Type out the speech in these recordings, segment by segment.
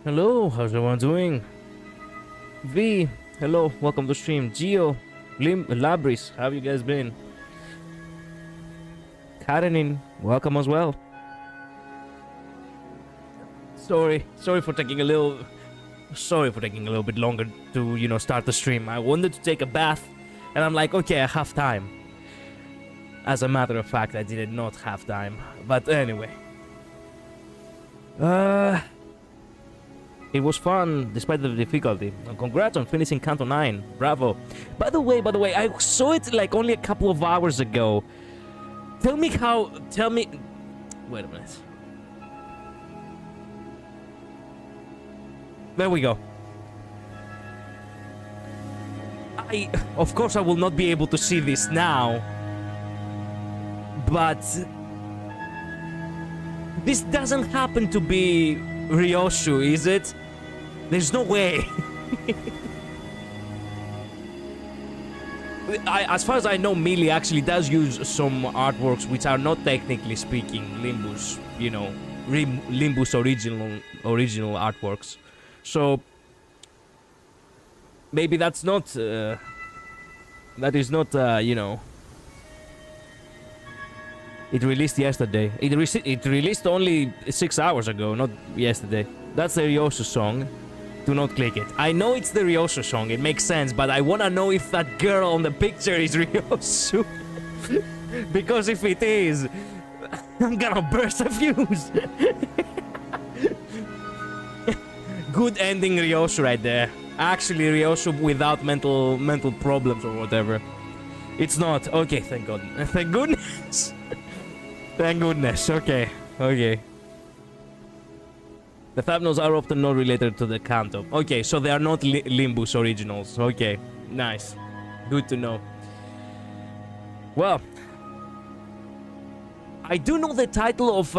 Hello, how's everyone doing? V, hello, welcome to stream. Geo, Labris, how have you guys been? Karenin, welcome as well. Sorry for taking a little bit longer to, start the stream. I wanted to take a bath, and I'm like, okay, I have time. As a matter of fact, I did not have time. But anyway. It was fun, despite the difficulty. Congrats on finishing Canto 9. Bravo. By the way, I saw it like only a couple of hours ago. Tell me... Wait a minute. There we go. Of course, I will not be able to see this now. But... this doesn't happen to be Ryoshu, is it? There's no way. As far as I know, Melee actually does use some artworks which are not technically speaking Limbus, Limbus original artworks. So maybe that's not that is not it released yesterday. It released only 6 hours ago, not yesterday. That's the Ryoshu song. Do not click it. I know it's the Ryoshu song, it makes sense, but I wanna know if that girl on the picture is Ryoshu. Because if it is, I'm gonna burst a fuse. Good ending Ryoshu right there. Actually Ryoshu without mental problems or whatever. It's not. Okay, thank God. Thank goodness. Thank goodness. Okay. The thumbnails are often not related to the Kanto. Okay, so they are not Limbus originals. Okay, nice. Good to know. Well, I do know the title of...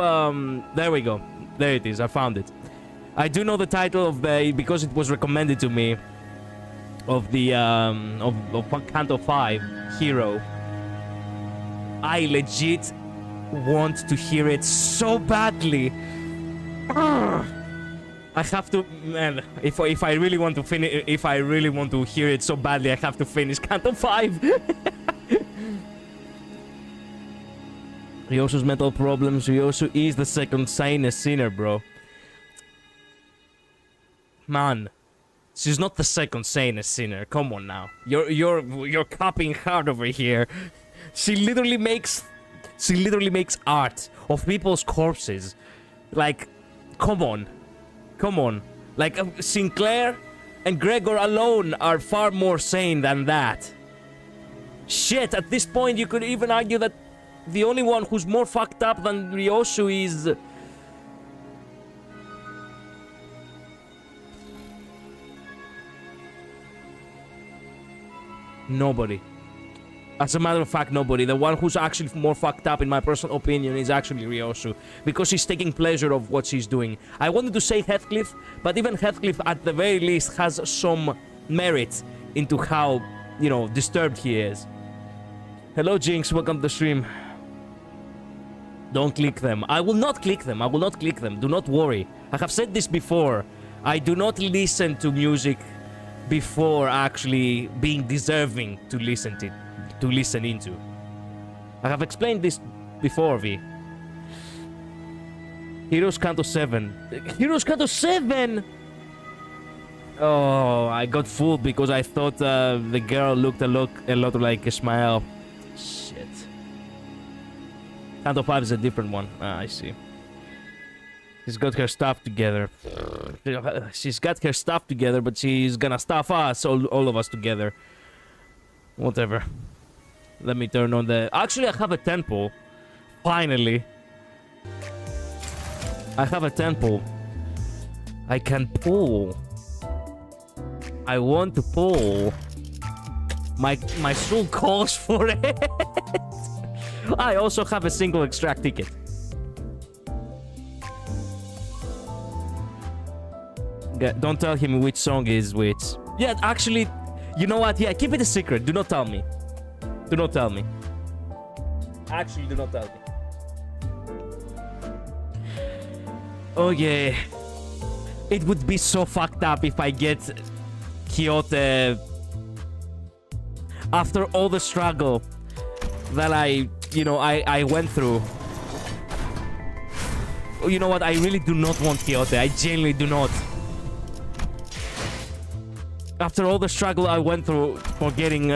there we go. There it is. I found it. I do know the title of the... because it was recommended to me. Of the... of Kanto 5, Hero. I legit want to hear it so badly. I have to, man. If I really want to finish, if I really want to hear it so badly, I have to finish Kanto 5. Ryoshu's mental problems. Ryoshu is the second sanest sinner, bro. Man, she's not the second sanest sinner. Come on now. You're copying hard over here. She literally makes art of people's corpses. Like, come on. Like, Sinclair and Gregor alone are far more sane than that. Shit, at this point you could even argue that the only one who's more fucked up than Ryoshu is... nobody. As a matter of fact, nobody. The one who's actually more fucked up, in my personal opinion, is actually Ryoshu. Because she's taking pleasure of what she's doing. I wanted to say Heathcliff, but even Heathcliff, at the very least, has some merit into how, disturbed he is. Hello, Jinx. Welcome to the stream. Don't click them. I will not click them. Do not worry. I have said this before. I do not listen to music before actually being deserving to listen into. I have explained this before, V. Heroes Kanto 7. Heroes Kanto 7! Oh, I got fooled because I thought the girl looked a lot like Ishmael. Shit. Kanto 5 is a different one. Ah, I see. She's got her stuff together. She's got her stuff together, but she's gonna stuff us, all of us together. Whatever. Let me turn on the... Actually, I have a temple. Finally. I have a temple. I can pull. I want to pull. My soul calls for it. I also have a single extract ticket. Yeah, don't tell him which song is which. Yeah, actually, you know what? Yeah, keep it a secret. Do not tell me. Do not tell me. Actually, do not tell me. Okay. It would be so fucked up if I get Quixote after all the struggle that I went through. You know what? I really do not want Quixote. I genuinely do not. After all the struggle I went through for getting,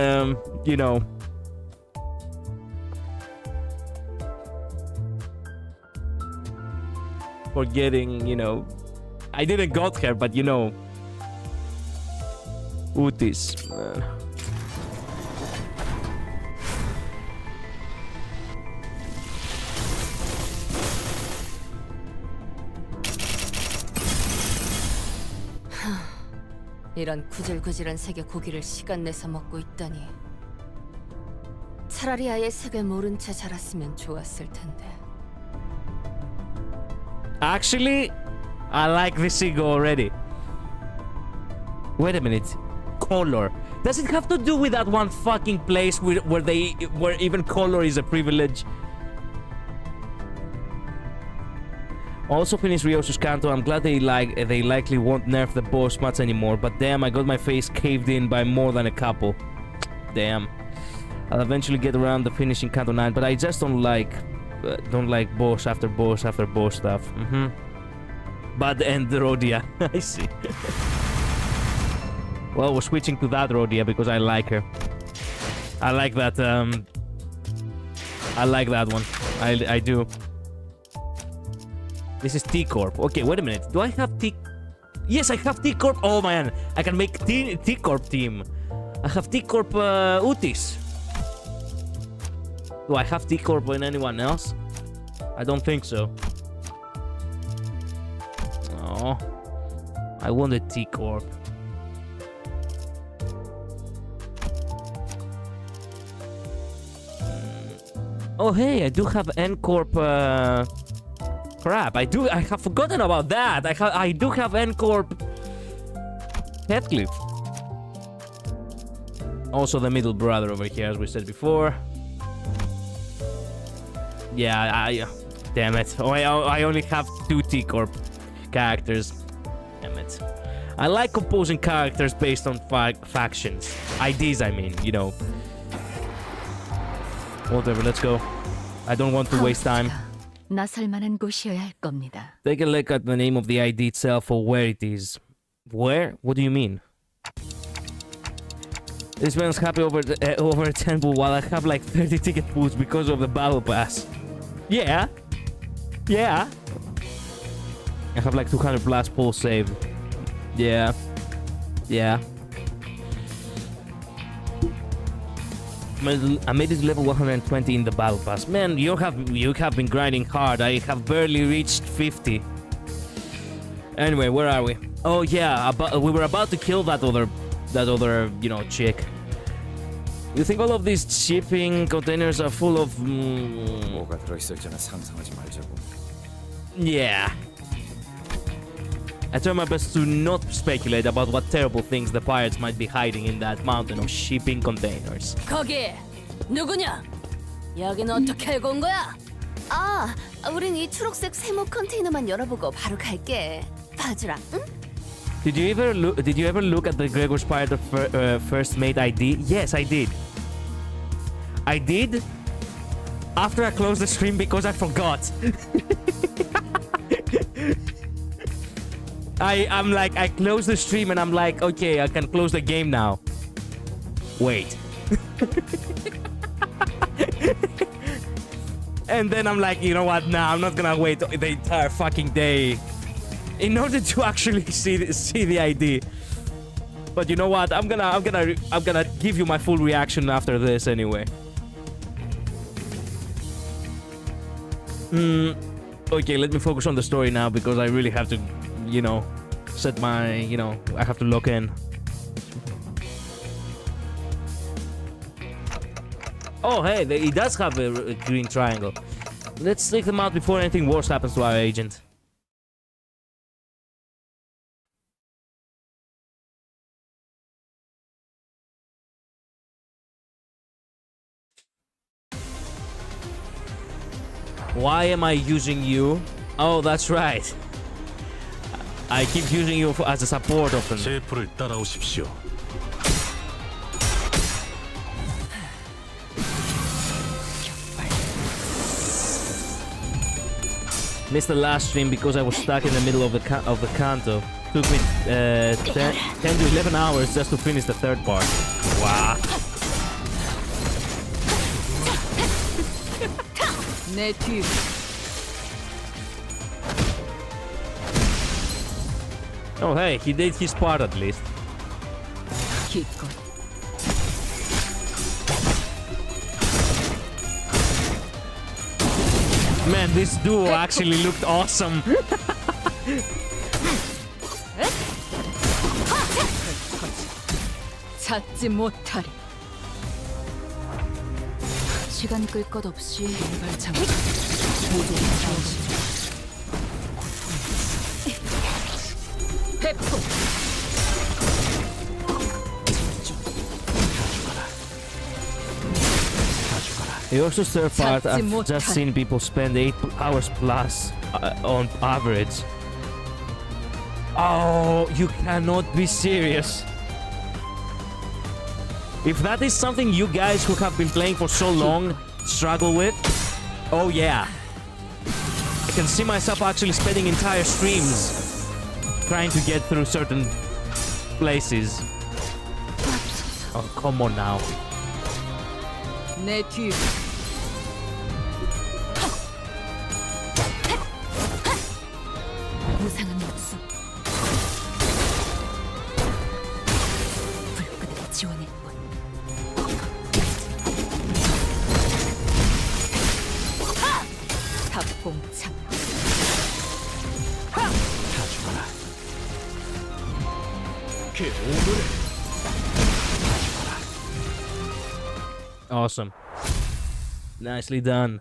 for getting, I didn't got her, but Utis, man. 이런 구질구질한 색의 고기를 시간 내서 먹고 있다니. 차라리 아예 색을 모른 채 자랐으면 좋았을 텐데. Actually, I like this ego already. Wait a minute. Color. Does it have to do with that one fucking place where even color is a privilege? Also finished Ryosu's Kanto. I'm glad they likely won't nerf the boss much anymore, but damn, I got my face caved in by more than a couple. Damn. I'll eventually get around to finishing Kanto 9, but I just don't like boss after boss after boss stuff. Bud and Rhodia. I see. Well, we're switching to that Rhodia because I like her. I like that I like that one. I do. This is T-Corp. Okay, wait a minute. Do I have T... Yes, I have T-Corp. Oh, man. I can make T-Corp team. I have T-Corp Utis. Do I have T-Corp in anyone else? I don't think so. Oh. I wanted T-Corp. Oh, hey, I do have N-Corp... Crap, I have forgotten about that. I do have N-Corp Heathcliff. Also the middle brother over here, as we said before. Yeah, damn it. Oh, I only have 2 T-Corp characters. Damn it. I like composing characters based on factions. IDs, I mean, Whatever, let's go. I don't want to waste time. 나설 만한 곳이어야 할 겁니다. Take a look at the name of the ID itself or where it is. Where? What do you mean? This man's happy over a temple while I have like 30 ticket pools because of the battle pass. Yeah. Yeah. I have like 200 blast pulls saved. Yeah. Yeah. I made it to level 120 in the battle pass. Man, you have been grinding hard. I have barely reached 50. Anyway, where are we? Oh yeah, we were about to kill that other chick. You think all of these shipping containers are full of 뭐가 들어있을지는 상상하지 말자고. Yeah. I try my best to not speculate about what terrible things the pirates might be hiding in that mountain of shipping containers. 거기 누구냐? 여기는 어떻게 알고 온 거야? 아, 우린 이 초록색 세모 컨테이너만 열어보고 바로 갈게. 봐주라, 응? Did you ever look at the Gregor's Pirate first made ID? Yes, I did. I did after I closed the stream because I forgot. I closed the stream and I'm like, okay, I can close the game now. Wait. And then I'm like, you know what? Nah, I'm not gonna wait the entire fucking day in order to actually see the ID. But you know what? I'm gonna give you my full reaction after this anyway. Okay, let me focus on the story now because I really have to, set my, I have to lock in. Oh, hey, he does have a green triangle. Let's take them out before anything worse happens to our agent. Why am I using you? Oh, that's right. I keep using you as a support often. 셰프를 따라오십시오. Missed the last stream because I was stuck in the middle of the canto. Took me 10 to 11 hours just to finish the third part. Wow. 내 뒤. Oh hey, he did his part at least. 기껏. Man, this duo actually looked awesome. 찾지 못하리. 시간 끌 것 없이 발참. 모두 싸우시죠. 회포. The also third part, I've just seen people spend 8 hours plus on average. Oh, you cannot be serious. If that is something you guys who have been playing for so long struggle with, oh yeah. I can see myself actually spending entire streams trying to get through certain places. Oh, come on now. 내 뒤. 무상한 목숨. 불끈하게 지원했군. 답봉창. 그 오물을 Awesome. Nicely done.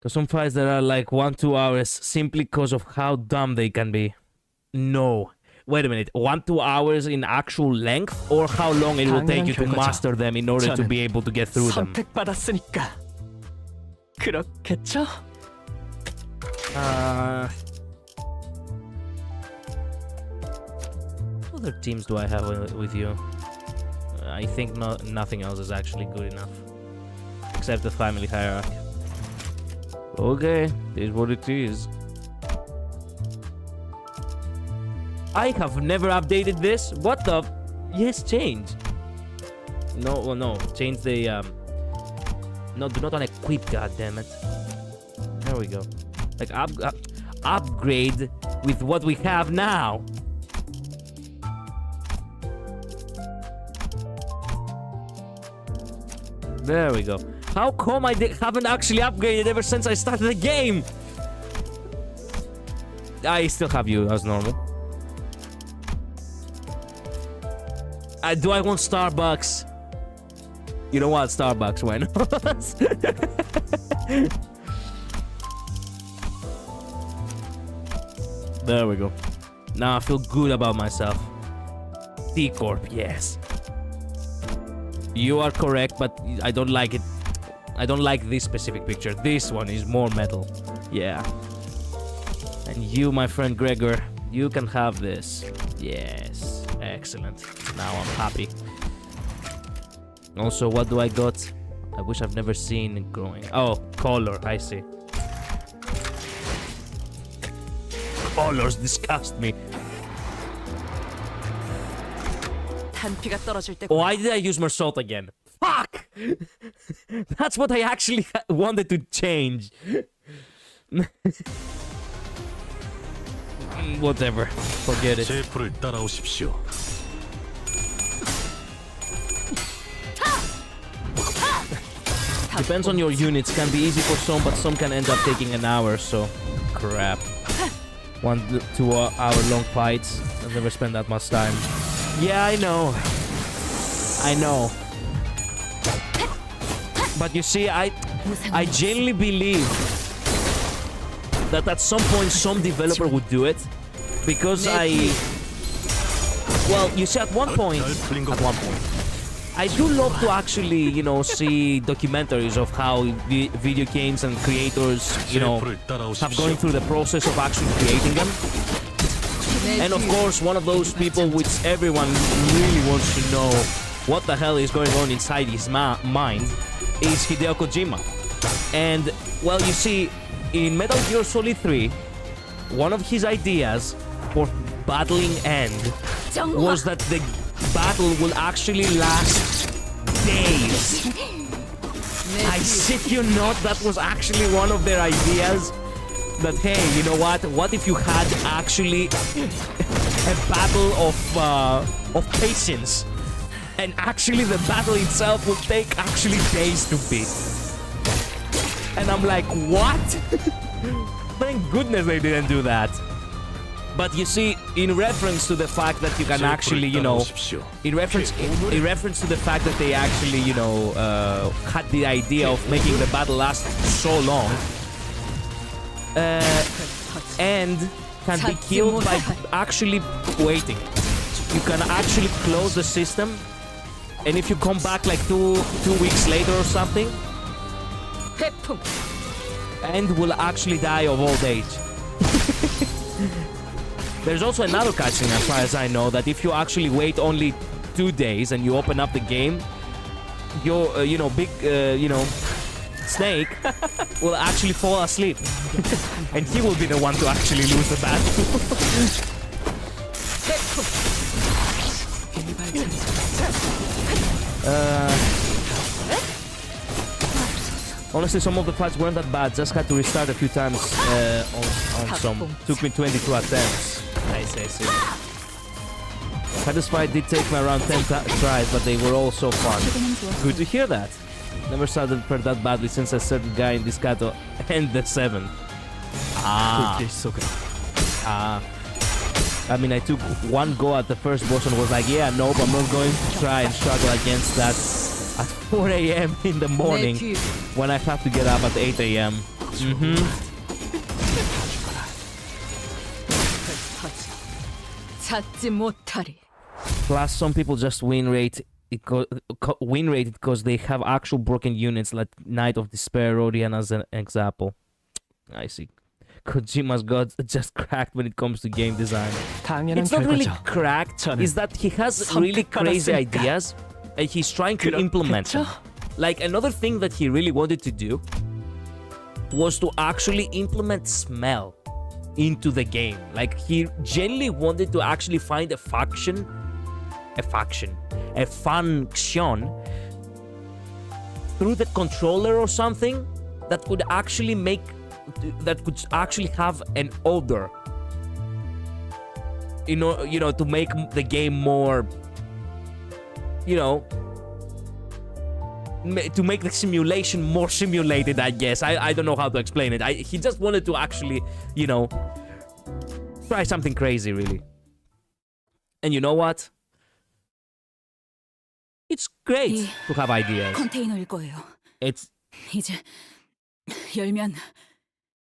There's some fights that are like 1-2 hours simply because of how dumb they can be. No. Wait a minute. 1-2 hours in actual length, or how long it will take you to master them in order to be able to get through them? 선택받았으니까 그렇겠죠? What other teams do I have with you? I think nothing else is actually good enough. Except the family hierarchy. Okay, it is what it is. I have never updated this. What the? Yes, change. No, well, no, change the No, do not unequip. God damn it. There we go. Like upgrade with what we have now. There we go. How come I haven't actually upgraded ever since I started the game? I still have you as normal. Do I want Starbucks? You know what? Starbucks, why not? There we go. Now I feel good about myself. T-Corp, yes. You are correct, but I don't like it. I don't like this specific picture. This one is more metal. Yeah. And you, my friend Gregor, you can have this. Yes. Excellent. Now I'm happy. Also, what do I got? I wish I've never seen it growing. Oh, color. I see. Colors disgust me. Why did I use more salt again? Fuck! That's what I actually wanted to change. Whatever. Forget it. 셰프를 따라오십시오. Depends on your units. Can be easy for some, but some can end up taking an hour, so... Crap. 1-2 hour long fights. I've never spent that much time. Yeah, I know. I know. But you see, I genuinely believe that at some point some developer would do it. Because well, you see, at one point, I do love to actually, you know, see documentaries of how video games and creators, you know, 제포를 have 따라오십시오. going through the process of actually creating them. And of course, one of those people which everyone really wants to know what the hell is going on inside his mind is Hideo Kojima. And, well, you see, in Metal Gear Solid 3, one of his ideas for battling end was that the battle will actually last days. I shit you not, that was actually one of their ideas. That, hey, you know what if you had actually a battle of patience, and actually the battle itself will take actually days to beat. And I'm like, what? Thank goodness they didn't do that. But you see, in reference to the fact that you can actually, you know, in reference to the fact that they actually, you know, had the idea of making the battle last so long, and can be killed by actually waiting. You can actually close the system, and if you come back like two weeks later or something, and will actually die of old age. There's also another cutscene, as far as I know, that if you actually wait only 2 days and you open up the game, your, you know, big, you know, Snake will actually fall asleep. And he will be the one to actually lose the battle. Honestly, some of the fights weren't that bad. Just had to restart a few times on some. Took me 22 attempts. I see. This fight did take me around 10 tries, but they were all so fun. Good to hear that. Never started per that badly since a certain guy in this Kato and the 7. I mean, I took one go at the first boss and was like, yeah, nope, I'm not going to try and struggle against that at 4 a.m. in the morning when I have to get up at 8 a.m. Plus, some people just win rate because they have actual broken units, like Knight of Despair, Rodian as an example. I see. Kojima's got just cracked when it comes to game design. It's not really cracked, it's that he has really crazy ideas and he's trying to implement them. Like, another thing that he really wanted to do was to actually implement smell into the game. Like, he genuinely wanted to actually find a function through the controller or something that could actually have an odor, you know, to make the game more, you know, to make the simulation more simulated, I guess. I don't know how to explain it. He just wanted to actually, you know, try something crazy, really. And you know what? It's great to have ideas. 컨테이너일 거예요. It's 이제 열면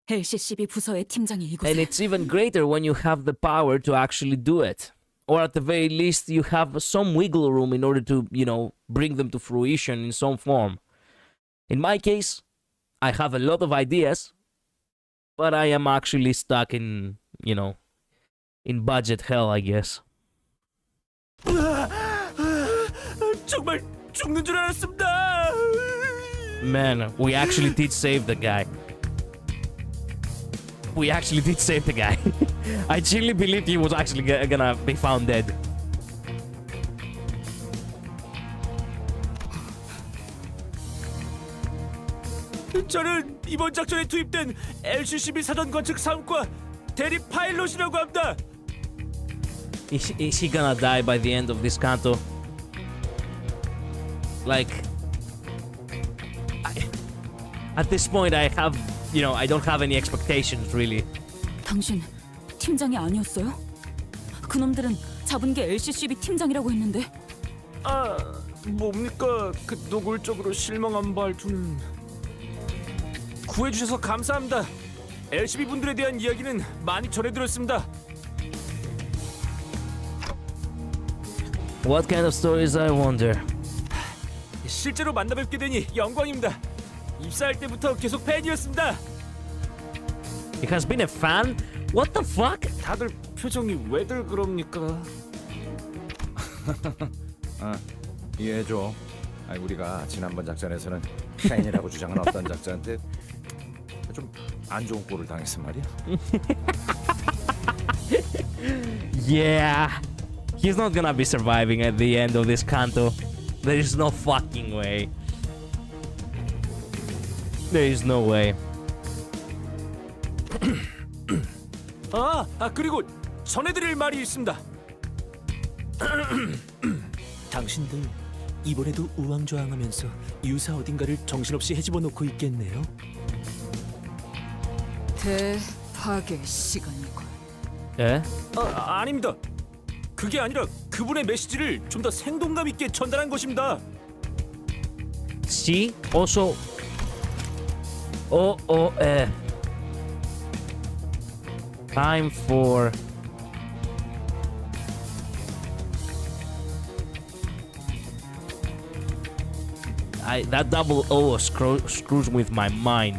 LCCB 부서의 팀장이 and 이곳에. it's even greater when you have the power to actually do it. Or at the very least, you have some wiggle room in order to, you know, bring them to fruition in some form. In my case, I have a lot of ideas, but I am actually stuck in, you know, in budget hell, I guess. 정말 죽는 줄 알았습니다. Man, we actually did save the guy. We actually did save the guy. I genuinely believed he was actually gonna be found dead. 저는 이번 작전에 투입된 LCCB 사전 건축 사업과 대리 파일럿이라고 합니다. Is he gonna die by the end of this canto? Like, at this point, I have, you know, I don't have any expectations, really. 당신 팀장이 아니었어요? 그놈들은 잡은 게 LCCB 팀장이라고 했는데. 아, 뭡니까? 그 노골적으로 실망한 말투는. 구해주셔서 감사합니다. LCB 분들에 대한 이야기는 많이 전해들었습니다. What kind of stories, I wonder? 실제로 만나뵙게 되니 영광입니다. 입사할 때부터 계속 팬이었습니다. He has been a fan? What the fuck? 다들 표정이 왜들 그럽니까? 이해해줘. 우리가 지난번 작전에서는 팬이라고 주장한 어떤 작자한테 좀 안 좋은 꼴을 당했단 말이야. Yeah. He's not gonna be surviving at the end of this canto. There is no fucking way. There is no way. 그리고 전해드릴 말이 있습니다. 당신들 이번에도 우왕좌왕하면서 유사 어딘가를 정신없이 헤집어 놓고 있겠네요. 대파괴 시간이군. Eh? 아닙니다. 그게 아니라 그분의 메시지를 좀 더 생동감 있게 전달한 것입니다. See? Also... Time for... that double O screws with my mind.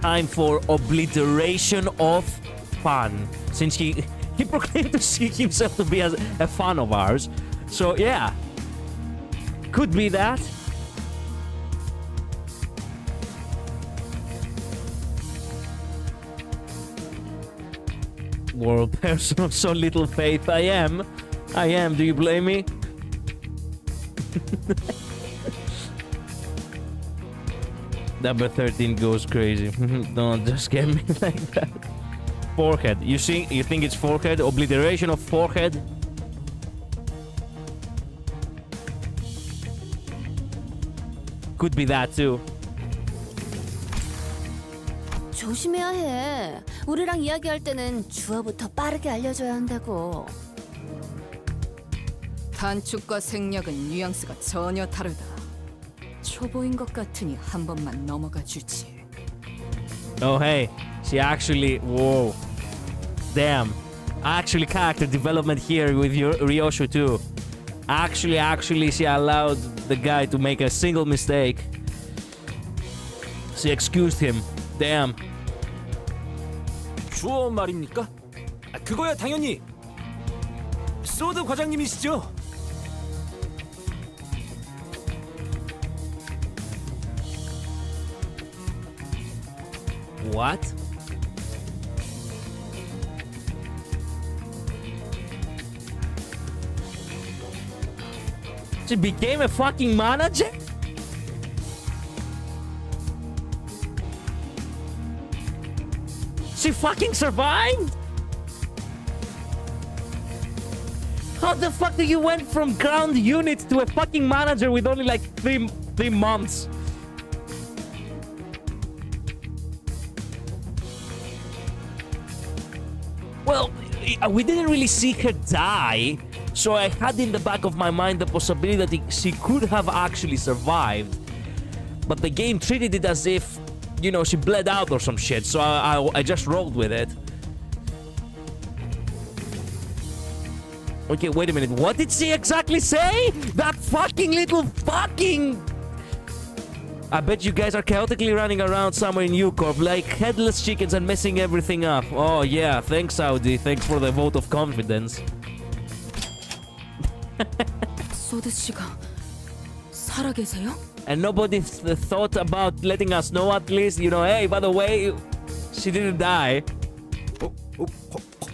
Time for obliteration of fun. Since he proclaimed to see himself to be a fan of ours. So yeah. Could be that. World person of so little faith. I am. Do you blame me? Number 13 goes crazy. Don't just get me like that. Forehead. You think it's forehead? Obliteration of forehead? Could be that too. 조심해야 해. 우리랑 이야기할 때는 주어부터 빠르게 알려줘야 한다고. 단축과 생략은 뉘앙스가 전혀 다르다. 초보인 것 같으니 한 번만 넘어가 주지. Oh hey, she actually, whoa, damn, actually character development here with your Ryoshu too. Actually, she allowed the guy to make a single mistake. She excused him. Damn. 주어 말입니까? 그거야 당연히 소드 과장님이시죠? What? She became a fucking manager? She fucking survived? How the fuck do you went from ground unit to a fucking manager with only like three months? Well, we didn't really see her die, so I had in the back of my mind the possibility that she could have actually survived. But the game treated it as if, you know, she bled out or some shit, so I just rolled with it. Okay, wait a minute, what did she exactly say? That fucking little fucking... I bet you guys are chaotically running around somewhere in UCorp like headless chickens and messing everything up. Oh yeah, thanks Saudi, thanks for the vote of confidence. 소드 씨가 살아계세요? And nobody thought about letting us know at least, you know, hey, by the way, she didn't die.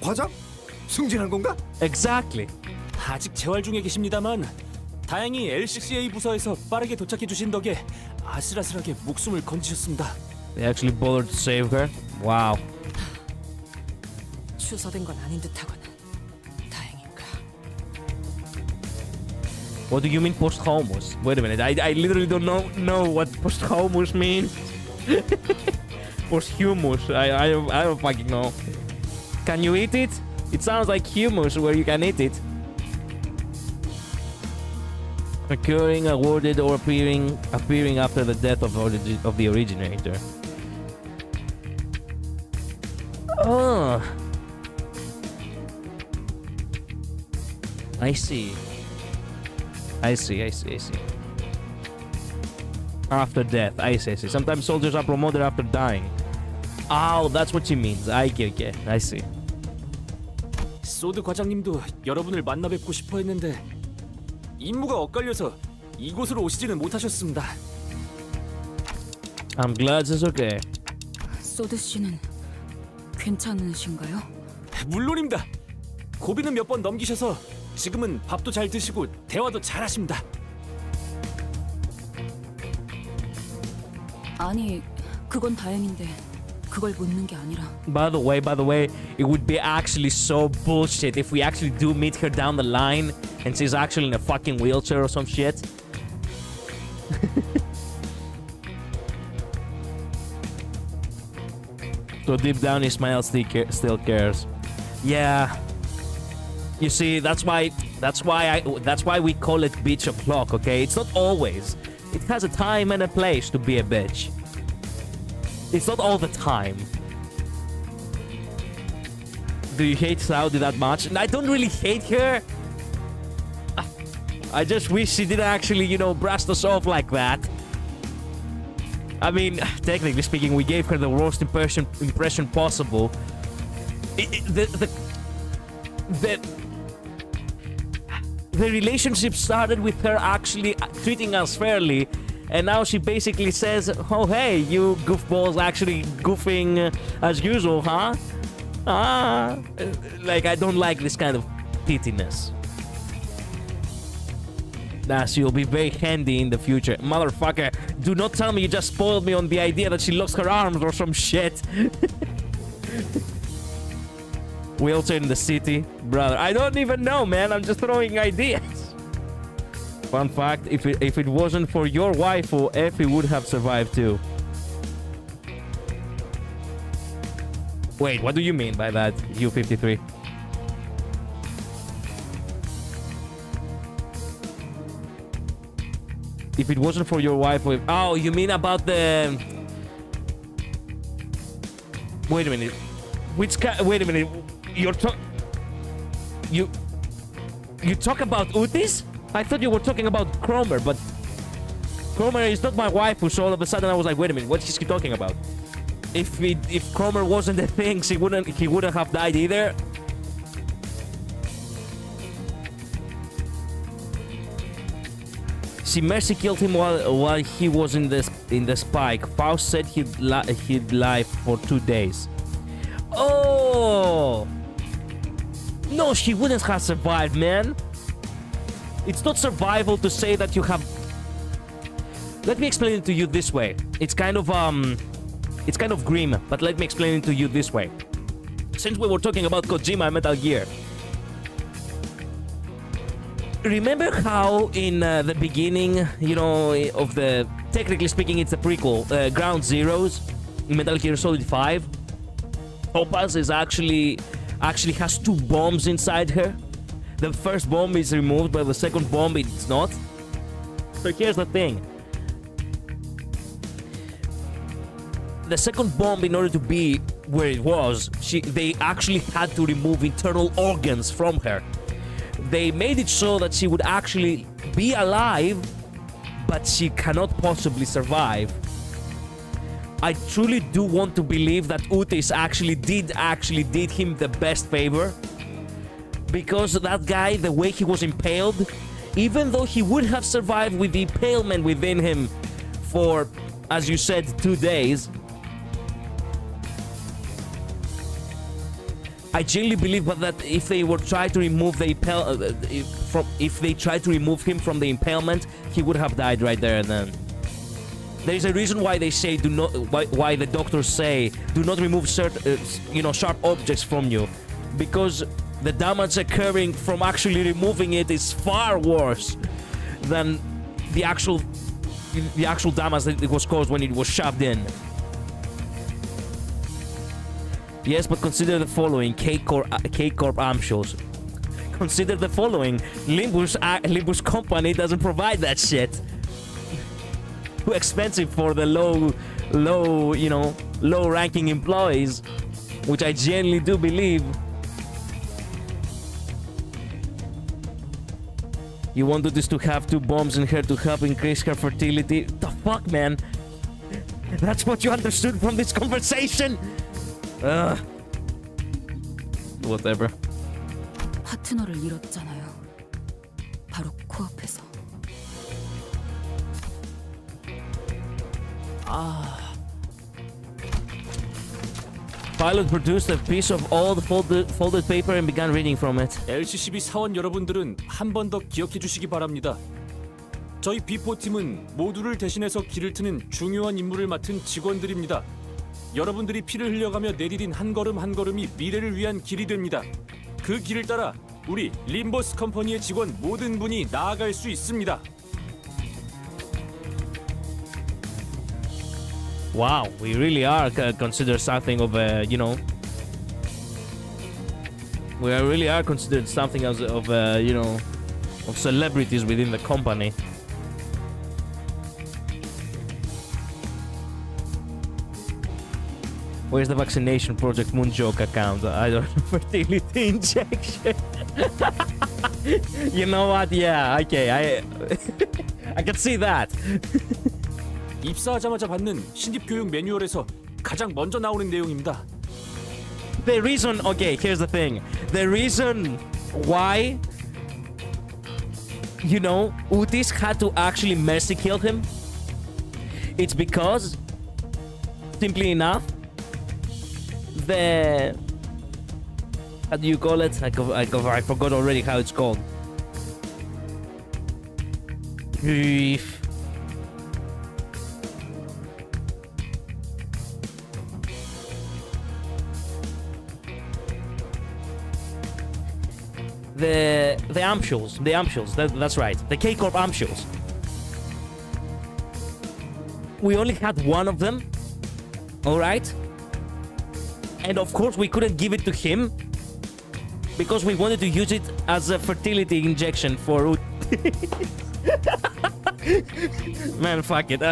과장? 승진한 건가? Exactly. 아직 재활 중에 계십니다만 다행히 L6A 부서에서 빠르게 도착해 주신 덕에 아슬아슬하게 목숨을 건지셨습니다. They actually bothered to save her. Wow. 추서된 건 아닌 듯하거나 다행인가. What do you mean posthumous? Wait a minute, I literally don't know what posthumous means. Posthumous, I don't fucking know. Can you eat it? It sounds like humus where you can eat it. Occurring, awarded, or appearing after the death of the originator. Oh. I see. I see. After death, I see. Sometimes soldiers are promoted after dying. Oh, that's what she means. I get. I see. 소드 과장님도 여러분을 만나 뵙고 싶어 했는데 임무가 엇갈려서 이곳으로 오시지는 못하셨습니다. I'm glad it's okay. 소드 씨는 괜찮으신가요? 물론입니다. 고비는 몇 번 넘기셔서 지금은 밥도 잘 드시고 대화도 잘 하십니다. 아니, 그건 다행인데 그걸 묻는 게 아니라 By the way, it would be actually so bullshit if we actually do meet her down the line and she's actually in a fucking wheelchair or some shit. So deep down, Ishmael still cares. Yeah. You see, that's why we call it bitch o'clock. Okay, it's not always. It has a time and a place to be a bitch. It's not all the time. Do you hate Saudi that much? And I don't really hate her. I just wish she didn't actually, you know, blast us off like that. I mean, technically speaking, we gave her the worst impression possible. The relationship started with her actually treating us fairly, and now she basically says, "Oh hey, you goofballs actually goofing as usual, huh?" Like, I don't like this kind of pettiness. Nah, she'll be very handy in the future. Motherfucker, do not tell me you just spoiled me on the idea that she lost her arms or some shit. Wheelchair in the city? Brother, I don't even know, man. I'm just throwing ideas. Fun fact, if it wasn't for your wife, Effie would have survived too. Wait, what do you mean by that, U53? If it wasn't for your wife, oh, you mean about the... Wait a minute. Wait a minute. You talk about Utis? I thought you were talking about Cromer, but Cromer is not my wife, so all of a sudden I was like, wait a minute, what is he talking about? If Cromer wasn't a thing, he wouldn't have died either. She mercy killed him while he was in the spike. Faust said he'd live for 2 days. Oh no, she wouldn't have survived, man. It's not survival to say that you have. Let me explain it to you this way. It's kind of grim, but let me explain it to you this way. Since we were talking about Kojima and Metal Gear, remember how in the beginning, you know, of the, technically speaking, it's a prequel, Ground Zeroes, Metal Gear Solid 5, Topaz is actually has 2 bombs inside her. The first bomb is removed, but the second bomb it's not. So here's the thing. The second bomb, in order to be where it was, they actually had to remove internal organs from her. They made it so that she would actually be alive, but she cannot possibly survive. I truly do want to believe that Utis actually did him the best favor, because that guy, the way he was impaled, even though he would have survived with the impalement within him for, as you said, 2 days, I genuinely believe that if they were trying to remove the if they tried to remove him from the impalement, he would have died right there and then. There is a reason why they say why the doctors say do not remove certain, sharp objects from you, because the damage occurring from actually removing it is far worse than the actual damage that it was caused when it was shoved in. Yes, but consider the following, K-Corp Amshos. Consider the following, Limbus Company doesn't provide that shit. Too expensive for the low-ranking employees, which I genuinely do believe. You wanted this to have 2 bombs in her to help increase her fertility. The fuck, man? That's what you understood from this conversation? Whatever. 파트너를 잃었잖아요. 바로 코앞에서. Pilot produced a piece of old folded paper and began reading from it. LCCB 사원 여러분들은 한 번 더 기억해 주시기 바랍니다. 저희 B4 팀은 모두를 대신해서 길을 트는 중요한 임무를 맡은 직원들입니다. 여러분들이 피를 흘려가며 내디딘 한 걸음 한 걸음이 미래를 위한 길이 됩니다. 그 길을 따라 우리 림버스 컴퍼니의 직원 모든 분이 나아갈 수 있습니다. Wow, we really are considered something of a, you know. We really are considered something of you know, of celebrities within the company. Where's the vaccination project Moonjoke account? I don't know. Fertility injection. You know what? Yeah, okay. I can see that. 입사하자마자 받는 신입 교육 매뉴얼에서 가장 먼저 나오는 내용입니다. The reason, okay, here's the thing. The reason why, you know, Utis had to actually mercy kill him, it's because, simply enough, the, how do you call it? I forgot already how it's called. The ampoules, that's right, the K-Corp ampoules. We only had one of them, alright? And of course we couldn't give it to him because we wanted to use it as a fertility injection for Man, fuck it.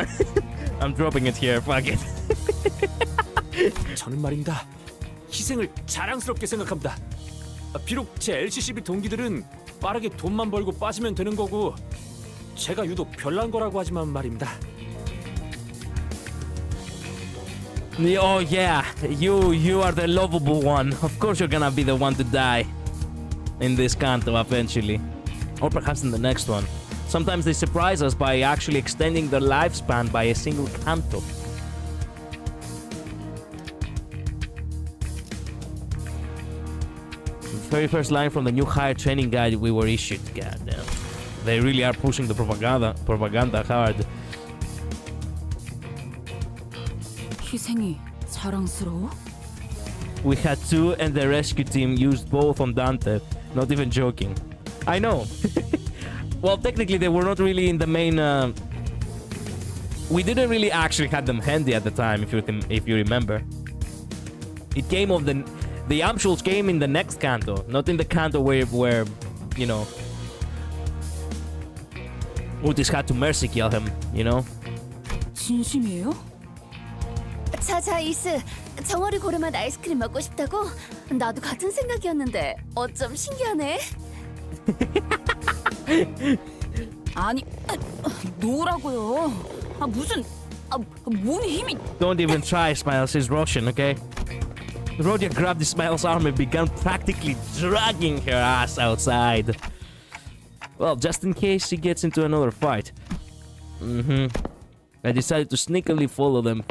I'm dropping it here, fuck it. 저는 말입니다. 희생을 자랑스럽게 생각합니다. 비록 제 LCCB 동기들은 빠르게 돈만 벌고 빠지면 되는 거고 제가 유독 별난 거라고 하지만 말입니다. Oh yeah, you are the lovable one. Of course you're gonna be the one to die in this canto eventually. Or perhaps in the next one. Sometimes they surprise us by actually extending their lifespan by a single canto. Very first line from the new hire training guide we were issued. God damn. They really are pushing the propaganda hard. 희생이 자랑스러워? We had 2 and the rescue team used both on Dante. Not even joking. I know. Well, technically they were not really in the main... We didn't really actually have them handy at the time, if you remember. It came of the ampoules came in the next canto, not in the canto where you know, Utis had to mercy kill him, you know? 진심이에요? 자자 이스, 정어리 고르맛 아이스크림 먹고 싶다고? 나도 같은 생각이었는데 어쩜 신기하네. 아니, 뭐라고요? 무슨 뭔 힘이? Don't even try, Ishmael. She's Russian, okay? Rodia grabbed Ishmael's arm and began practically dragging her ass outside. Well, just in case she gets into another fight. I decided to sneakily follow them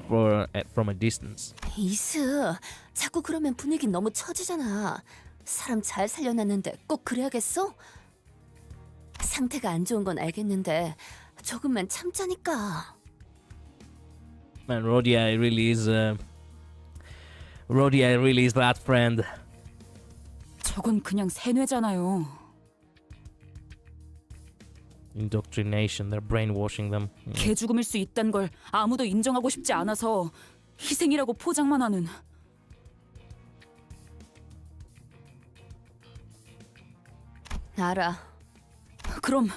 from a distance. 이스, 자꾸 그러면 분위기 너무 처지잖아. 사람 잘 살려놨는데 꼭 그래야겠어? 상태가 안 좋은 건 알겠는데 조금만 참자니까. Man, Rodia really is that friend. 저건 그냥 세뇌잖아요. Indoctrination, they're brainwashing them. 개죽음일 수 있단 걸 아무도 인정하고 싶지 않아서 희생이라고 포장만 하는. 알아. 그럼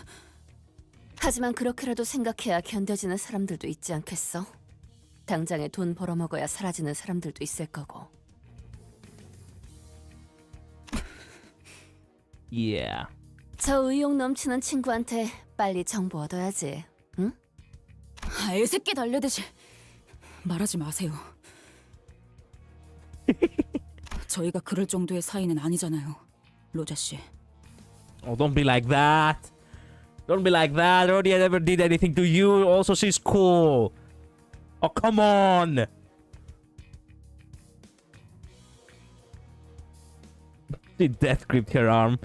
하지만 그렇게라도 생각해야 견뎌지는 사람들도 있지 않겠어? 당장에 돈 벌어먹어야 사라지는 사람들도 있을 거고. Yeah. 저 의욕 넘치는 친구한테 빨리 정보 얻어야지. 응? 애새끼 달래듯이 말하지 마세요. 저희가 그럴 정도의 사이는 아니잖아요, 로자 씨. Oh, don't be like that. Don't be like that. Rodia never did anything to you. Also, she's cool. Oh, come on. She death gripped her arm.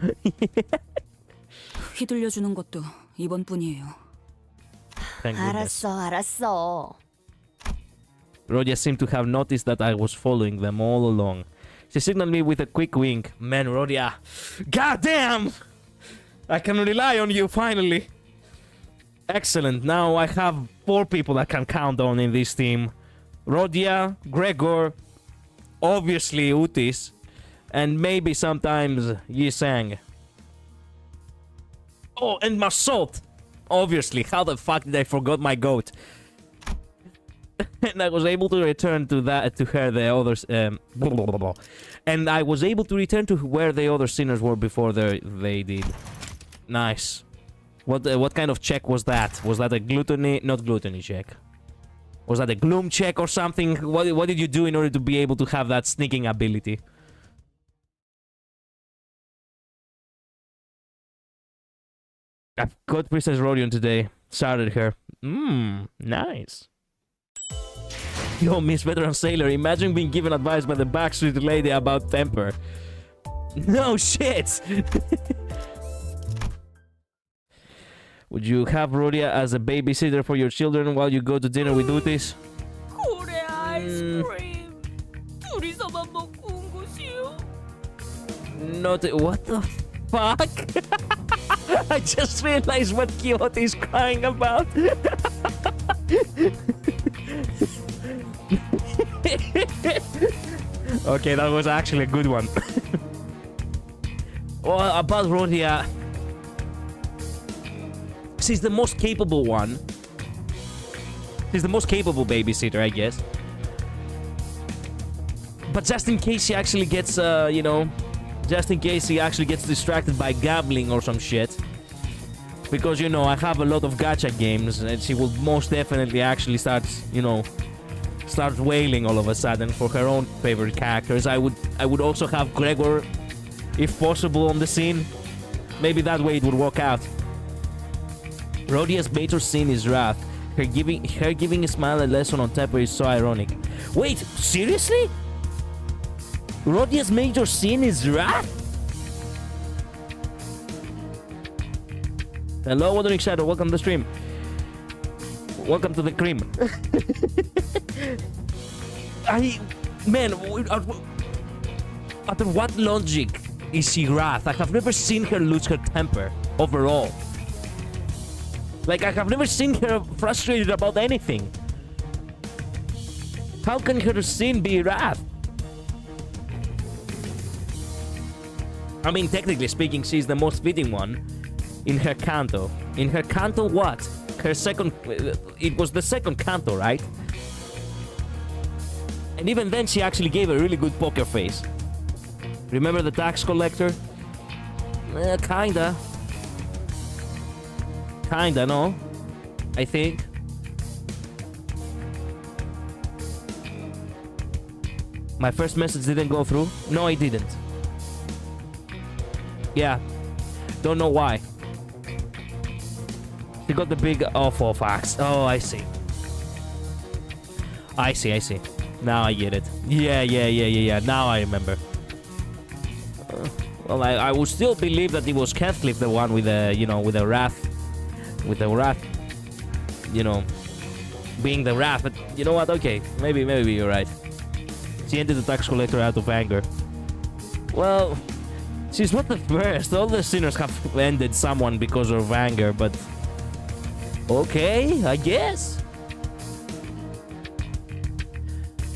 휘둘려주는 것도 이번뿐이에요. Thank goodness. 알았어. Rodia seemed to have noticed that I was following them all along. She signaled me with a quick wink. Man, Rodia. Goddamn! I can rely on you, finally. Excellent. Now I have 4 people I can count on in this team. Rodia, Gregor, obviously Utis, and maybe sometimes Yisang. Oh, and Masot! Obviously. How the fuck did I forget my goat? And I was able to return to her the others and I was able to return to where the other sinners were before they did. Nice. What kind of check was that? Was that a not gluttony check? Was that a gloom check or something? What did you do in order to be able to have that sneaking ability? I've got Princess Rodion today. Started her. Nice. Yo, Miss Veteran Sailor, imagine being given advice by the Backstreet Lady about temper. No shit! Would you have Rodia as a babysitter for your children while you go to dinner with Utis? 고래 아이스크림 둘이서만 먹고 온 것이요? Not... What the fuck? I just realized what Kyoto is crying about. Okay, that was actually a good one. Well, about Rodia, she's the most capable one. She's the most capable babysitter, I guess. But just in case she actually gets, just in case she actually gets distracted by gambling or some shit. Because, I have a lot of gacha games, and she will most definitely actually start wailing all of a sudden for her own favorite characters. I would also have Gregor, if possible, on the scene. Maybe that way it would work out. Rodia's major sin is wrath. Her giving Ishmael a lesson on temper is so ironic. Wait, seriously? Rodia's major sin is wrath? Hello, Wandering Shadow. Welcome to the stream. Welcome to the cream. Under what logic is she wrath? I have never seen her lose her temper overall. Like, I have never seen her frustrated about anything. How can her sin be wrath? I mean, technically speaking, she's the most fitting one in her canto. In her canto, what? Her second... It was the second canto, right? And even then, she actually gave a really good poker face. Remember the tax collector? Kinda. Kinda, no? I think. My first message didn't go through? No, it didn't. Yeah. Don't know why. She got the big off axe. Oh, I see. I see. Now I get it. Yeah. Now I remember. Well, I would still believe that it was Catholic, the one with the, with the wrath. With the wrath. Being the wrath. But you know what? Okay. Maybe you're right. She ended the tax collector out of anger. Well, she's not the first. All the sinners have ended someone because of anger, but... Okay, I guess.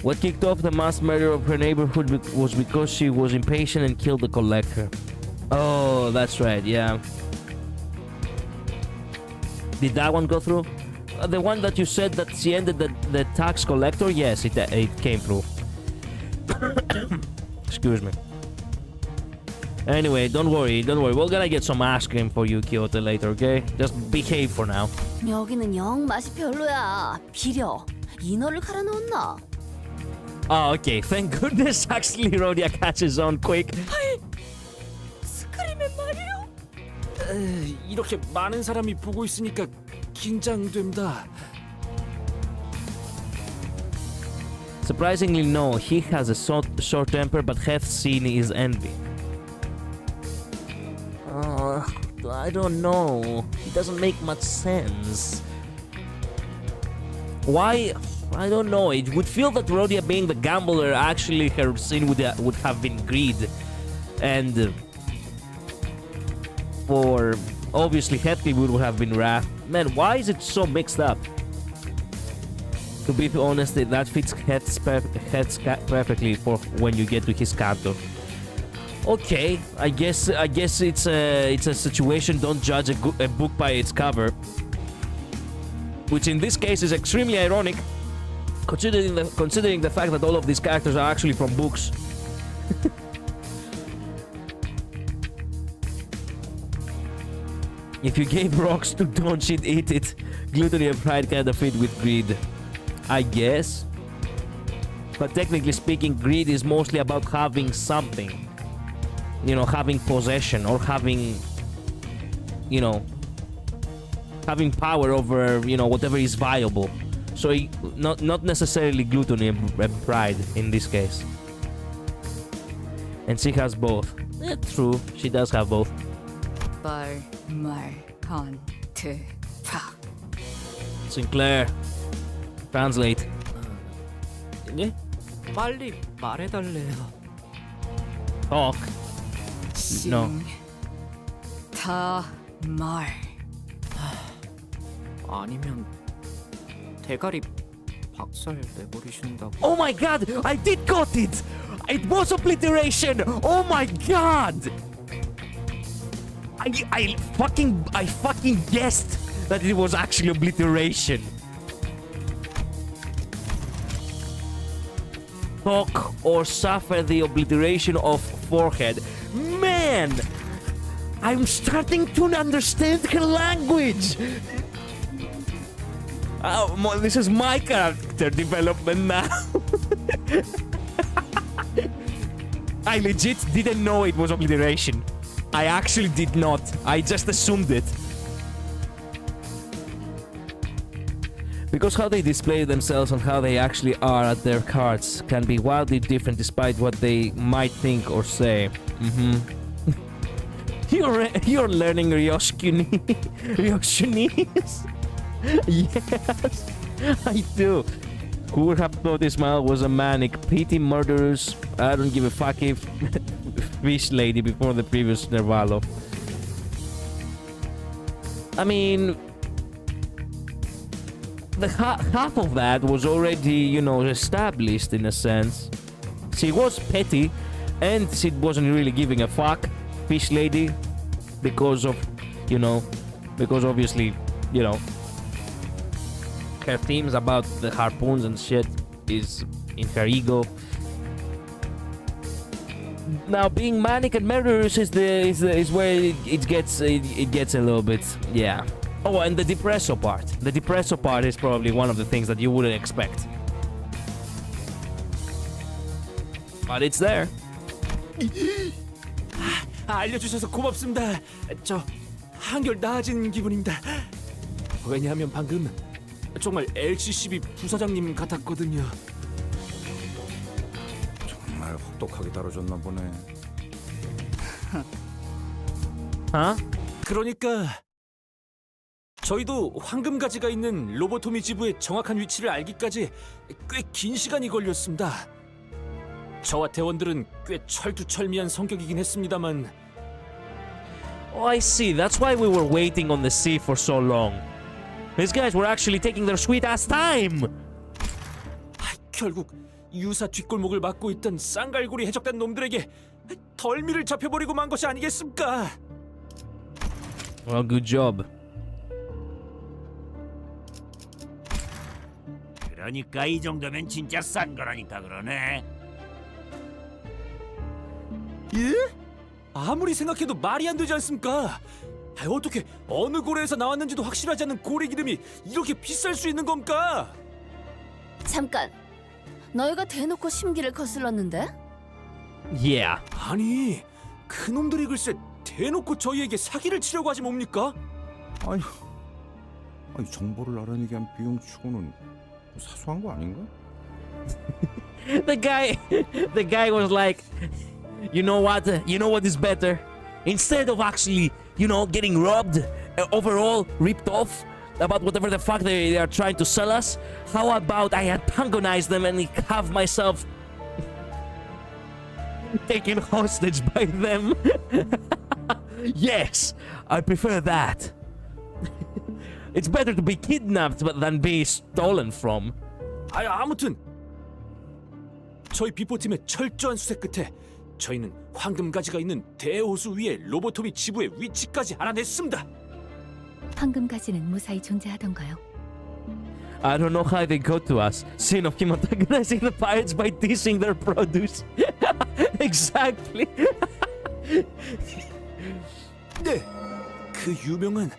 What kicked off the mass murder of her neighborhood was because she was impatient and killed the collector. Oh, that's right, yeah. Did that one go through? The one that you said that she ended the tax collector? Yes, it came through. Excuse me. Anyway, don't worry. We're gonna get some ice cream for you, Kyoto, later, okay? Just behave for now. 여기는 영 맛이 별로야. 비려. 인어를 갈아 넣었나? Oh, okay. Thank goodness actually Rhodia catches on quick. 스크림의 말이요? 이렇게 많은 사람이 보고 있으니까 긴장된다. Surprisingly, no. He has a short temper but hath seen his envy. I don't know. It doesn't make much sense. Why? I don't know. It would feel that Rhodia being the gambler, actually her sin would have been greed. And for obviously Hetty would have been wrath. Man, why is it so mixed up? To be honest, that fits Het's perfectly for when you get to his canto. Okay, I guess it's a situation. Don't judge a book by its cover, which in this case is extremely ironic, considering the fact that all of these characters are actually from books. If you gave rocks to Don, she'd eat it. Gluttony and pride kind of fit with greed, I guess. But technically speaking, greed is mostly about having something. You know, having possession or having, you know, having power over, you know, whatever is viable. So not necessarily gluttony and pride in this case. And she has both. True, she does have both. Sinclair, translate. 예? 빨리 말해달래요. Talk. No. 말. 아니면 대가리 박살 내버리신다고. Oh my god! I did got it! It was obliteration! Oh my god! I fucking guessed that it was actually obliteration. Talk or suffer the obliteration of forehead. Man! I'm starting to understand her language! This is my character development now. I legit didn't know it was obliteration. I actually did not. I just assumed it. Because how they display themselves and how they actually are at their cards can be wildly different despite what they might think or say. You're learning Ryoshinese? Yes, I do. Who would have thought Ishmael was a manic, pity murderers? I don't give a fuck if fish lady before the previous Nervalo. I mean, the half of that was already, you know, established in a sense. She was petty, and she wasn't really giving a fuck, fish lady, because of, you know, because obviously, you know, her themes about the harpoons and shit is in her ego. Now, being manic and murderous is where it gets a little bit, yeah. Oh, and the depresso part. The depresso part is probably one of the things that you wouldn't expect. But it's there. 알려주셔서 고맙습니다. 저 한결 나아진 기분입니다. 왜냐하면 방금 정말 LCCB 부사장님 같았거든요. 정말 혹독하게 다뤄줬나 보네. Huh? 그러니까 저희도 황금가지가 있는 로보토미 지부의 정확한 위치를 알기까지 꽤 긴 시간이 걸렸습니다. 저와 대원들은 꽤 철두철미한 성격이긴 했습니다만. Oh, I see. That's why we were waiting on the sea for so long. These guys were actually taking their sweet ass time. 결국 유사 뒷골목을 막고 있던 쌍갈고리 해적단 놈들에게 덜미를 잡혀버리고 만 것이 아니겠습니까? Well, good job. 그러니까 이 정도면 진짜 싼 거라니까 그러네. 예? 아무리 생각해도 말이 안 되지 않습니까? 어떻게 어느 고래에서 나왔는지도 확실하지 않은 고래 기름이 이렇게 비쌀 수 있는 겁니까? 잠깐. 너희가 대놓고 심기를 거슬렀는데? Yeah. 아니, 그놈들이 글쎄 대놓고 저희에게 사기를 치려고 하지 뭡니까? 아니 정보를 알아내기 위한 비용 치고는 사소한 거 아닌가? The guy was like, you know what is better? Instead of actually, getting robbed, overall ripped off about whatever the fuck they are trying to sell us, how about I antagonize them and have myself taken hostage by them? Yes, I prefer that. It's better to be kidnapped than be stolen from. 아무튼 저희 비포팀의 철저한 수색 끝에 저희는 황금가지가 있는 대호수 위에 로보톰이 지부의 위치까지 알아냈습니다. 황금가지는 무사히 존재하던가요? I don't know how they got to us. Sin of him antagonizing the pirates by dissing their produce. Exactly. 네, 그 유명한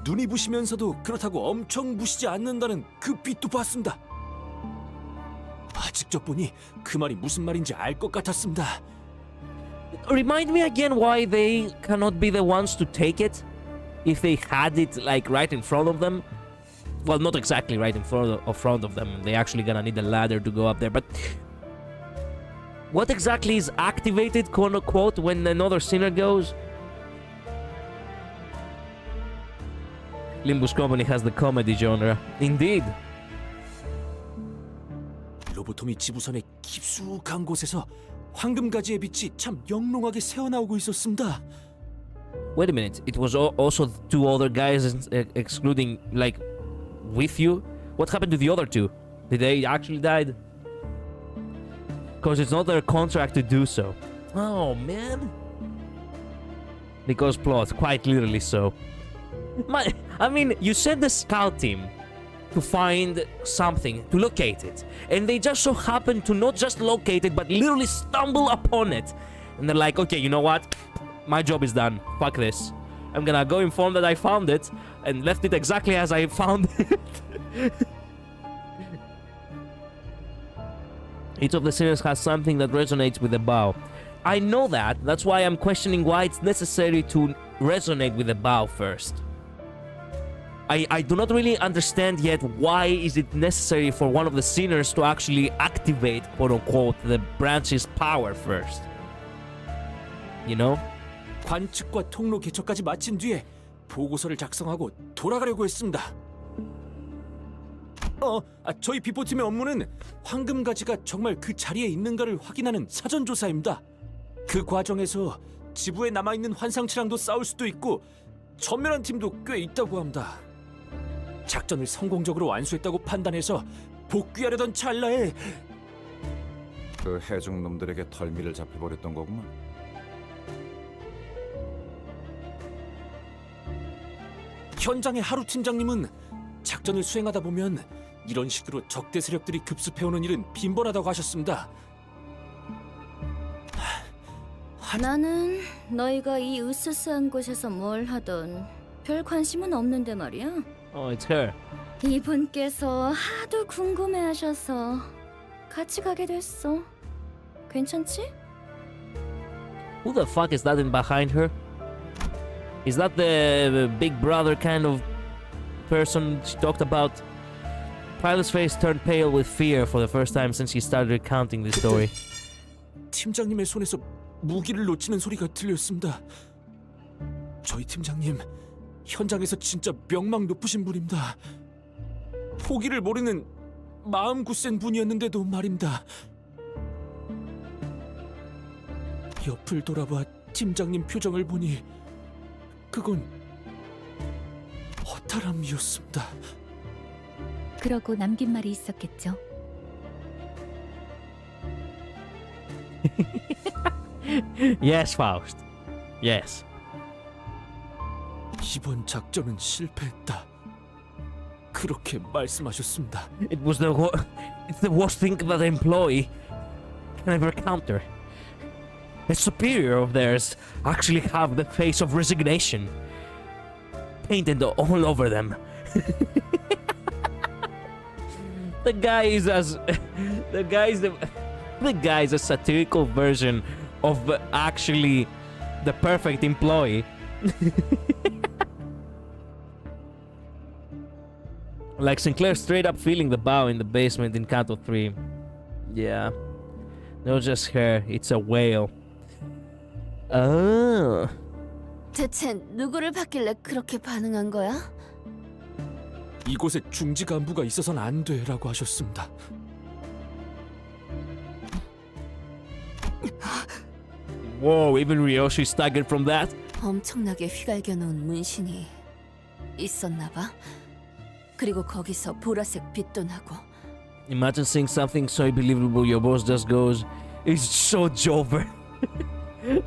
눈이 부시면서도 그렇다고 엄청 부시지 않는다는 그 빛도 봤습니다. 직접 보니 그 말이 무슨 말인지 알 것 같았습니다. Remind me again why they cannot be the ones to take it if they had it like right in front of them. Well, not exactly right in front of them. They actually gonna need a ladder to go up there. But what exactly is activated, quote unquote, when another sinner goes? Limbus Company has the comedy genre. Indeed. 로보톰이 지부선의 깊숙한 곳에서 황금가지의 빛이 참 영롱하게 새어나오고 있었습니다. Wait a minute. It was also two other guys, excluding like with you. What happened to the other two? Did they actually died? Because it's not their contract to do so. Oh man. Because plot, quite literally so. I mean, you sent the scout team to find something, to locate it, and they just so happen to not just locate it, but literally stumble upon it. And they're like, okay, you know what? My job is done. Fuck this. I'm gonna go inform that I found it and left it exactly as I found it. Each of the sinners has something that resonates with the bow. I know that. That's why I'm questioning why it's necessary to resonate with the bow first. I do not really understand yet why is it necessary for one of the sinners to actually activate, quote-unquote, the branch's power first. You know? 관측과 통로 개척까지 마친 뒤에 보고서를 작성하고 돌아가려고 했습니다. 저희 비포팀의 업무는 황금가지가 정말 그 자리에 있는가를 확인하는 사전조사입니다. 그 과정에서 지부에 남아있는 환상치랑도 싸울 수도 있고 전멸한 팀도 꽤 있다고 합니다. 작전을 성공적으로 완수했다고 판단해서 복귀하려던 찰나에 그 해적놈들에게 덜미를 잡혀버렸던 거구만. 현장의 하루 팀장님은 작전을 수행하다 보면 이런 식으로 적대 세력들이 급습해오는 일은 빈번하다고 하셨습니다. 나는 너희가 이 으스스한 곳에서 뭘 하던 별 관심은 없는데 말이야. Oh, it's her. 이분께서 하도 궁금해하셔서 같이 가게 됐어. 괜찮지? Who the fuck is that in behind her? Is that the big brother kind of person she talked about? Pilot's face turned pale with fear for the first time since he started recounting this story. 팀장님의 손에서 무기를 놓치는 소리가 들렸습니다. 저희 팀장님 현장에서 진짜 명망 높으신 분입니다. 포기를 모르는 마음 굳센 분이었는데도 말입니다. 옆을 돌아봐 팀장님 표정을 보니 그건 허탈함이었습니다. 그러고 남긴 말이 있었겠죠. Yes, Faust. Yes. 이번 작전은 실패했다. 그렇게 말씀하셨습니다. It's the worst thing that an employee can ever counter. a superior of theirs actually have the face of resignation painted all over them. The guy is a satirical version of actually the perfect employee. Like Sinclair straight up feeling the bow in the basement in Count of 3. Yeah. Not just her, it's a whale. Oh. 대체 누구를 봤길래 그렇게 반응한 거야? 이곳에 중지 간부가 있어서는 안 돼라고 하셨습니다. Whoa, even Ryoshi staggered from that? 엄청나게 휘갈겨 놓은 문신이 있었나 봐. 그리고 거기서 보라색 빛도 나고. Imagine seeing something so believable your boss just goes, it's so Jover.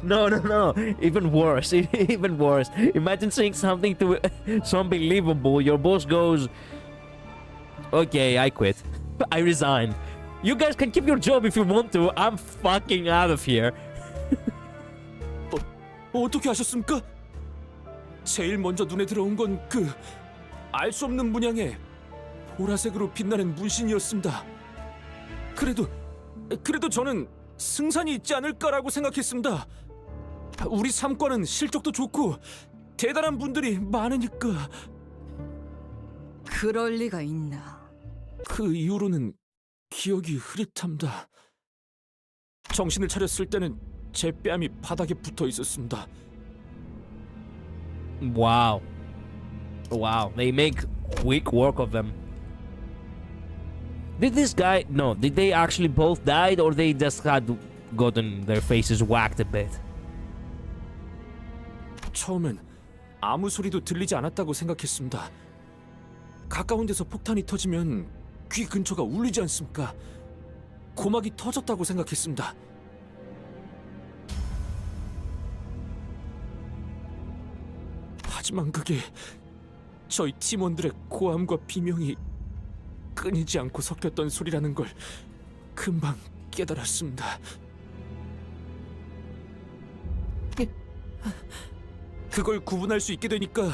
No. Even worse. Even worse. Imagine saying something to so unbelievable. Your boss goes, okay, I quit. I resign. You guys can keep your job if you want to. I'm fucking out of here. 어떻게 하셨습니까? 제일 먼저 눈에 들어온 건 그 알 수 없는 문양의 보라색으로 빛나는 문신이었습니다. 그래도 저는 승산이 있지 않을까라고 생각했습니다. 우리 삼과는 실적도 좋고 대단한 분들이 많으니까. 그럴 리가 있나? 그 이후로는 기억이 흐릿합니다. 정신을 차렸을 때는 제 뺨이 바닥에 붙어 있었습니다. Wow. They make quick work of them. Did they actually both died, or they just had gotten their faces whacked a bit? 처음엔 아무 소리도 들리지 않았다고 생각했습니다. 가까운 데서 폭탄이 터지면 귀 근처가 울리지 않습니까? 고막이 터졌다고 생각했습니다. 하지만 그게 저희 팀원들의 고함과 비명이 끊이지 않고 섞였던 소리라는 걸 금방 깨달았습니다. 그걸 구분할 수 있게 되니까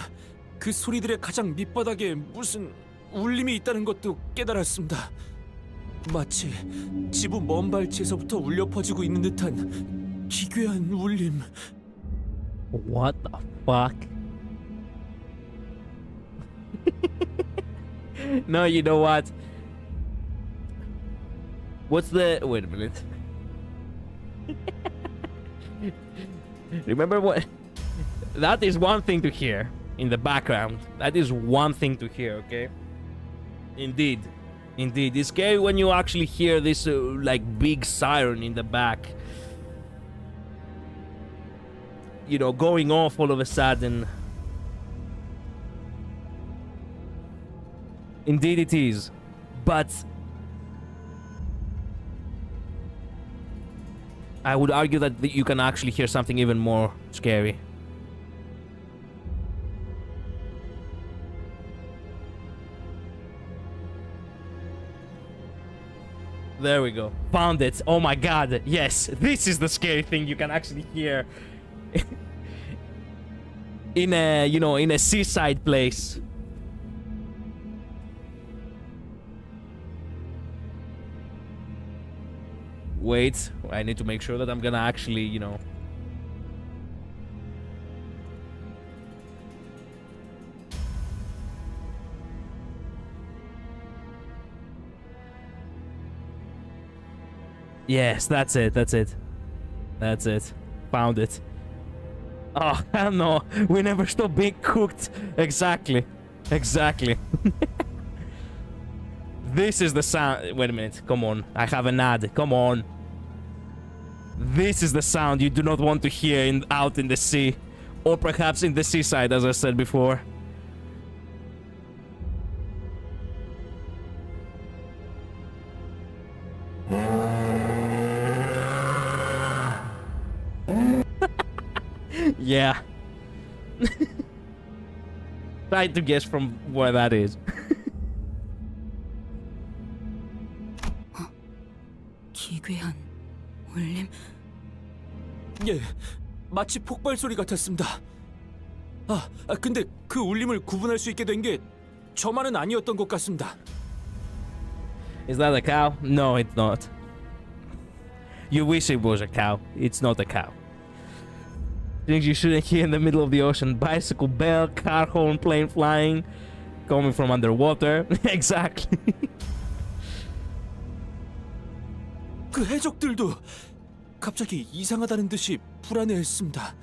그 소리들의 가장 밑바닥에 무슨 울림이 있다는 것도 깨달았습니다. 마치 지부 먼 발치에서부터 울려 퍼지고 있는 듯한 기괴한 울림. What the fuck? No, you know what? Wait a minute. Remember what? That is one thing to hear in the background. That is one thing to hear, okay? Indeed. It's scary when you actually hear this like big siren in the back. You know, going off all of a sudden. Indeed it is. But I would argue that you can actually hear something even more scary. There we go. Found it. Oh my god. Yes, this is the scary thing you can actually hear in a, you know, in a seaside place. Wait, I need to make sure that I'm gonna actually, you know. Yes, that's it. Found it. Oh, hell no. We never stop being cooked. Exactly. This is the sound. Wait a minute. Come on. I have an ad. Come on. This is the sound you do not want to hear out in the sea. Or perhaps in the seaside, as I said before. Yeah. Try to guess from where that is. 기괴한 울림. 예, 마치 폭발 소리 같았습니다. 근데 그 울림을 구분할 수 있게 된 게 저만은 아니었던 것 같습니다. Is that a cow? No, it's not. You wish it was a cow. It's not a cow. Things you shouldn't hear in the middle of the ocean. Bicycle bell, car horn, plane flying, coming from underwater. Exactly. 그 해적들도 갑자기 이상하다는 듯이 불안해했습니다.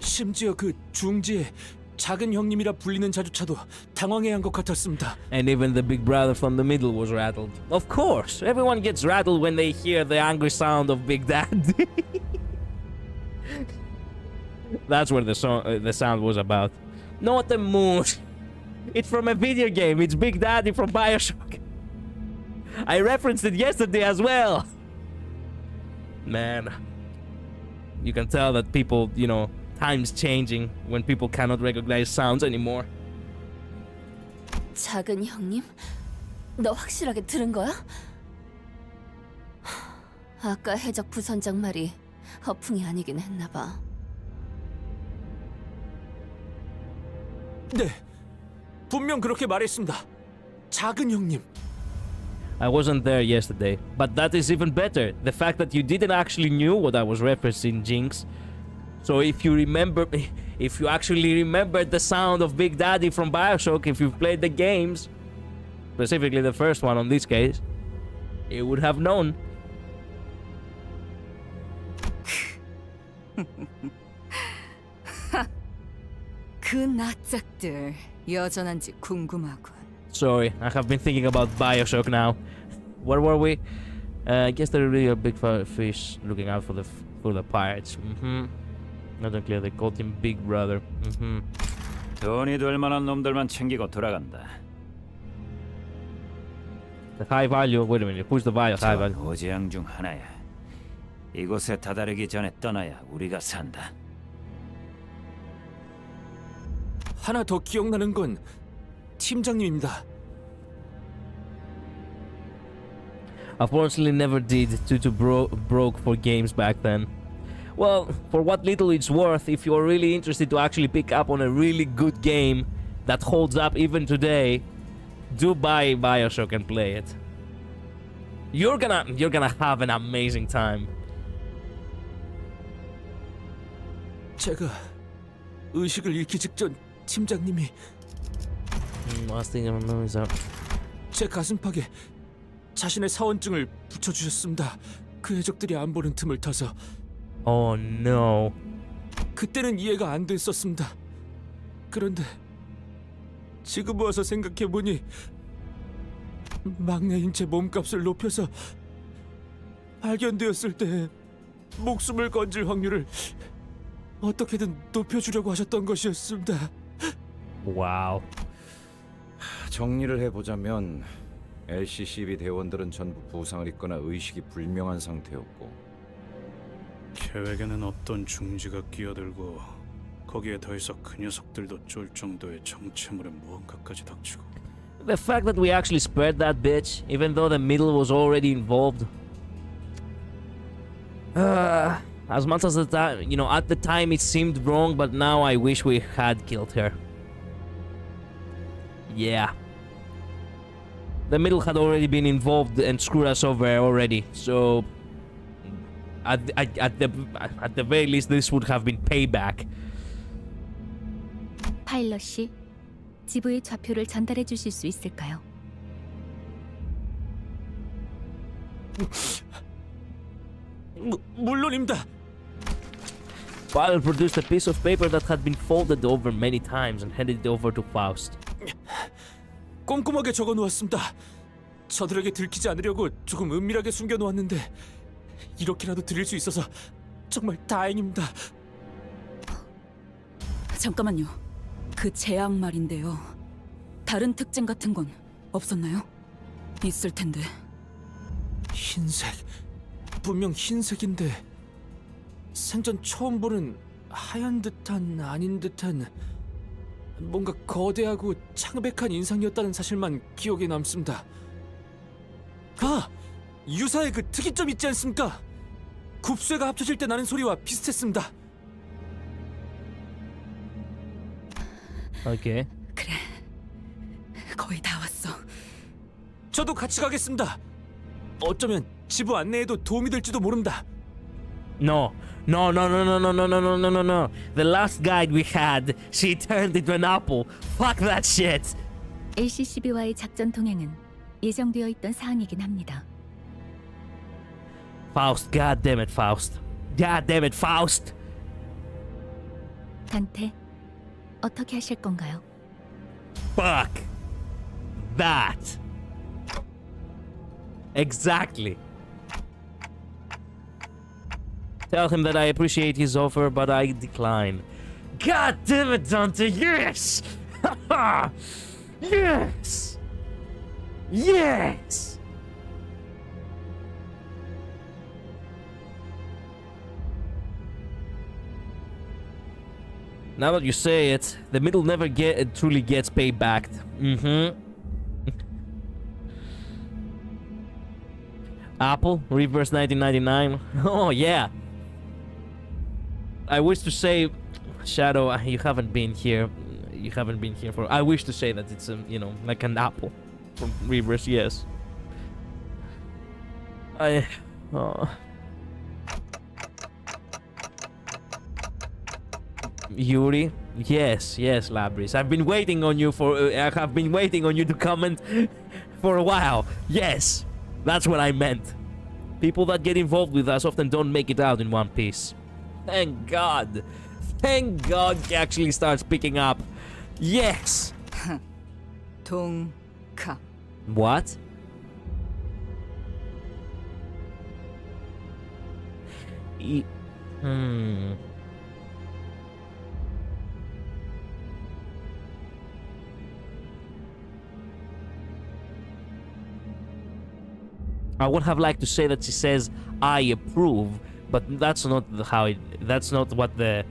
심지어 그 중지의 작은 형님이라 불리는 자주차도 당황해한 것 같았습니다. And even the big brother from the middle was rattled. Of course, everyone gets rattled when they hear the angry sound of Big Daddy. That's what the sound was about. Not the moon. It's from a video game. It's Big Daddy from BioShock. I referenced it yesterday as well. Man, you can tell that people, you know, time's changing when people cannot recognize sounds anymore. 작은 형님? 너 확실하게 들은 거야? 아까 해적 부선장 말이 허풍이 아니긴 했나 봐. 네, 분명 그렇게 말했습니다. 작은 형님. I wasn't there yesterday, but that is even better. The fact that you didn't actually knew what I was referencing, Jinx. So if you actually remembered the sound of Big Daddy from BioShock, if you've played the games, specifically the first one on this case, you would have known. 그 낯짝들 여전한지 궁금하군. Sorry, I have been thinking about BioShock now. Where were we? I guess there are really a big fish looking out for the pirates. Not unclear. They called him Big Brother. 돈이 될 만한 놈들만 챙기고 돌아간다. The high value. Wait a minute. Who's the high value? 고재앙 중 하나야. 이곳에 다다르기 전에 떠나야 우리가 산다. 하나 더 기억나는 건 팀장님입니다. Unfortunately, never did. Broke for games back then. Well, for what little it's worth, if you're really interested to actually pick up on a really good game that holds up even today, do buy BioShock and play it. You're gonna have an amazing time. 제가 의식을 잃기 직전 팀장님이 Last thing I remember is that. 제 가슴팍에 자신의 사원증을 붙여주셨습니다. 그 해적들이 안 보는 틈을 타서. Oh no. 그때는 이해가 안 됐었습니다. 그런데 지금 와서 생각해보니 막내인 제 몸값을 높여서 발견되었을 때 목숨을 건질 확률을 어떻게든 높여주려고 하셨던 것이었습니다. Wow. 정리를 해보자면 LCCB 대원들은 전부 부상을 입거나 의식이 불명한 상태였고 계획에는 없던 중지가 끼어들고 거기에 더해서 그 녀석들도 쫄 정도의 정체물의 무언가까지 닥치고 The fact that we actually spared that bitch, even though the middle was already involved. As much as at the time it seemed wrong, but now I wish we had killed her. Yeah. The middle had already been involved and screwed us over already, so at the very least this would have been payback. 파일럿 씨, 지부의 좌표를 전달해 주실 수 있을까요? 물론입니다. Pilot produced a piece of paper that had been folded over many times and handed it over to Faust. 꼼꼼하게 적어 놓았습니다. 저들에게 들키지 않으려고 조금 은밀하게 숨겨 놓았는데 이렇게라도 드릴 수 있어서 정말 다행입니다. 잠깐만요. 그 제약 말인데요. 다른 특징 같은 건 없었나요? 있을 텐데. 흰색, 분명 흰색인데 생전 처음 보는 하얀 듯한 아닌 듯한 뭔가 거대하고 창백한 인상이었다는 사실만 기억에 남습니다. 유사의 그 특이점 있지 않습니까? 굽쇠가 합쳐질 때 나는 소리와 비슷했습니다. Okay. 그래. 거의 다 왔어. 저도 같이 가겠습니다. 어쩌면 지부 안내에도 도움이 될지도 모릅니다. No. No, no, no, no, no, no, no, no, no, no, no. The last guide we had, she turned into an apple. Fuck that shit. LCCB와의 작전 동행은 예정되어 있던 사항이긴 합니다. Faust, god damn it, Faust. God damn it, Faust. 단테, 어떻게 하실 건가요? Fuck that. Exactly. Tell him that I appreciate his offer, but I decline. God damn it, Dante, yes! Yes! Yes! Now that you say it, the middle never truly gets paid back. Apple, Reverse 1999. Oh yeah. I wish to say, Shadow, you haven't been here. You haven't been here for. I wish to say that it's you know, like an apple from Reverse. Yes. Yuri, yes, Labris. I've been waiting on you to comment for a while. Yes, that's what I meant. People that get involved with us often don't make it out in one piece. Thank God he actually starts picking up. Yes. 동카. What? I would have liked to say that she says I approve, but that's not that's not what the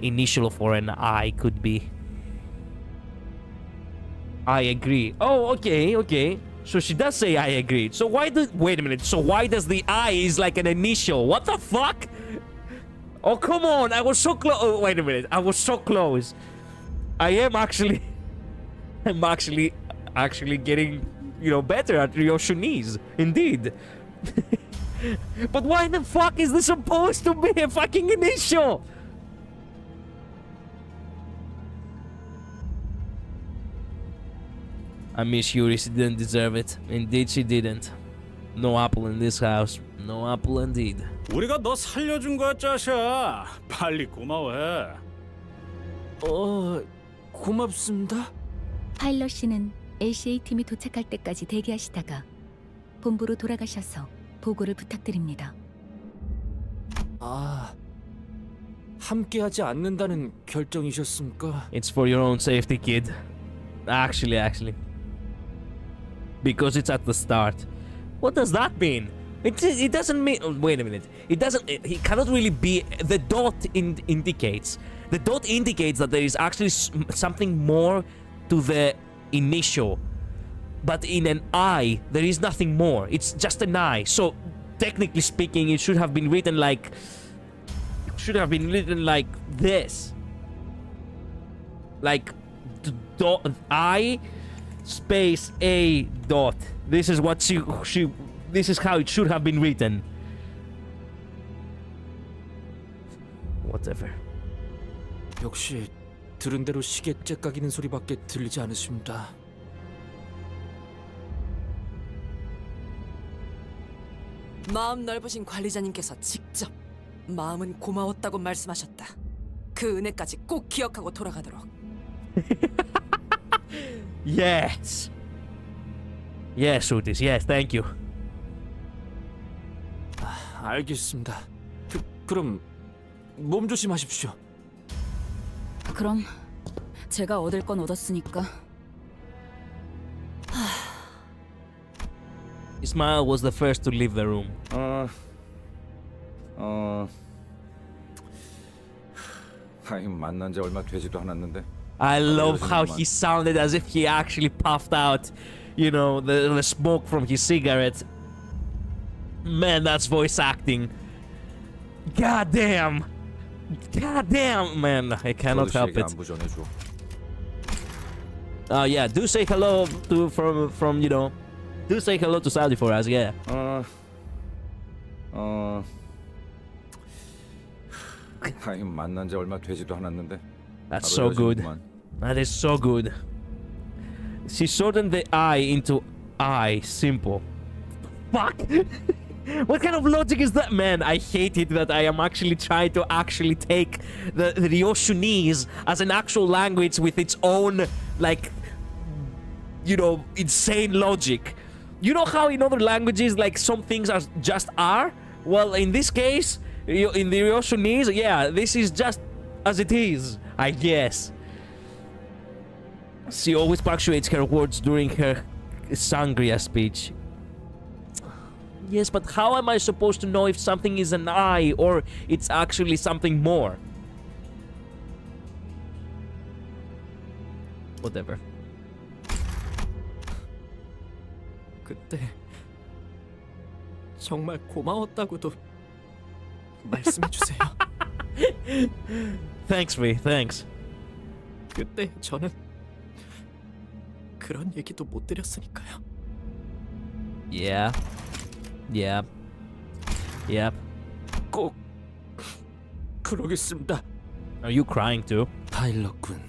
initial for an I could be. I agree. Oh, okay. So she does say I agree. So wait a minute. So why does the I is like an initial? What the fuck? Oh, come on. I was so close. Oh, wait a minute. I was so close. I'm actually getting, you know, better at Yoshini's. Indeed. But why the fuck is this supposed to be a fucking initial? I miss Yuri, she didn't deserve it. Indeed she didn't. No apple in this house. No apple indeed. 우리가 너 살려준 거야, 짜샤. 빨리 고마워해. 고맙습니다. 파일럿 씨는 LCA 팀이 도착할 때까지 대기하시다가 본부로 돌아가셔서 보고를 부탁드립니다. 함께하지 않는다는 결정이셨습니까? It's for your own safety, kid. Actually. Because it's at the start. What does that mean? It doesn't mean... Oh, wait a minute. It doesn't... It cannot really be... The dot indicates... The dot indicates that there is actually something more to the initial. But in an I, there is nothing more. It's just an I. So, technically speaking, it should have been written like... Should have been written like this. Like... Dot I space A dot. This is what this is how it should have been written. Whatever. 역시 들은 대로 시계 째깍이는 소리밖에 들리지 않으십니다. 마음 넓으신 관리자님께서 직접 마음은 고마웠다고 말씀하셨다. 그 은혜까지 꼭 기억하고 돌아가도록. Yes. Yes, Otis. Yes, thank you. 알겠습니다. 그럼 몸 조심하십시오. 그럼 제가 얻을 건 얻었으니까. Ishmael was the first to leave the room. 아이, 만난 지 얼마 되지도 않았는데. I love how he sounded as if he actually puffed out, you know, the smoke from his cigarette. Man, that's voice acting. God damn. God damn, man. I cannot help it. 안부 전해줘. Yeah, do say hello to from you know. Do say hello to Saudi for us, yeah. 아이 만난 지 얼마 되지도 않았는데. That's so good. That is so good. She shortened the I into I. Simple. Fuck. What kind of logic is that? Man, I hate it that I am actually trying to actually take the Ryoshunese as an actual language with its own, like, you know, insane logic. You know how in other languages, like, some things are just are? Well, in this case, in the Ryoshunese, yeah, this is just as it is, I guess. She always punctuates her words during her sangria speech. Yes, but how am I supposed to know if something is an I or it's actually something more? Whatever. 그때 정말 고마웠다고도 말씀해 주세요. Thanks, V. Thanks. 그때 저는 그런 얘기도 못 드렸으니까요. Yeah. Yeah. Yep. 꼭 그러겠습니다. Are you crying too? 파일럿군.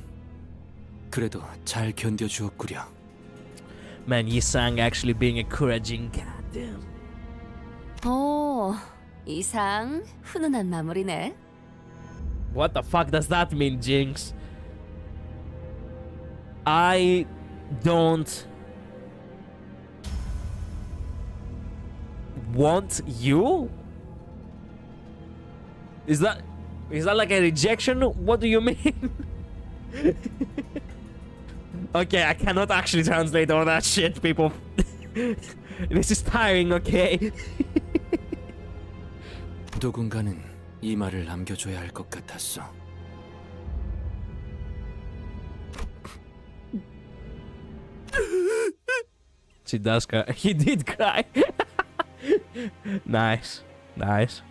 그래도 잘 견뎌주었구려. Man, Yisang actually being encouraging. Goddamn. 이상 훈훈한 마무리네. What the fuck does that mean, Jinx? I don't want you? Is that like a rejection? What do you mean? Okay, I cannot actually translate all that shit, people. This is tiring, okay? 누군가는 이 말을 남겨줘야 할 것 같았어. She does cry. He did cry. Nice. Nice.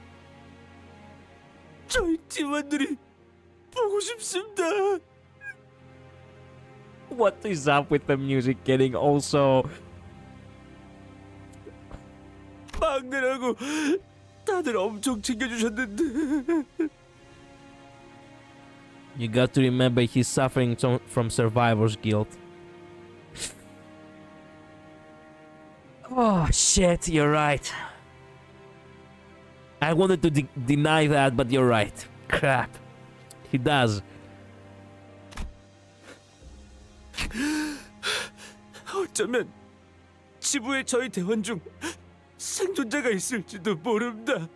저희 팀원들이 보고 싶습니다. What is up with the music getting also... 막내라고 다들 엄청 챙겨주셨는데. You got to remember he's suffering from survivor's guilt. Oh shit, you're right. I wanted to deny that, but you're right. Crap. He does. 어쩌면 지부의 저희 대원 중 생존자가 있을지도 모릅니다.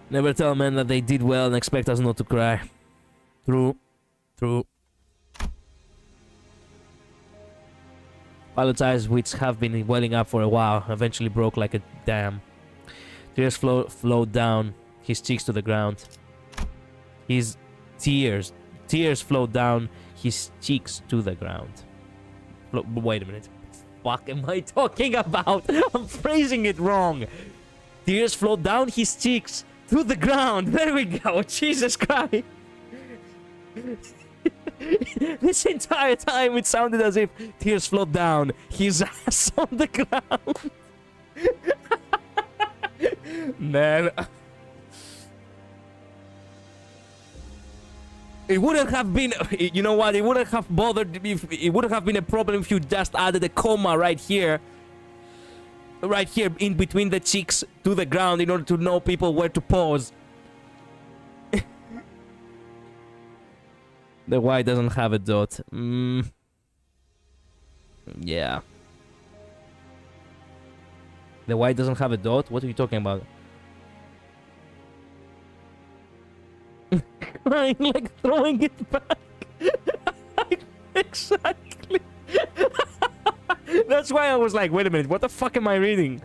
Never tell men that they did well and expect us not to cry. True. True. Pilot's eyes, which have been welling up for a while, eventually broke like a dam. Tears flowed down his cheeks to the ground. His tears flowed down his cheeks to the ground. Wait a minute. Fuck am I talking about? I'm phrasing it wrong. Tears flowed down his cheeks to the ground. There we go. Jesus Christ. This entire time it sounded as if tears flowed down his ass on the ground. Man. It wouldn't have been, you know what, it wouldn't have bothered, it wouldn't have been a problem if you just added a comma right here in between the cheeks to the ground in order to know people where to pause. The Y doesn't have a dot. Yeah. The Y doesn't have a dot? What are you talking about? Crying like throwing it back. Exactly. That's why I was like, wait a minute, what the fuck am I reading?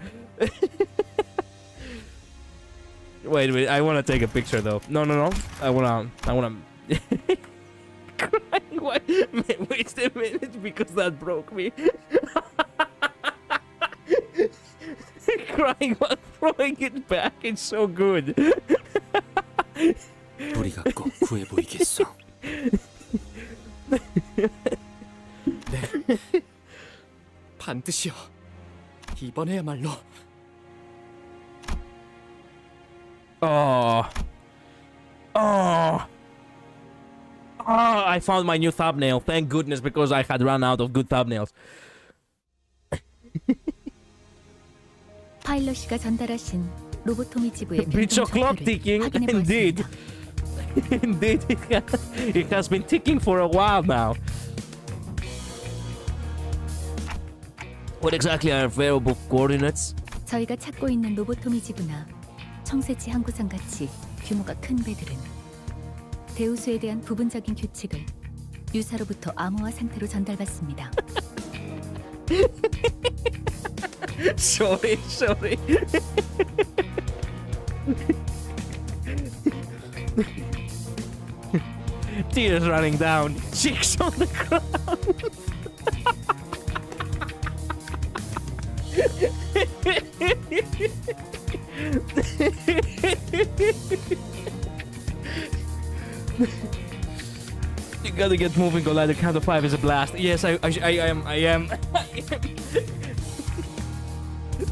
Wait a minute, I want to take a picture though. No. I wanna crying Why? Wait a minute, because that broke me. Crying while throwing it back. It's so good. 우리가 꼭 구해 보이겠어. 네, 반드시요. 이번에야말로. Oh. Oh. Oh, I found my new thumbnail. Thank goodness, because I had run out of good thumbnails. 파일럿 씨가 전달하신 로보토미 지부의 Bits of clock 변동 ticking. 확인해 Indeed. 보았습니다. Indeed, it has been ticking for a while now. What exactly are variable coordinates? 저희가 찾고 있는 로보토미 지부나 청새치 항구상 같이 규모가 큰 배들은 대우수에 대한 부분적인 규칙을 유사로부터 암호화 상태로 전달받습니다. Sorry. Tears running down, cheeks on the ground. You gotta get moving, Golai. The count of 5 is a blast. Yes, I am.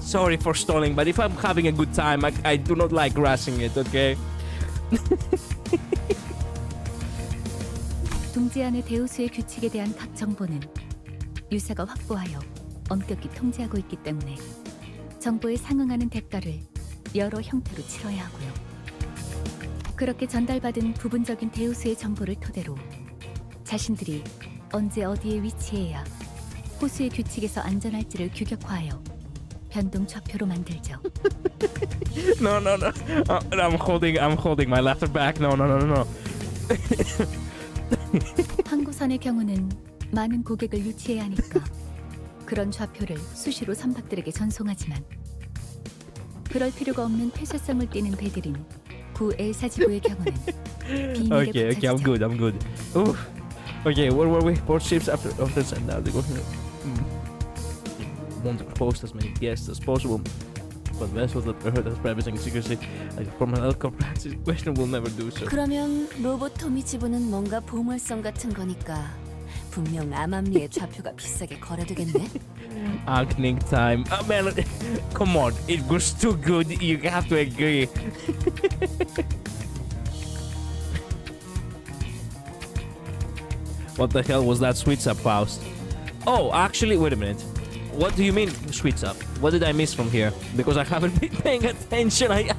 Sorry for stalling, but if I'm having a good time, I do not like rushing it, okay? 둥지 안의 대우수의 규칙에 대한 각 정보는 유사가 확보하여 엄격히 통제하고 있기 때문에 정보에 상응하는 대가를 여러 형태로 치러야 하고요. 그렇게 전달받은 부분적인 대우수의 정보를 토대로 자신들이 언제 어디에 위치해야 호수의 규칙에서 안전할지를 규격화하여 변동 좌표로 만들죠. No. I'm holding my laughter back. No. 항구선의 경우는 많은 고객을 유치해야 하니까 그런 좌표를 수시로 선박들에게 전송하지만 그럴 필요가 없는 폐쇄성을 띠는 배들인 구 엘사지구의 경우는 비밀에 Okay, 붙여지죠. I'm good. Ooh. Okay, where were we? Port ships after and now they go here. Want to host as many guests as possible, but vessels that are heard as privacy and secrecy, like from an corporation question, will never do so. 그러면 로보토미 지부는 뭔가 보물성 같은 거니까 분명 암암리의 좌표가 비싸게 거래되겠네. Agning time. Man, come on, it was too good. You have to agree. What the hell was that sweets up, Faust? Oh, actually, wait a minute. What do you mean, sweets up? What did I miss from here? Because I haven't been paying attention. I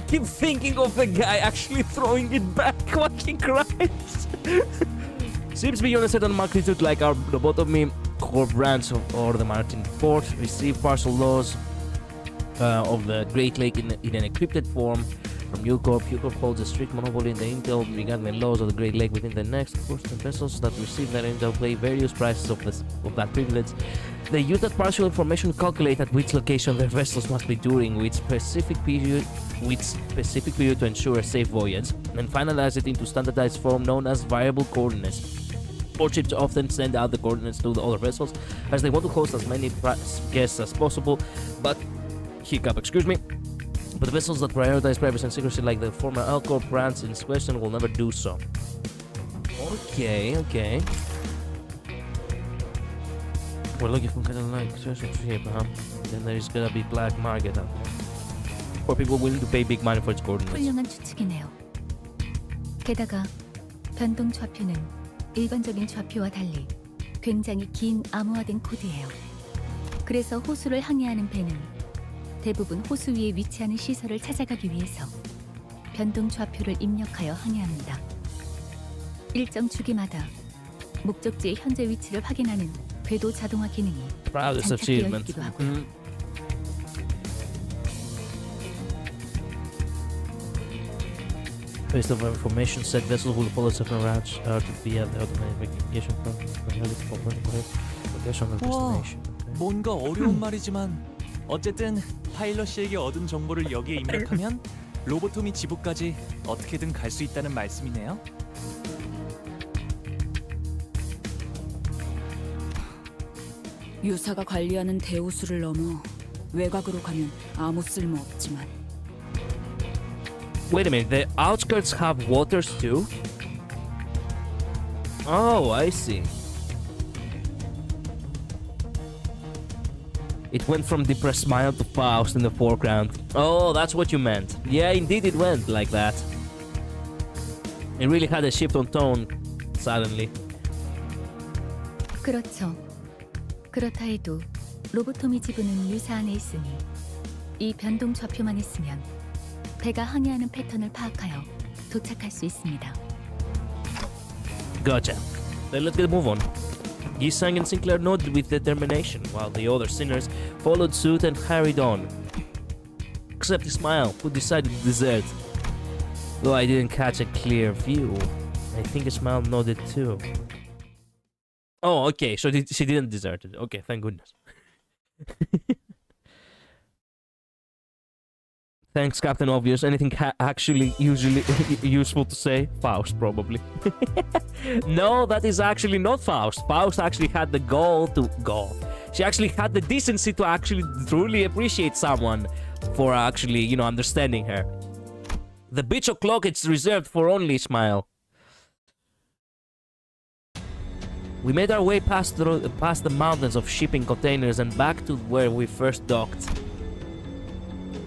keep thinking of the guy actually throwing it back. Fucking Christ. Ships beyond a certain magnitude, like our lobotomy core branch or the Martin Port, receive partial laws of the Great Lake in an encrypted form from Ucorp. Ucorp holds a strict monopoly in the intel regarding the laws of the Great Lake within the next. Of course, the vessels that receive that intel pay various prices of that privilege. They use that partial information to calculate at which location their vessels must be during which specific period to ensure a safe voyage, and finalize it into standardized form known as variable coordinates. Port ships often send out the coordinates to the other vessels as they want to host as many guests as possible, but but the vessels that prioritize privacy and secrecy, like the former Alcor branch in question, will never do so. Okay. We're looking for kind of like social ship, huh? Then there's gonna be black market out there. Or people willing to pay big money for its coordinates. 훌륭한 추측이네요. 게다가 변동 좌표는 일반적인 좌표와 달리 굉장히 긴 암호화된 코드예요. 그래서 호수를 항해하는 배는 대부분 호수 위에 위치하는 시설을 찾아가기 위해서 변동 좌표를 입력하여 항해합니다. 일정 주기마다 목적지의 현재 위치를 확인하는 궤도 자동화 기능이 Proudest 장착되어 achievement. 있기도 하고요. Based on information set, vessels will follow certain routes to be at the automatic navigation location of destination. 뭔가 어려운 말이지만 어쨌든 파일럿씨에게 얻은 정보를 여기에 입력하면 로보토미 지부까지 어떻게든 갈 수 있다는 말씀이네요. 유사가 관리하는 대호수를 넘어 외곽으로 가면 아무 쓸모 없지만 Wait a minute, the outskirts have waters too? Oh, I see. It went from depressed smile to Faust in the foreground. Oh, that's what you meant. Yeah, indeed it went like that. It really had a shift on tone suddenly. 그렇죠. 그렇다 해도 로보토미 지부는 유사 안에 있으니 이 변동 좌표만 있으면 배가 항해하는 패턴을 파악하여 도착할 수 있습니다. Gotcha. Then let's get a move on. Gisang and Sinclair nodded with determination, while the other sinners followed suit and hurried on. Except Ishmael, who decided to desert. Though I didn't catch a clear view, I think Ishmael nodded too. Oh, okay, so she didn't desert it. Okay, thank goodness. Thanks, Captain Obvious. Anything actually usually useful to say? Faust, probably. No, that is actually not Faust. Faust actually had the She actually had the decency to actually truly appreciate someone for actually, you know, understanding her. The bitch o'clock is reserved for only Ishmael. We made our way past the mountains of shipping containers and back to where we first docked.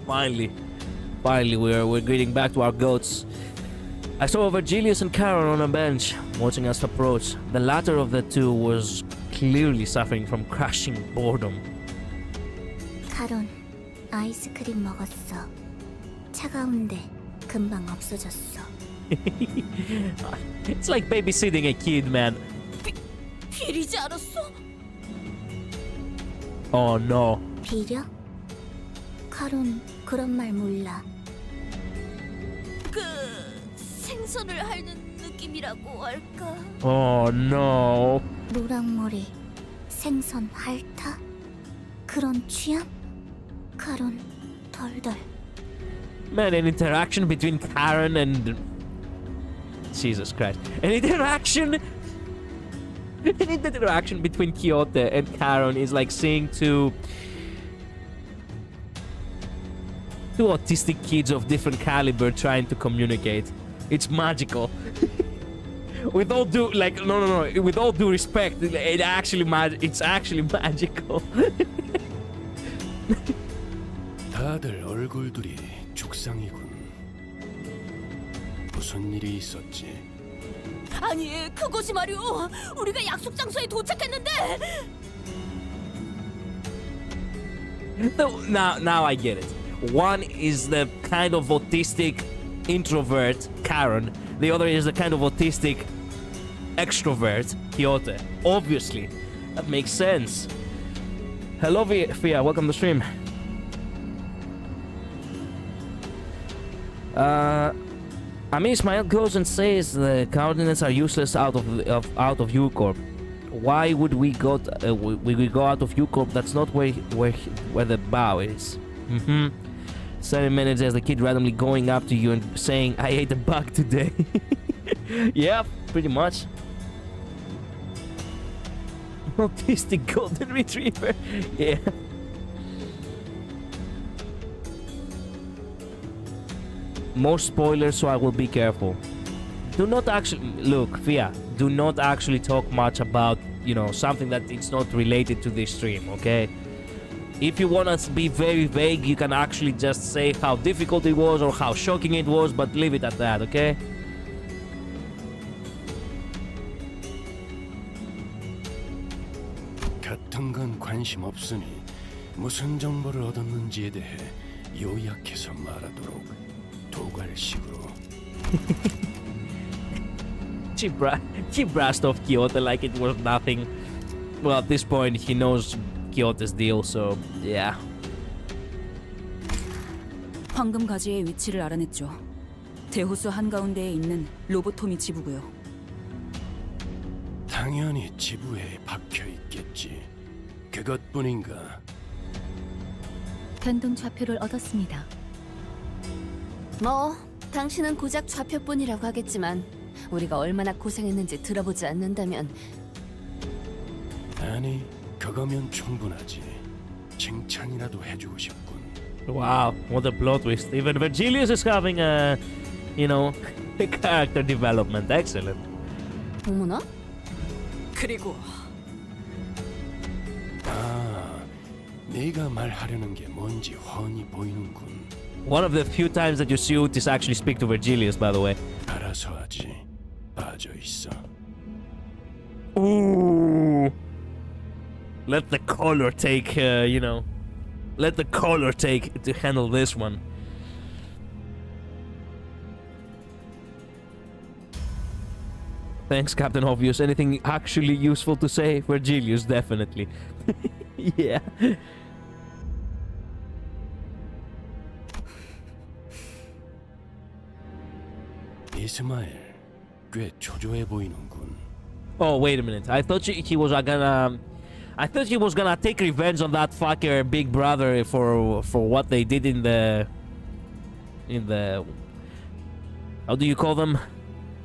Finally, we're getting back to our goats. I saw Virgilius and Charon on a bench, watching us approach. The latter of the two was clearly suffering from crushing boredom. 카론, 아이스크림 먹었어. 차가운데 금방 없어졌어. It's like babysitting a kid, man. 비리지 않았어? Oh no. 비려? 카론, 그런 말 몰라. 그 생선을 핥는 느낌이라고 할까? Oh no. 노랑머리, 생선 핥아? 그런 취향? 카론, 덜덜. Man, an interaction between Karen and... Jesus Christ. An interaction between Kyoto and Karen is like seeing two autistic kids of different caliber trying to communicate. It's magical. With all due, like, no. With all due respect, it's actually magical. 다들 얼굴들이 죽상이군. 무슨 일이 있었지? 아니, 그것이 말이오. 우리가 약속 장소에 도착했는데. Now I get it. One is the kind of autistic introvert, Karen. The other is the kind of autistic extrovert, Kyoto. Obviously. That makes sense. Hello, Fia. Welcome to the stream. Ishmael goes and says the coordinates are useless out of UCorp. Why would we go out of UCorp? That's not where the bow is. 7 minutes as the kid randomly going up to you and saying, I ate a bug today. Yeah, pretty much. Autistic golden retriever. Yeah. More spoilers, so I will be careful. Do not actually... Look, Fia, do not actually talk much about, you know, something that it's not related to this stream, okay? If you want to be very vague, you can actually just say how difficult it was or how shocking it was, but leave it at that, okay? 같은 건 관심 없으니 무슨 정보를 얻었는지에 대해 요약해서 말하도록 도갈식으로. She brushed off Kyoto like it was nothing. Well, at this point, he knows Kyoto's deal, so yeah. 황금 가지의 위치를 알아냈죠. 대호수 한가운데에 있는 로보토미 지부고요. 당연히 지부에 박혀 있겠지. 그것뿐인가? 변동 좌표를 얻었습니다. 뭐, 당신은 고작 좌표뿐이라고 하겠지만 우리가 얼마나 고생했는지 들어보지 않는다면. 아니, 그거면 충분하지. 칭찬이라도 해주고 싶군. Wow, what a plot twist. Even Virgilius is having a, you know, a character development. Excellent. 어머나? 그리고 아, 네가 말하려는 게 뭔지 훤히 보이는군. One of the few times that you see Otis actually speak to Virgilius, by the way. 알아서 하지. 빠져 있어. Ooh. Let the color take, you know. Let the color take to handle this one. Thanks, Captain Obvious. Anything actually useful to say? Virgilius, definitely. Yeah. 이스마엘, 꽤 초조해 보이는군. Oh, wait a minute. I thought he was gonna... I thought he was gonna take revenge on that fucker Big Brother for what they did in the... How do you call them?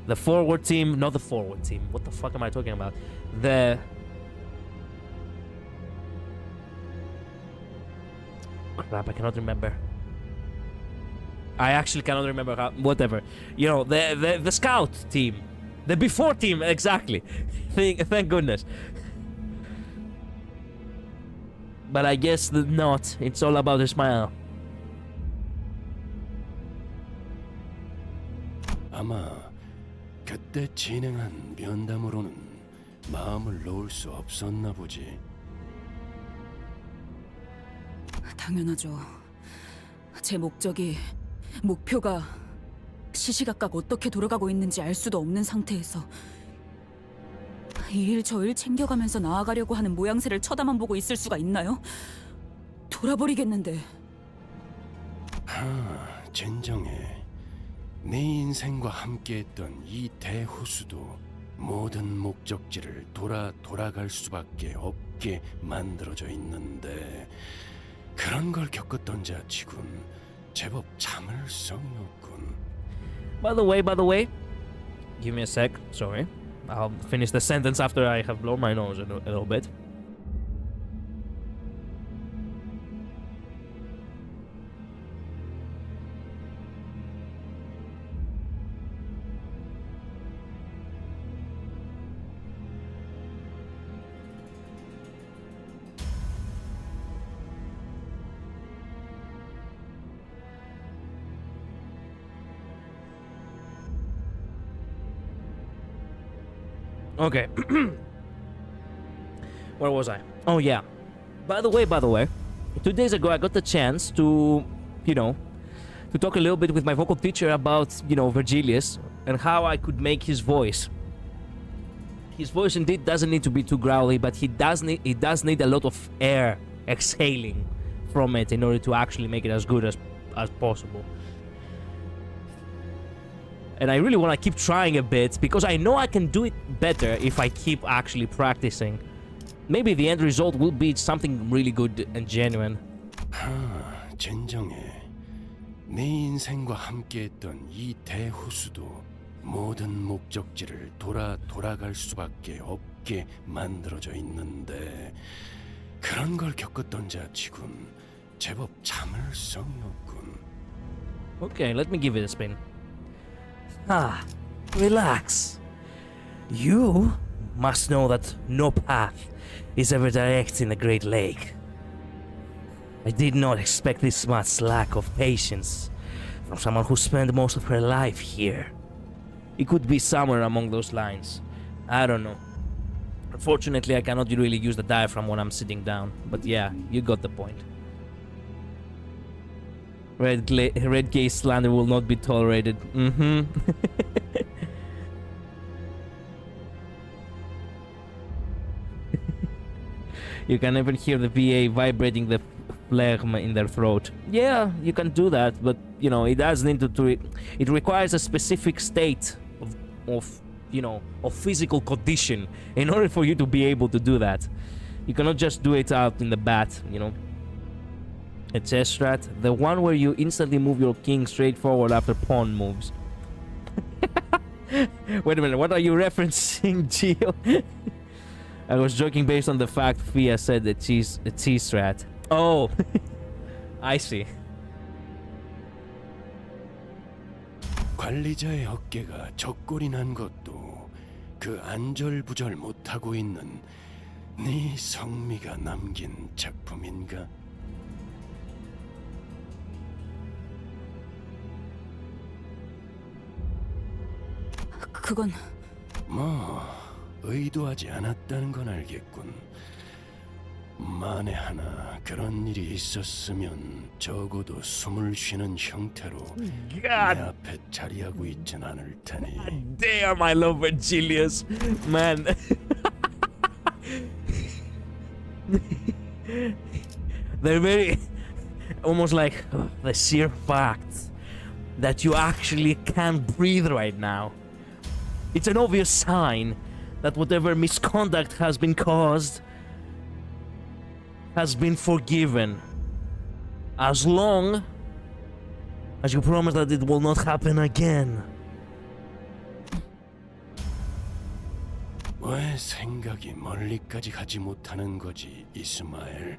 The forward team? Not the forward team. What the fuck am I talking about? The... Crap, I cannot remember. I actually cannot remember how... Whatever. You know, the scout team. The before team, exactly. Thank goodness. But I guess not. It's all about Ishmael. 아마 그때 진행한 면담으로는 마음을 놓을 수 없었나 보지. 당연하죠. 제 목표가 시시각각 어떻게 돌아가고 있는지 알 수도 없는 상태에서 이 일 저 일 챙겨가면서 나아가려고 하는 모양새를 쳐다만 보고 있을 수가 있나요? 돌아버리겠는데. 진정해. 내 인생과 함께했던 이 대호수도 모든 목적지를 돌아갈 수밖에 없게 만들어져 있는데 그런 걸 겪었던 자치군 제법 참을성이 없군. By the way, give me a sec. Sorry. I'll finish the sentence after I have blown my nose a little bit. Okay. Where was I? Oh yeah. By the way, 2 days ago I got the chance to, to talk a little bit with my vocal teacher about, Virgilius and how I could make his voice. His voice indeed doesn't need to be too growly, but he does need a lot of air exhaling from it in order to actually make it as good as possible. And I really want to keep trying a bit because I know I can do it better if I keep actually practicing. Maybe the end result will be something really good and genuine. 진정해. 내 인생과 함께했던 이 대호수도 모든 목적지를 돌아갈 수밖에 없게 만들어져 있는데 그런 걸 겪었던 자치군 제법 참을성이 없군. Okay, let me give it a spin. Relax. You must know that no path is ever direct in the Great Lake. I did not expect this much lack of patience from someone who spent most of her life here. It could be somewhere among those lines. I don't know. Unfortunately, I cannot really use the diaphragm when I'm sitting down, but yeah, you got the point. Red gay slander will not be tolerated. You can even hear the VA vibrating the phlegm in their throat. Yeah, you can do that, but it does need to it requires a specific state of physical condition in order for you to be able to do that. You cannot just do it out in the bat, It says strat, the one where you instantly move your king straight forward after pawn moves. Wait a minute, what are you referencing, Gio? I was joking based on the fact Fia said that she's a cheese rat. Oh, I see. 관리자의 어깨가 적골이 난 것도 그 안절부절 못하고 있는 네 성미가 남긴 작품인가? 그건 뭐 의도하지 않았다는 건 알겠군. 만에 하나 그런 일이 있었으면 적어도 숨을 쉬는 형태로 내 앞에 자리하고 있진 않을 테니. Damn, I love Virgilius, man. They're very, almost like the sheer fact that you actually can't breathe right now. It's an obvious sign that whatever misconduct has been caused has been forgiven, as long as you promise that it will not happen again. 왜 생각이 멀리까지 가지 못하는 거지, 이스마엘?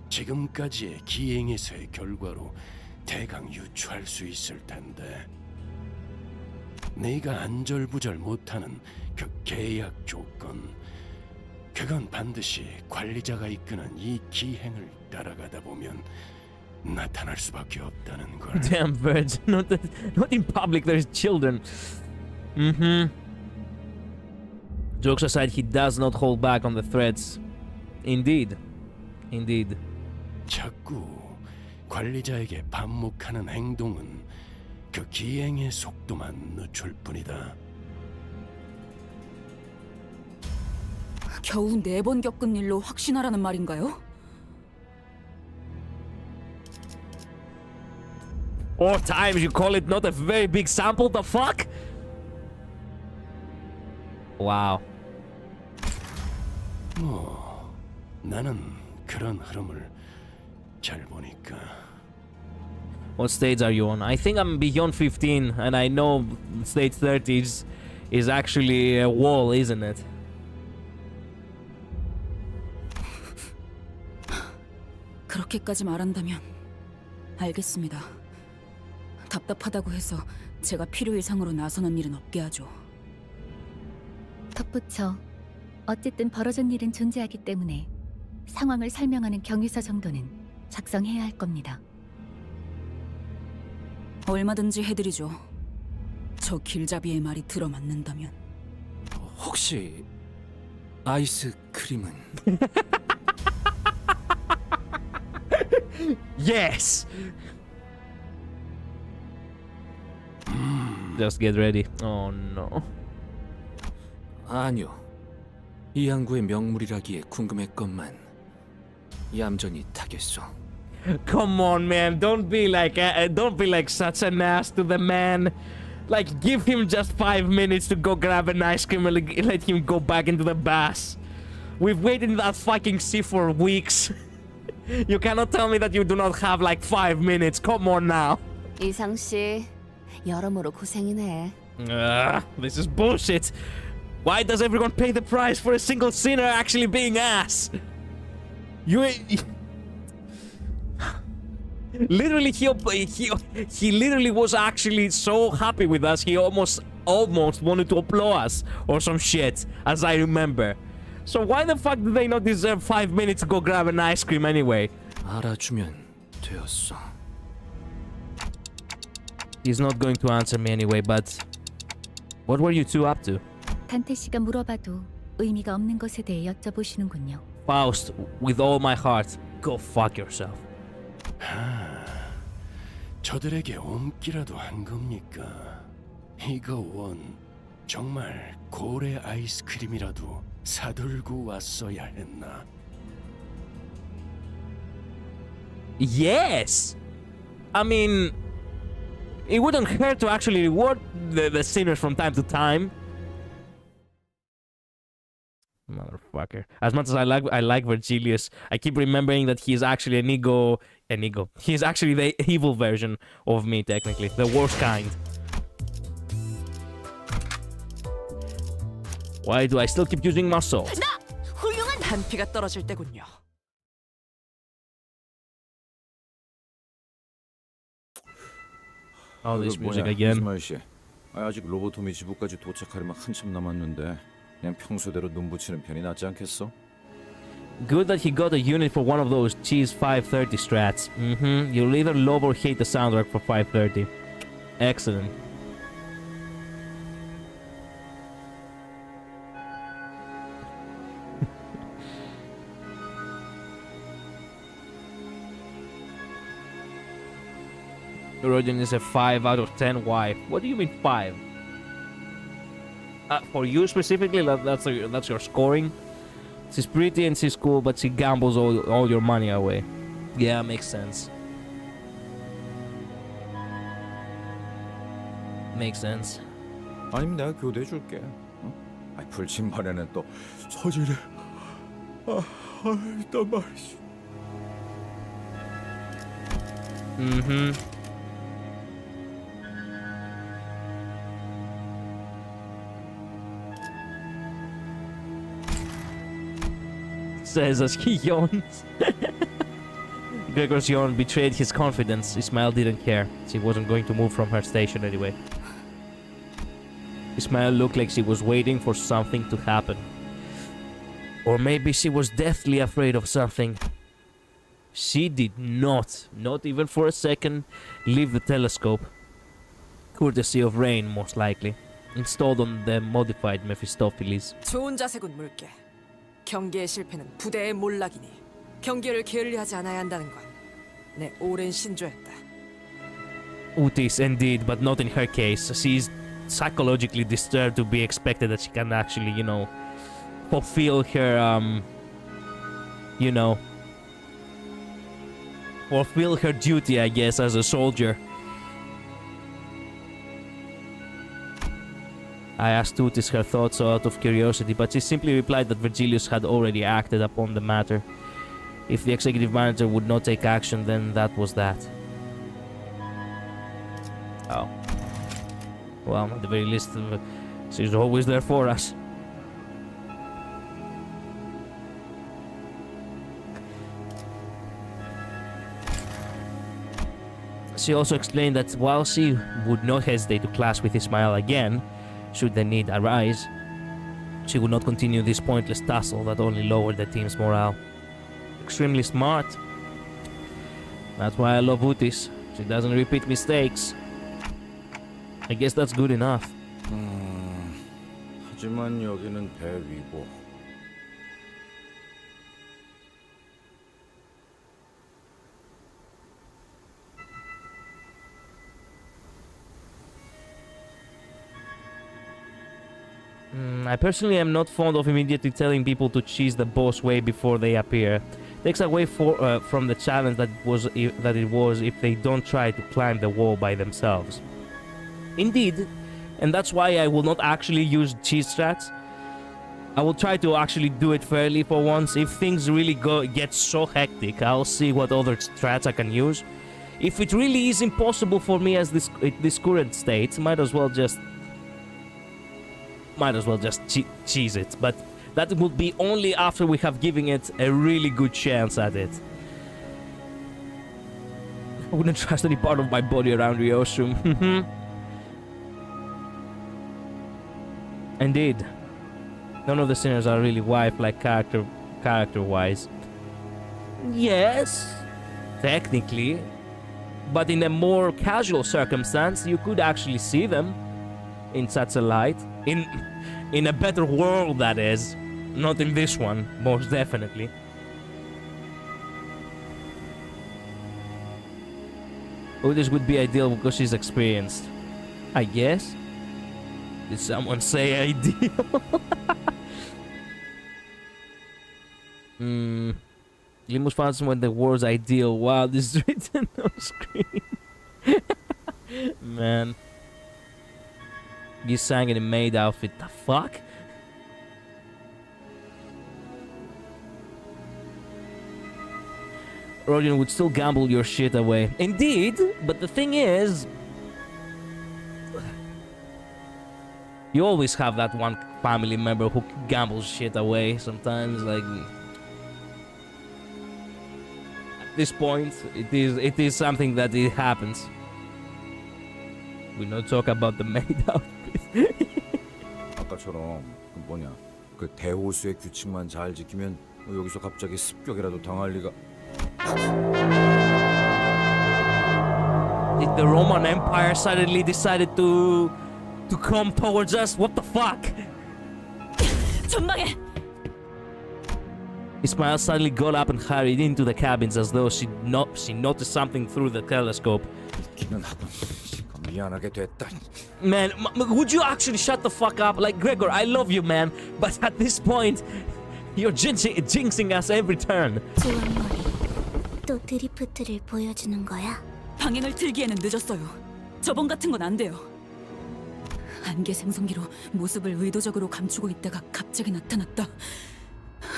지금까지의 기행에서의 결과로 대강 유추할 수 있을 텐데. 네가 안절부절 못하는 그 계약 조건, 그건 반드시 관리자가 이끄는 이 기행을 따라가다 보면 나타날 수밖에 없다는 걸. Damn birds, not in public. There's children. Jokes aside, he does not hold back on the threats. Indeed. 자꾸 관리자에게 반목하는 행동은 그 기행의 속도만 늦출 뿐이다. 겨우 4번 겪은 일로 확신하라는 말인가요? 4 times, you call it not a very big sample? The fuck? Wow. 뭐 나는 그런 흐름을 잘 보니까. What stage are you on? I think I'm beyond 15, and I know stage 30 is actually a wall, isn't it? 그렇게까지 말한다면 알겠습니다. 답답하다고 해서 제가 필요 이상으로 나서는 일은 없게 하죠. 덧붙여 어쨌든 벌어진 일은 존재하기 때문에 상황을 설명하는 경위서 정도는 작성해야 할 겁니다. 얼마든지 해드리죠. 저 길잡이의 말이 들어맞는다면. 혹시 아이스크림은? Yes! Just get ready. Oh no. 아니요. 이 항구의 명물이라기에 궁금했건만 얌전히 타겠소. Come on, man! Don't be like such an ass to the man. Like, give him just 5 minutes to go grab an ice cream and let him go back into the bass. We've waited in that fucking sea for weeks. You cannot tell me that you do not have like 5 minutes. Come on now. 이상 씨, 여러모로 고생이네. This is bullshit. Why does everyone pay the price for a single sinner actually being ass? Literally, he literally was actually so happy with us. He almost wanted to applaud us or some shit, as I remember. So why the fuck do they not deserve 5 minutes to go grab an ice cream anyway? 알아주면 되었어. He's not going to answer me anyway, but what were you two up to? 단테 씨가 물어봐도 의미가 없는 것에 대해 여쭤보시는군요. Faust, with all my heart, go fuck yourself. 저들에게 옴기라도 한 겁니까? 이거 원 정말 고래 아이스크림이라도 사들고 왔어야 했나? Yes! I mean, it wouldn't hurt to actually reward the sinners from time to time. Motherfucker. As much as I like Virgilius, I keep remembering that he's actually an ego. He's actually the evil version of me, technically. The worst kind. Why do I still keep using my sword? 한 피가 떨어질 때군요. Oh, this 그 music 뭐냐, again. 이스마일 씨. 아직 로보토미 지부까지 도착하려면 한참 남았는데 그냥 평소대로 눈 붙이는 편이 낫지 않겠어? Good that he got a unit for one of those cheese 530 strats. You'll either love or hate the soundtrack for 530. Excellent. Rodin is a 5 out of 10 wife. What do you mean 5? For you specifically, that's your scoring. She's pretty and she's cool, but she gambles all your money away. Yeah, makes sense. Makes sense. 아니면 내가 교대해 줄게. 어? 불침번에는 또 서질이 있단 말이지. Says as he yawns. Gregor's yawn betrayed his confidence. Ishmael didn't care. She wasn't going to move from her station anyway. Ishmael looked like she was waiting for something to happen. Or maybe she was deathly afraid of something. She did not even for a second, leave the telescope. Courtesy of Rain, most likely. Installed on the modified Mephistopheles. 좋은 자세군 물개. 경계의 실패는 부대의 몰락이니 경계를 게을리하지 않아야 한다는 건 내 오랜 신조였다. Utis, indeed, but not in her case. She's psychologically disturbed to be expected that she can actually, fulfill her, fulfill her duty, I guess, as a soldier. I asked Utis her thoughts out of curiosity, but she simply replied that Virgilius had already acted upon the matter. If the executive manager would not take action, then that was that. Oh. Well, at the very least, she's always there for us. She also explained that while she would not hesitate to clash with Ishmael again, should the need arise, she would not continue this pointless tussle that only lowered the team's morale. Extremely smart. That's why I love Utis. She doesn't repeat mistakes. I guess that's good enough. 하지만 여기는 배 위고. I personally am not fond of immediately telling people to cheese the boss way before they appear. Takes away from the challenge that it was if they don't try to climb the wall by themselves. Indeed, and that's why I will not actually use cheese strats. I will try to actually do it fairly for once. If things really get so hectic, I'll see what other strats I can use. If it really is impossible for me as this current state, might as well just cheese it. But that will be only after we have given it a really good chance at it. I wouldn't trust any part of my body around Ryosum. Indeed. None of the sinners are really wife-like character-wise. Yes, technically. But in a more casual circumstance, you could actually see them in such a light. In a better world, that is. Not in this one, most definitely. Oh, this would be ideal because she's experienced. I guess. Did someone say ideal? Limbus found when the words ideal. Wow, this is written on screen. Man. You sang in a maid outfit. The fuck? Rodion would still gamble your shit away. Indeed, but the thing is, you always have that one family member who gambles shit away sometimes, like this point, it is something that it happens. We not talk about the maid outfit. 아까처럼 그 뭐냐 그 대호수의 규칙만 잘 지키면 여기서 갑자기 습격이라도 당할 리가. Did the Roman Empire suddenly decided to come towards us? What the fuck? 전방에 Ishmael suddenly got up and hurried into the cabins as though she noticed something through the telescope. 미안하게 됐다. Man, would you actually shut the fuck up? Like, Gregor, I love you, man, but at this point, you're jinxing us every turn. 조왕머리, 또 드리프트를 보여주는 거야? 방향을 틀기에는 늦었어요. 저번 같은 건 안 돼요. 안개 생성기로 모습을 의도적으로 감추고 있다가 갑자기 나타났다.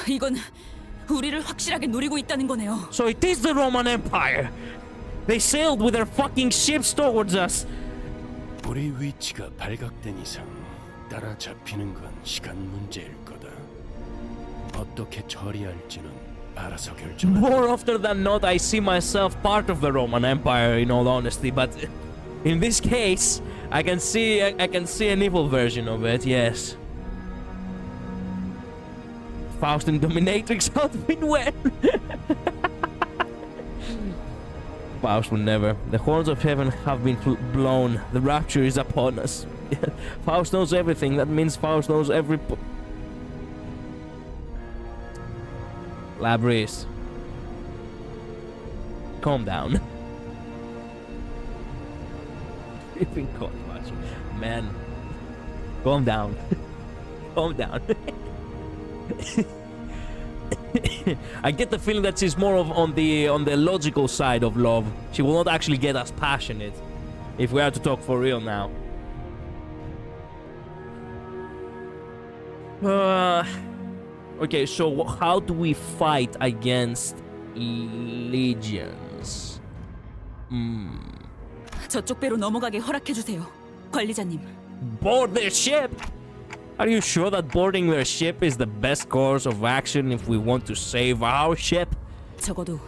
이건 우리를 확실하게 노리고 있다는 거네요. So it is the Roman Empire. They sailed with their fucking ships towards us. 우리 위치가 발각된 이상 따라잡히는 건 시간 문제일 거다. 어떻게 처리할지는 알아서 결정하자. More often than not, I see myself part of the Roman Empire, in all honesty. But in this case, I can see an evil version of it. Yes. Faust and Dominatrix outfit when? Faust will never. The horns of heaven have been blown. The rapture is upon us. Faust knows everything. That means Faust knows every... Labris. Calm down. Man. Calm down. Calm down. I get the feeling that she's more of on the logical side of love. She will not actually get as passionate, if we are to talk for real now. Okay, so how do we fight against legions? 저쪽 배로 넘어가게 허락해 주세요, 관리자님. Board their ship. Are you sure that boarding their ship is the best course of action if we want to save our ship? 적어도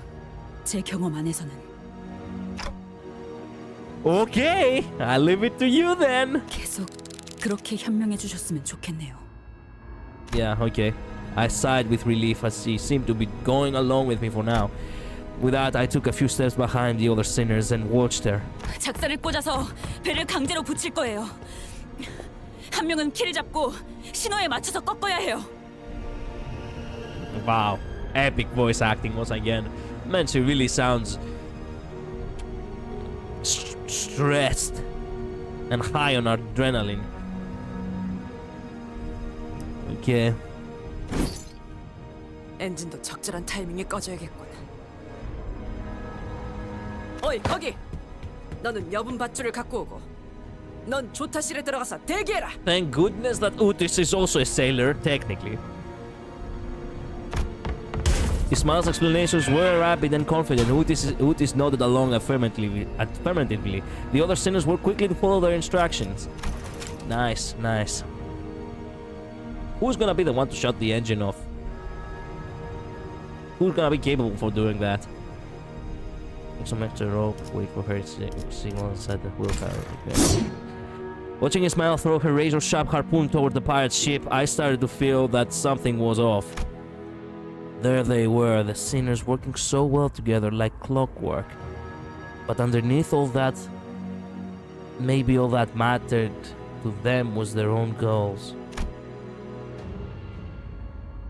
제 경험 안에서는. Okay, I'll leave it to you then. 계속 그렇게 현명해 주셨으면 좋겠네요. Yeah, okay. I sighed with relief as she seemed to be going along with me for now. With that, I took a few steps behind the other sinners and watched her. 작사를 꽂아서 배를 강제로 붙일 거예요. 한 명은 키를 잡고 신호에 맞춰서 꺾어야 해요. Wow, epic voice acting once again. Man, she really sounds stressed and high on adrenaline. Okay. 엔진도 적절한 타이밍에 꺼줘야겠군. 어이 거기! 너는 여분 밧줄을 갖고 오고 넌 조타실에 들어가서 대기해라! Thank goodness that Utis is also a sailor, technically. Ismail's explanations were rapid and confident. Utis nodded along affirmatively. The other sinners were quickly to follow their instructions. Nice, nice. Who's gonna be the one to shut the engine off? Who's gonna be capable for doing that? Take some extra rope, wait for her to signal inside the wheel tower. Okay. Watching Ishmael throw her razor-sharp harpoon toward the pirate's ship, I started to feel that something was off. There they were, the sinners working so well together like clockwork. But underneath all that, maybe all that mattered to them was their own goals.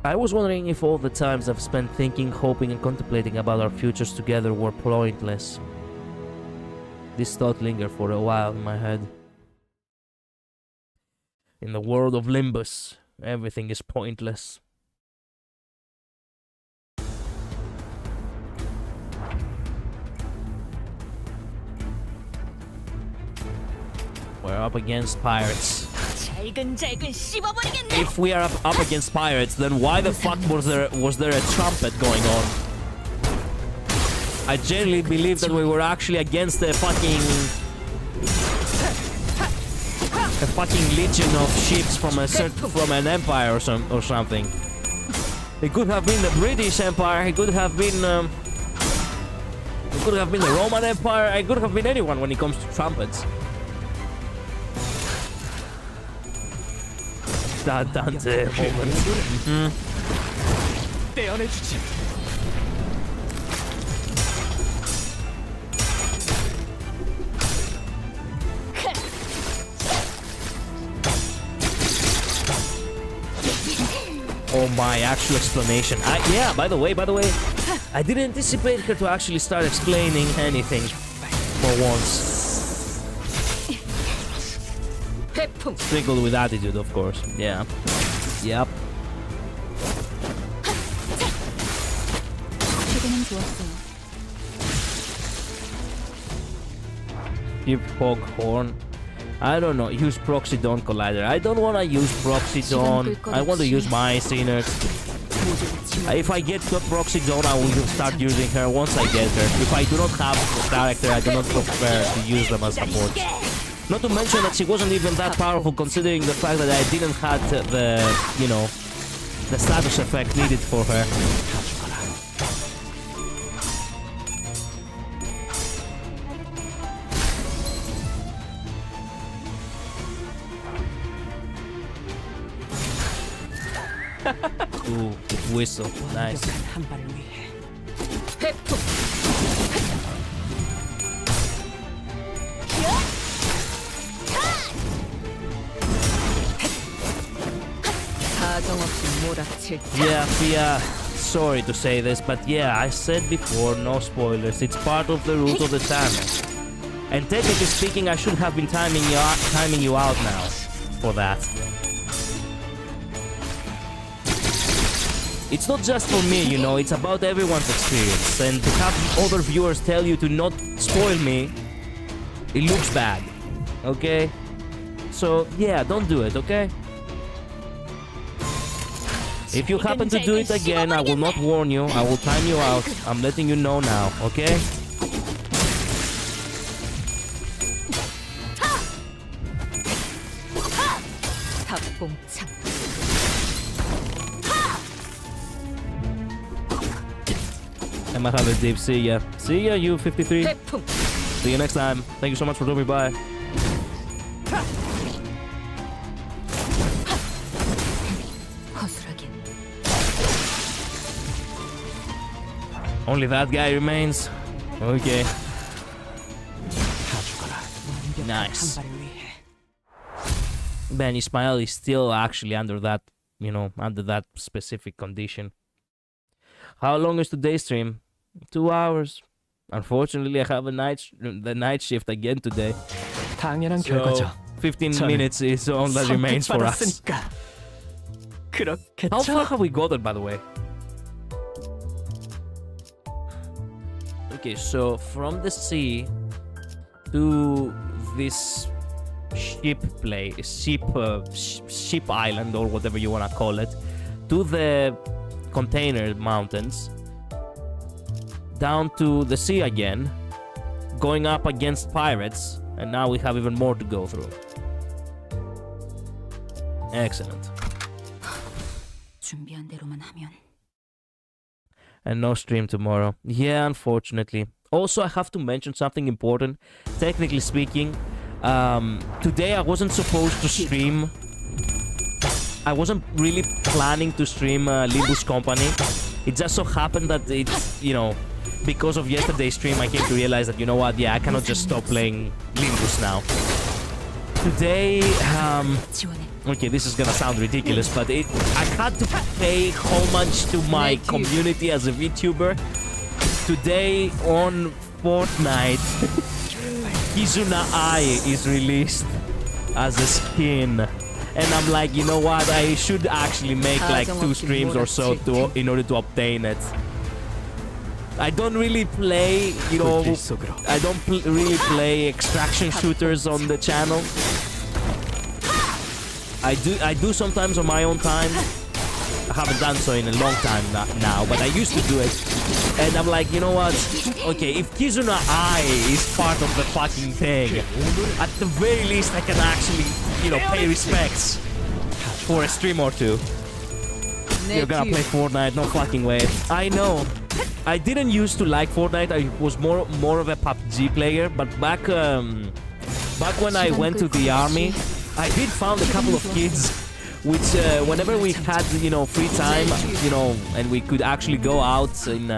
I was wondering if all the times I've spent thinking, hoping and contemplating about our futures together were pointless. This thought lingered for a while in my head. In the world of Limbus, everything is pointless. We're up against pirates. If we are up against pirates, then why the fuck was there a trumpet going on? I genuinely believe that we were actually against a fucking legion of ships from an empire or something. It could have been the British Empire. It could have been It could have been the Roman Empire. I could have been anyone when it comes to trumpets. That Dante moment. 떼어내주지. Oh, my actual explanation. Yeah, by the way, I didn't anticipate her to actually start explaining anything for once. Sprinkled with attitude, of course. Yeah. Yep. 최근엔 좋았어요. Keep Foghorn. I don't know. Use Proxy Dawn Collider. I don't want to use Proxy Dawn. I want to use my Sinners. If I get good Proxy Dawn, I will start using her once I get her. If I do not have a character, I do not prefer to use them as support. Not to mention that she wasn't even that powerful, considering the fact that I didn't have the, you know, the status effect needed for her. Ooh, whistle. Nice. Yeah, sorry to say this, but yeah, I said before, no spoilers. It's part of the rules of the channel. And technically speaking, I should have been timing you out now for that. It's not just for me, you know, it's about everyone's experience. And to have other viewers tell you to not spoil me, it looks bad. Okay? So, yeah, don't do it, okay? If you happen to do it again, I will not warn you. I will time you out. I'm letting you know now, okay? I'm gonna have a deep see ya. See ya, you 53. See you next time. Thank you so much for dropping by. Only that guy remains. Okay. Nice. Ben Ishmael is still actually under that, you know, under that specific condition. How long is today's stream? 2 hours. Unfortunately, I have the night shift again today. So 15 minutes is all that remains for us. How far have we gotten, by the way? Okay, so from the sea to this ship island or whatever you wanna call it, to the container mountains, down to the sea again, going up against pirates, and now we have even more to go through. Excellent. 준비한 대로만 하면. And no stream tomorrow. Yeah, unfortunately. Also, I have to mention something important. Technically speaking, today I wasn't supposed to stream. I wasn't really planning to stream Limbus Company. It just so happened that it's, you know, because of yesterday's stream, I came to realize that, you know what, yeah, I cannot just stop playing Limbus now. Today, okay, this is gonna sound ridiculous, but I had to pay homage to my community as a VTuber. Today on Fortnite, Kizuna Ai is released as a skin. And I'm like, you know what, I should actually make like 2 streams or so in order to obtain it. I don't really play, you know, I don't really play extraction shooters on the channel. I do sometimes on my own time. I haven't done so in a long time now, but I used to do it. And I'm like, you know what? Okay, if Kizuna Ai is part of the fucking thing, at the very least I can actually, you know, pay respects for a stream or 2. You're gonna play Fortnite, no fucking way. I know. I didn't used to like Fortnite. I was more of a PUBG player. But back when I went to the army, I did found a couple of kids, which whenever we had free time, and we could actually go out in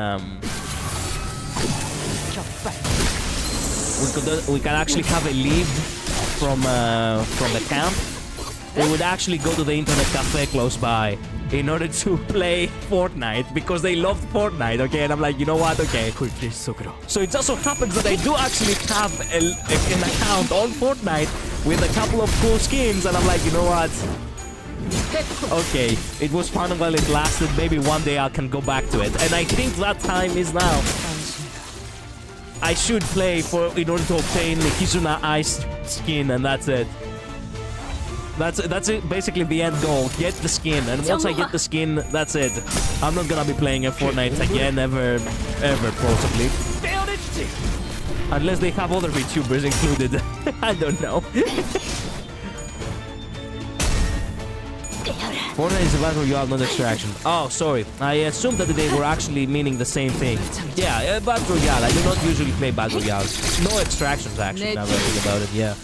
we can actually have a leave from the camp. We would actually go to the internet cafe close by in order to play Fortnite because they loved Fortnite, okay? And I'm like, you know what, okay. So it just so happens that I do actually have an account on Fortnite with a couple of cool skins, and I'm like, you know what? Okay, it was fun while it lasted. Maybe one day I can go back to it. And I think that time is now. I should play in order to obtain the Kizuna Ice skin, and that's it. That's it, basically the end goal. Get the skin, and once I get the skin, that's it. I'm not gonna be playing a Fortnite again ever, possibly. Unless they have other VTubers included. I don't know. Fortnite is a battle royale, not extraction. Oh, sorry. I assumed that they were actually meaning the same thing. Yeah, battle royale. I do not usually play battle royales. No extractions, actually, now that I think about it, yeah.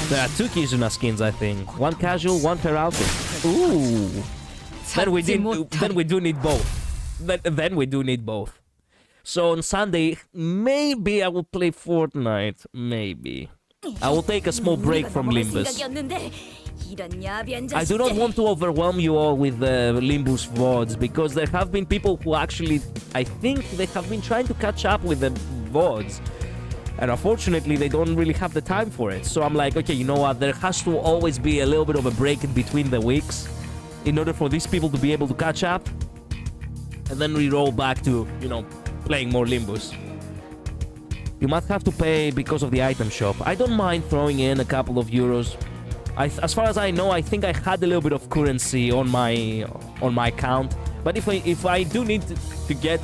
There are 2 Kizuna skins, I think. One casual, one per outfit. Ooh. Then we do need both. Then we do need both. So on Sunday, maybe I will play Fortnite. Maybe. I will take a small break from Limbus. I do not want to overwhelm you all with the Limbus VODs because there have been people who actually, I think they have been trying to catch up with the VODs. And unfortunately, they don't really have the time for it. So I'm like, okay, you know what? There has to always be a little bit of a break in between the weeks in order for these people to be able to catch up. And then we roll back to, playing more Limbus. You must have to pay because of the item shop. I don't mind throwing in a couple of euros. As far as I know, I think I had a little bit of currency on my account. But if I do need to get,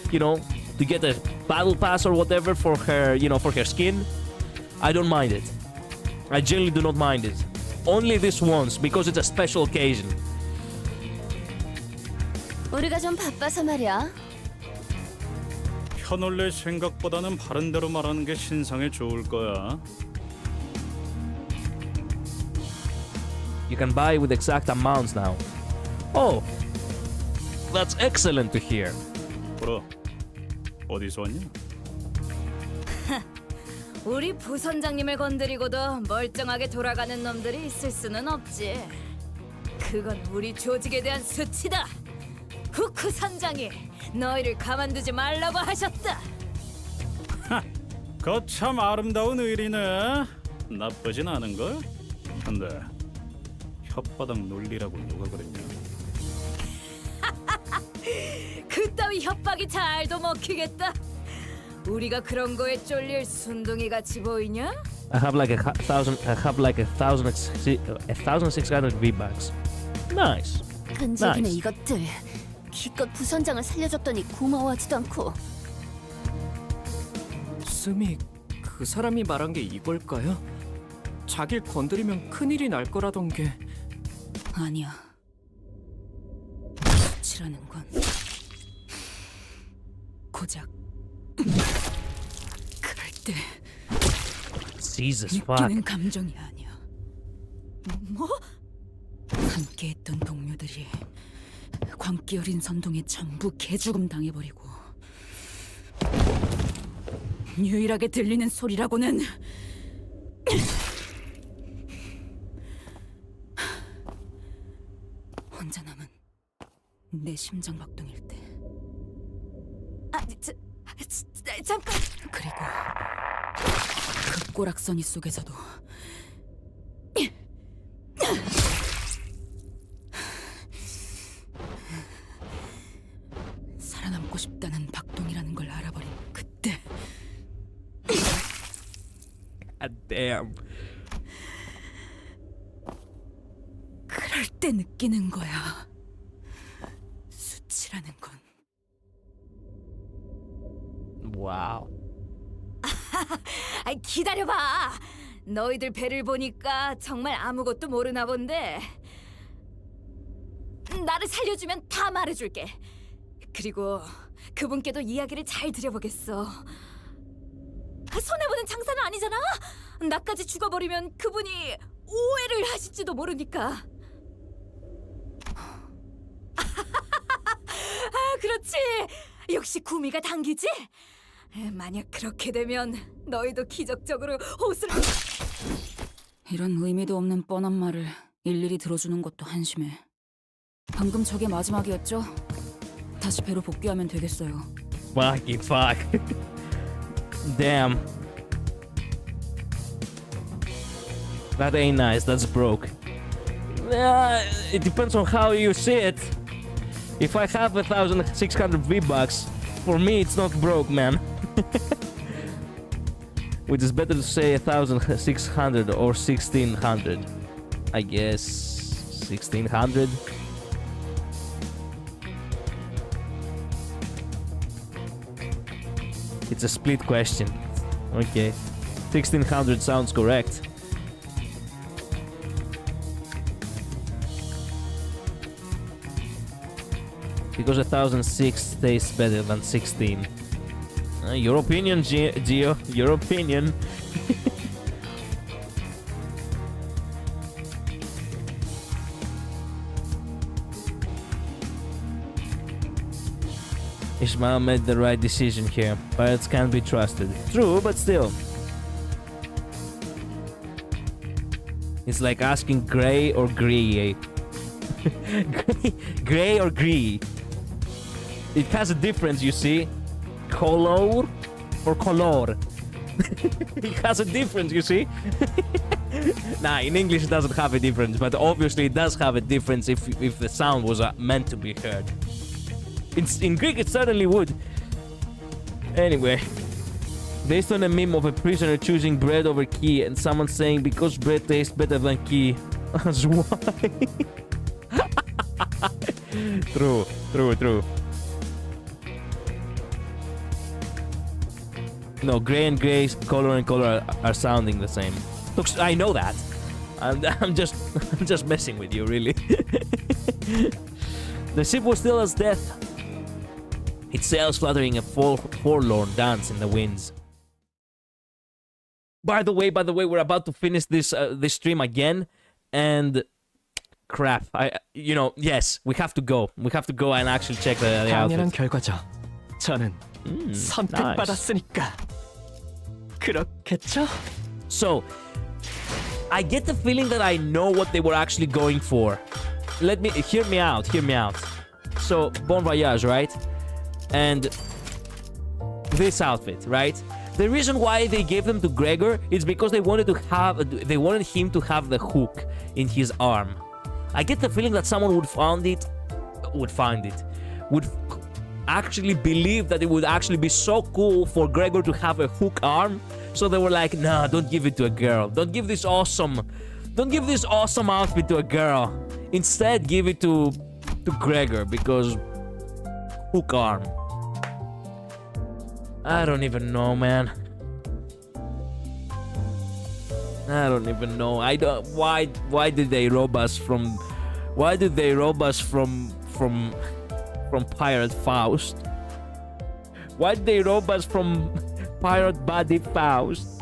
to get a battle pass or whatever for her, for her skin, I don't mind it. I generally do not mind it. Only this once because it's a special occasion. 우리가 좀 바빠서 말이야. 편올릴 생각보다는 바른 대로 말하는 게 신상에 좋을 거야. You can buy with exact amounts now. Oh, that's excellent to hear. 보라, 어디서 왔냐? 우리 부선장님을 건드리고도 멀쩡하게 돌아가는 놈들이 있을 수는 없지. 그건 우리 조직에 대한 수치다. 후쿠 선장이 너희를 가만두지 말라고 하셨다. 거참 아름다운 의리네. 나쁘진 않은걸? 근데 혓바닥 놀리라고 누가 그랬냐? 그따위 협박이 잘도 먹히겠다. 우리가 그런 거에 쫄릴 순둥이 같이 보이냐? I have like 1,600 V-Bucks. Nice. 끈질기네 이것들. 기껏 부선장을 살려줬더니 고마워하지도 않고. 스미, 그 사람이 말한 게 이걸까요? 자길 건드리면 큰일이 날 거라던 게. 아니야. 수치라는 건 고작 그럴 때 느끼는 감정이 아니야. 뭐? 함께했던 동료들이 광기 어린 선동에 전부 개죽음 당해버리고 유일하게 들리는 소리라고는 혼자 남은 내 심장 박동일 때. 잠깐. 그리고 그 꼬락서니 속에서도 살아남고 싶다는 박동이라는 걸 알아버린 그때. God damn. 그럴 때 느끼는 거야. 수치라는 건. Wow. 아이 기다려봐. 너희들 배를 보니까 정말 아무것도 모르나 본데. 나를 살려주면 다 말해줄게. 그리고 그분께도 이야기를 잘 드려보겠어. 손해보는 장사는 아니잖아. 나까지 죽어버리면 그분이 오해를 하실지도 모르니까. 그렇지. 역시 구미가 당기지? 만약 그렇게 되면 너희도 기적적으로 호수를... 이런 의미도 없는 뻔한 말을 일일이 들어주는 것도 한심해. 방금 저게 마지막이었죠? 다시 배로 복귀하면 되겠어요. Fucking fuck. Damn. That ain't nice. That's broke. It depends on how you see it. If I have 1,600 V-Bucks, for me it's not broke, man. Which is better to say 1,600 or 1,600. I guess 1,600. It's a split question. Okay. 1,600 sounds correct. Because 1,006 tastes better than 16. Your opinion, Gio. Your opinion. Ishmael made the right decision here. Pirates can't be trusted. True, but still. It's like asking gray or grey. Gray or grey. It has a difference, you see. Color or color. It has a difference, you see. Nah, in English it doesn't have a difference, but obviously it does have a difference if the sound was meant to be heard. In Greek it certainly would. Anyway, based on a meme of a prisoner choosing bread over key and someone saying because bread tastes better than key, that's why. True. No, gray and gray, color and color are sounding the same. Look, I know that. I'm just messing with you, really. The ship was still as death. Its sails fluttering a forlorn dance in the winds. By the way, we're about to finish this stream again, and crap. Yes, we have to go. We have to go and actually check the 당연한 outfits. 결과죠. 저는 선택받았으니까 그렇겠죠? So, I get the feeling that I know what they were actually going for. Hear me out. So, Bon Voyage, right? And this outfit, right? The reason why they gave them to Gregor is because they wanted him to have the hook in his arm. I get the feeling that someone would actually believe that it would actually be so cool for Gregor to have a hook arm. So they were like, nah, don't give it to a girl. Don't give this awesome outfit to a girl. Instead, give it to Gregor because hook arm. I don't even know, man. I don't even know. Why did they rob us from Pirate Faust? Why did they rob us from Pirate Body Faust?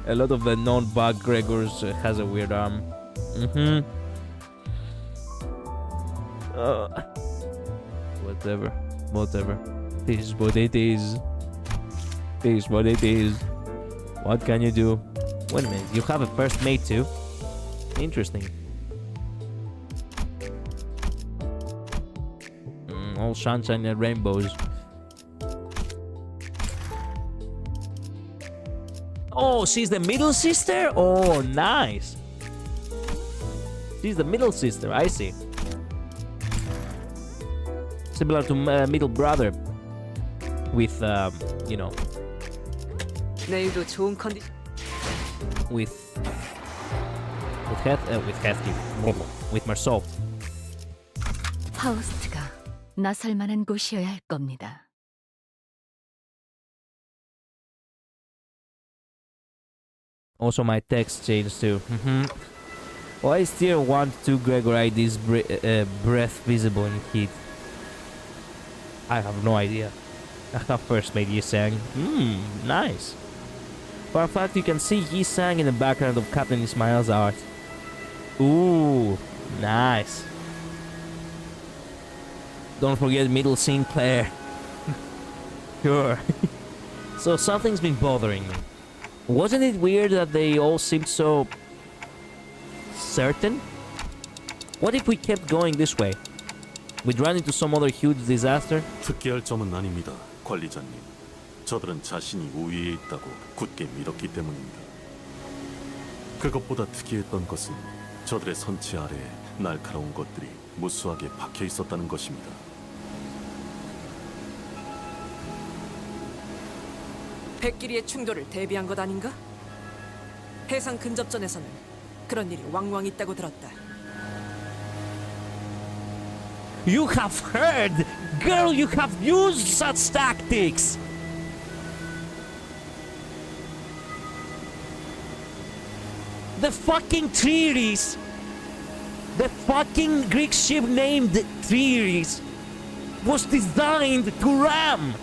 A lot of the non-bug Gregors has a weird arm. Whatever. This is what it is. What can you do? Wait a minute, you have a first mate too? Interesting. All sunshine and rainbows. Oh, she's the middle sister? Oh, nice. She's the middle sister, I see. Similar to middle brother. With, 내일도 좋은 컨디. with Marceau. 파우스트가 나설 만한 곳이어야 할 겁니다. Also my text changed too. Why is tier 1 to Gregor ID's breath visible in heat? I have no idea. I have first made Yi-Sang. Nice. For a fact, you can see Yi-Sang in the background of Captain Ishmael's art. Ooh, nice. Don't forget middle Sinclair. Sure. So something's been bothering me. Wasn't it weird that they all seemed so certain? What if we kept going this way? We'd run into some other huge disaster? 특기할 점은 아닙니다, 관리자님. 저들은 자신이 우위에 있다고 굳게 믿었기 때문입니다. 그것보다 특이했던 것은 저들의 선체 아래에 날카로운 것들이 무수하게 박혀 있었다는 것입니다. 백끼리의 충돌을 대비한 것 아닌가? 해상 근접전에서는 그런 일이 왕왕 있다고 들었다. You have heard! Girl, you have used such tactics! The fucking Triris! The fucking Greek ship named Triris was designed to ram!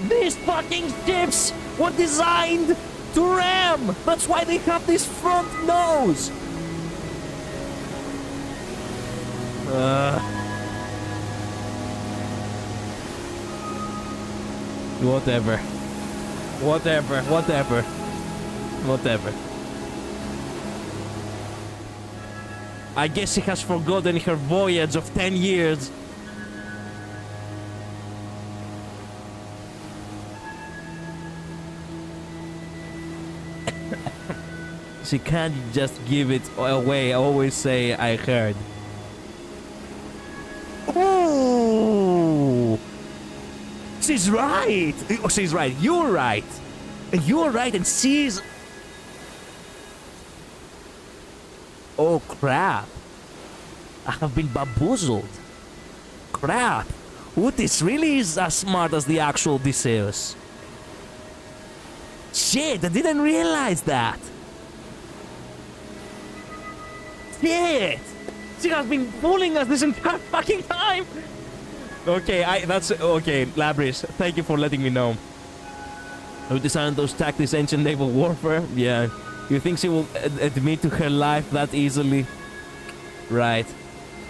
These fucking ships were designed to ram! That's why they have this front nose! Whatever. I guess she has forgotten her voyage of 10 years. She can't just give it away. Always say, I heard. Ooh! She's right! Oh, she's right. You're right. You're right, and she's... Oh, crap. I have been bamboozled. Crap. Utis really is as smart as the actual Odysseus. Shit, I didn't realize that. Shit! She has been fooling us this entire fucking time! Okay, okay, Labris, thank you for letting me know. Who designed those tactics, ancient naval warfare? Yeah. You think she will admit to her life that easily? Right.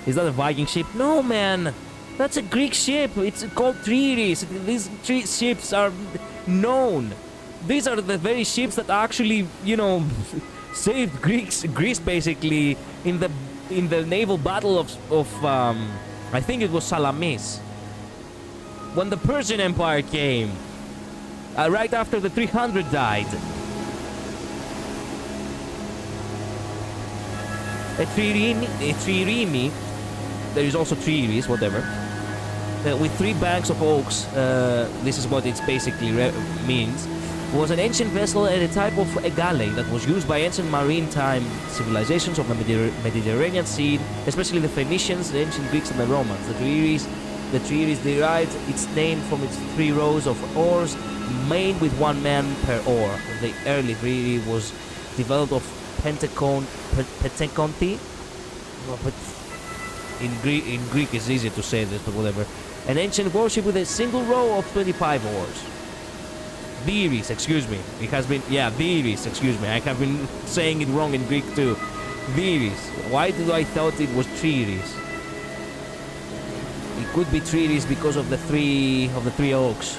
Is that a Viking ship? No, man! That's a Greek ship! It's called Triris. These three ships are known. These are the very ships that actually, you know, saved Greece basically in the naval battle of I think it was Salamis. When the Persian Empire came, right after the 300 died. A trireme, there is also Triris, whatever. With 3 banks of oaks, this is what it basically means. Was an ancient vessel and a type of a galley that was used by ancient maritime civilizations of the Mediterranean Sea, especially the Phoenicians, the ancient Greeks, and the Romans. The Triris derived its name from its 3 rows of oars, made with 1 man per oar. The early Triris was developed of Penteconti. In Greek it's easier to say this, but whatever. An ancient warship with a single row of 25 oars. Viris, excuse me. It has been, yeah, Viris, excuse me. I have been saying it wrong in Greek too. Viris. Why did I thought it was Triris? It could be Triris because of the three oaks.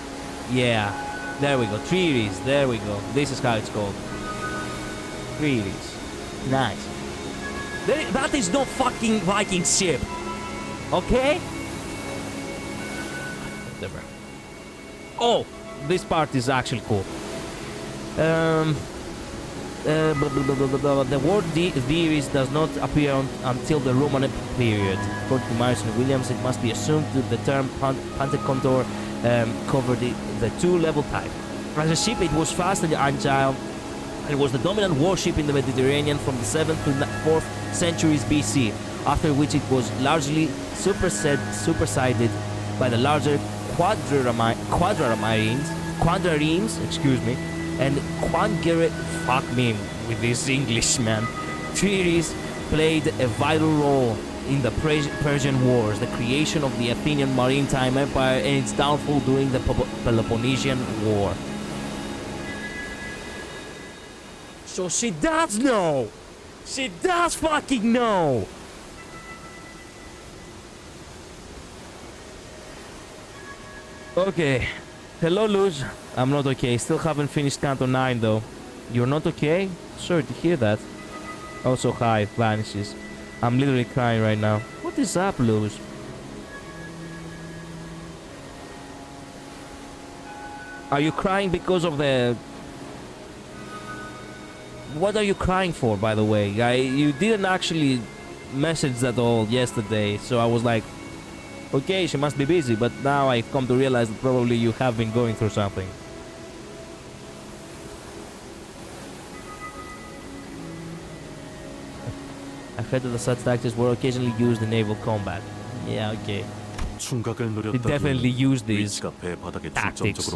Yeah, there we go. Triris, there we go. This is how it's called. Triris. Nice. That is no fucking Viking ship. Okay? whatever. Oh, this part is actually cool. The word theories does not appear until the Roman period. According to Myers and Williams, it must be assumed that the term Pantecondor covered the two-level type. As a ship, it was fast and agile. It was the dominant warship in the Mediterranean from the 7th to 4th centuries BC, after which it was largely superseded by the larger quadraremes, excuse me, and fuck me with this English, man. Theories played a vital role in the Persian Wars, the creation of the Athenian maritime empire, and its downfall during the Peloponnesian War. So she does know! She does fucking know! Okay. Hello, Luz. I'm not okay. Still haven't finished Canto 9, though. You're not okay? Sorry to hear that. Also, hi, vanishes. I'm literally crying right now. What is up, Luz? Are you crying because of the... What are you crying for, by the way? You didn't actually message at all yesterday, so I was like, okay, she must be busy, but now I've come to realize that probably you have been going through something. I heard that such tactics were occasionally used in naval combat. Yeah, okay. They definitely used these tactics.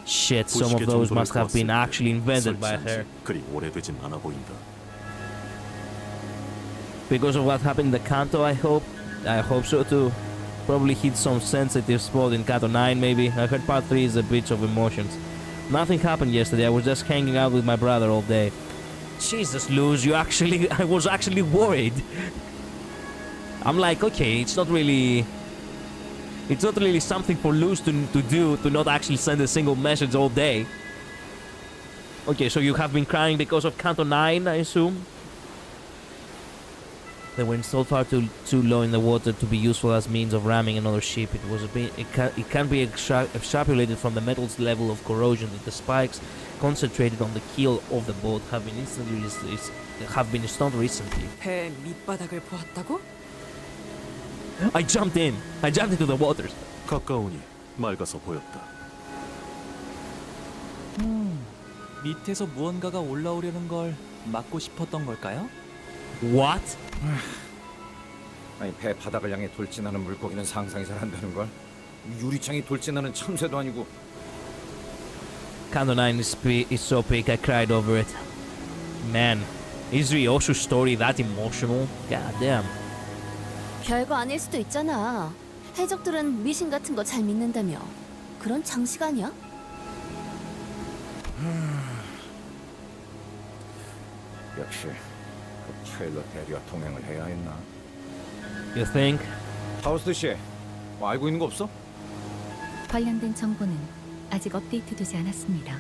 Shit, some of those must have been actually invented by her. Because of what happened in the Canto, I hope. I hope so too. Probably hit some sensitive spot in Canto 9 maybe. I heard part 3 is a bit of emotions. Nothing happened yesterday. I was just hanging out with my brother all day. Jesus, Luz, I was actually worried. I'm like, okay, it's not really something for Luz to do, to not actually send a single message all day. Okay, so you have been crying because of Canto 9, I assume? They were installed far too low in the water to be useful as means of ramming another ship. It can be extrapolated from the metal's level of corrosion that the spikes concentrated on the keel of the boat have been installed recently. 배 밑바닥을 보았다고? I jumped into the waters. 가까우니 맑아서 보였다. 밑에서 무언가가 올라오려는 걸 막고 싶었던 걸까요? What? 아니 배 바닥을 향해 돌진하는 물고기는 상상이 잘 안 되는 걸. 유리창이 돌진하는 참새도 아니고. Canto 9 is so big, I cried over it. Man, is Ryoshu's story that emotional? God damn. 별거 아닐 수도 있잖아. 해적들은 미신 같은 거 잘 믿는다며. 그런 장식 아니야? 역시 그 파일럿 대리와 동행을 해야 했나? You think? 파우스트 씨, 뭐 알고 있는 거 없어? 관련된 정보는 아직 업데이트되지 않았습니다.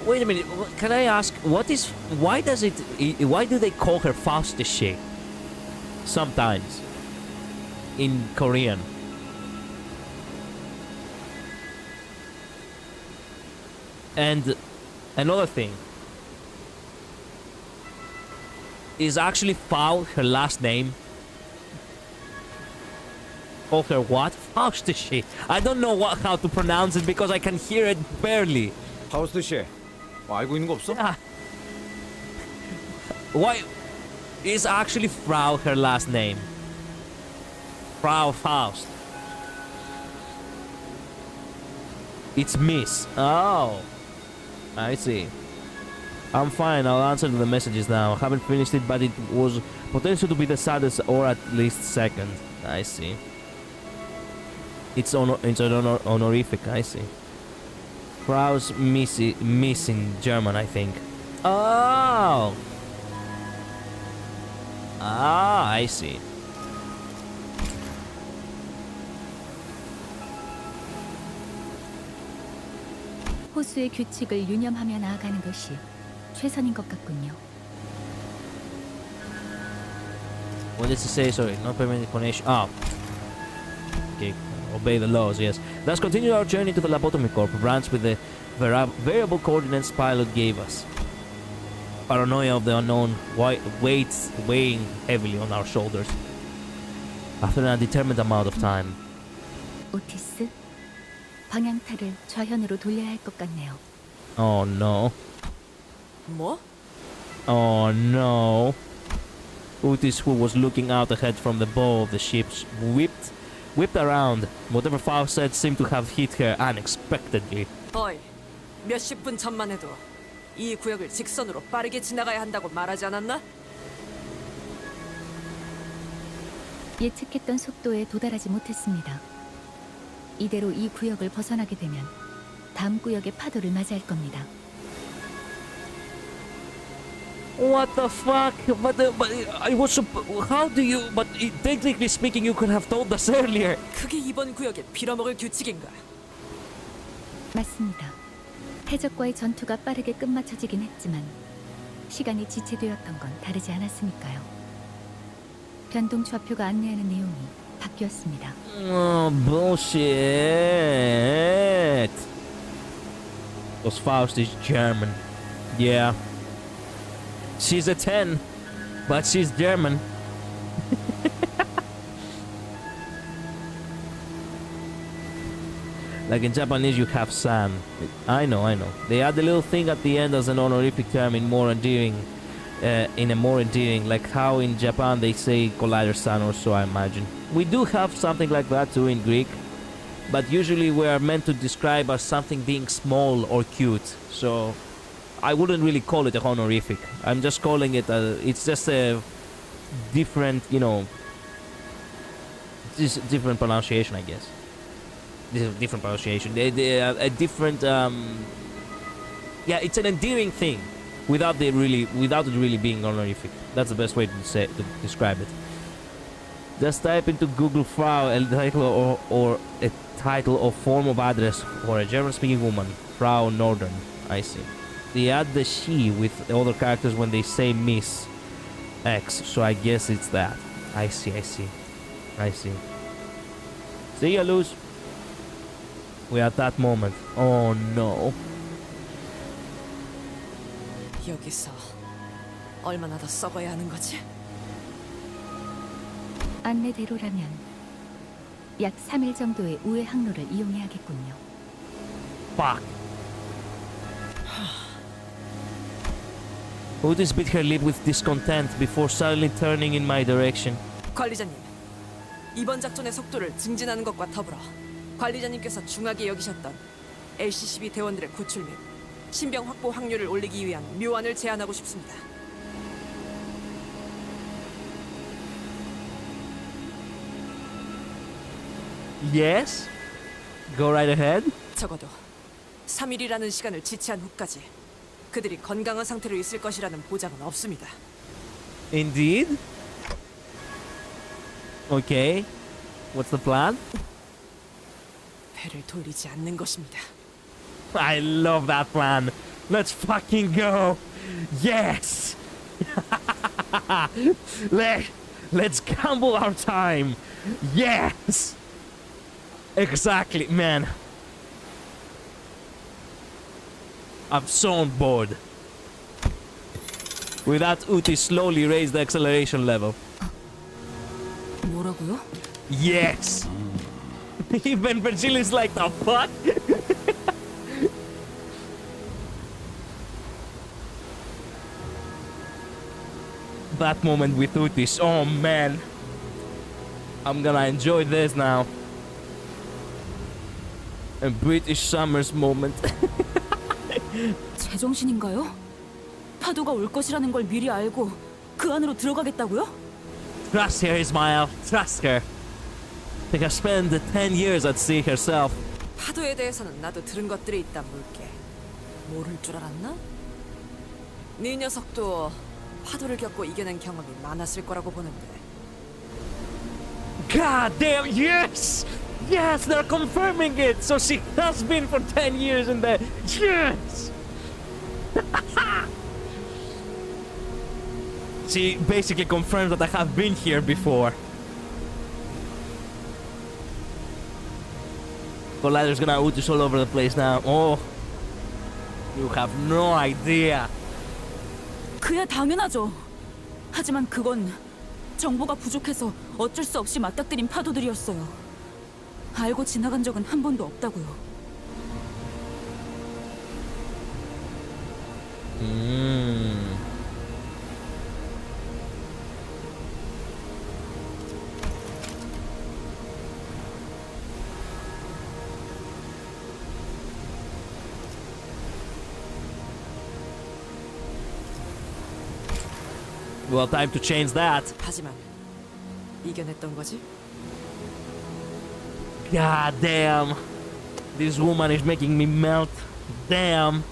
Wait a minute, can I ask, why do they call her Faustische? Sometimes. In Korean. And another thing. Is actually Faust her last name? Call her what? Faustische. I don't know how to pronounce it because I can hear it barely. 파우스트 씨, 뭐 알고 있는 거 없어? Why is actually Frau her last name? Frau Faust. It's Miss. Oh, I see. I'm fine. I'll answer the messages now. I haven't finished it, but it was potential to be the saddest or at least second. I see. It's honorific. I see. Frau's Miss in German, I think. Oh. Ah, I see. 호수의 규칙을 유념하며 나아가는 것이 최선인 것 같군요. What does it say? Sorry, not permanent connection. Oh. okay. Obey the laws, yes. Thus continue our journey to the Lobotomy Corp branch with the variable coordinates pilot gave us. Paranoia of the unknown weighing heavily on our shoulders. After an undetermined amount of time. 오티스, 방향타를 좌현으로 돌려야 할 것 같네요. Oh no. 뭐? Oh no. Otis, who was looking out ahead from the bow of the ship, whipped around. Whatever Faust said seemed to have hit her unexpectedly. 어이, 몇십 분 전만 해도 이 구역을 직선으로 빠르게 지나가야 한다고 말하지 않았나? 예측했던 속도에 도달하지 못했습니다. 이대로 이 구역을 벗어나게 되면 다음 구역의 파도를 맞이할 겁니다. What the fuck? But I was how do you? But technically speaking, you could have told us earlier. 그게 이번 구역의 빌어먹을 규칙인가? 맞습니다. 해적과의 전투가 빠르게 끝마쳐지긴 했지만 시간이 지체되었던 건 다르지 않았으니까요. 변동 좌표가 안내하는 내용이 바뀌었습니다. Oh, bullshit. Because Faust is German. Yeah. She's a 10, but she's German. Like in Japanese, you have san. I know. They add a little thing at the end as an honorific term in more endearing, like how in Japan they say collider-san or so, I imagine. We do have something like that too in Greek, but usually we are meant to describe as something being small or cute. So I wouldn't really call it a honorific. I'm just calling it it's just a different, just different pronunciation, I guess. This is a different pronunciation. A different, yeah, it's an endearing thing, without it really being honorific. That's the best way to describe it. Just type into Google Frau a title or a title or form of address for a German-speaking woman, Frau Northern. I see. They add the she with the other characters when they say Miss X, so I guess it's that. I see. See ya, Luz. We're at that moment. Oh no. 여기서 얼마나 더 썩어야 하는 거지? 안내대로라면 약 3일 정도의 우회 항로를 이용해야겠군요. Fuck. Otis bit her lip with discontent before suddenly turning in my direction. 관리자님, 이번 작전의 속도를 증진하는 것과 더불어 관리자님께서 중하게 여기셨던 LCCB 대원들의 구출 및 신병 확보 확률을 올리기 위한 묘안을 제안하고 싶습니다. Yes? Go right ahead. 적어도 3일이라는 시간을 지체한 후까지 그들이 건강한 상태로 있을 것이라는 보장은 없습니다. Indeed. Okay. What's the plan? 배를 돌리지 않는 것입니다. I love that plan. Let's fucking go. Yes. Let's gamble our time. Yes. Exactly, man. I'm so on board. With that, Uti slowly raised the acceleration level. 뭐라고요? Yes. Even Virgil is like, the fuck? That moment with Utis, oh man. I'm gonna enjoy this now. A British Summers moment. 제정신인가요? 파도가 올 것이라는 걸 미리 알고 그 안으로 들어가겠다고요? Trust her, Ishmael. Trust her. She has spent the 10 years at sea herself. 파도에 대해서는 나도 들은 것들이 있단 물게. 모를 줄 알았나? 네 녀석도 파도를 겪고 이겨낸 경험이 많았을 거라고 보는데. God damn, yes! Yes, they're confirming it! So she has been for 10 years in there. Yes! She basically confirms that I have been here before. Collider's gonna outis all over the place now. Oh, you have no idea. 그야 당연하죠. 하지만 그건 정보가 부족해서 어쩔 수 없이 맞닥뜨린 파도들이었어요. 알고 지나간 적은 한 번도 없다고요. Well, time to change that. 하지만 이겨냈던 거지? God damn. This woman is making me melt. Damn.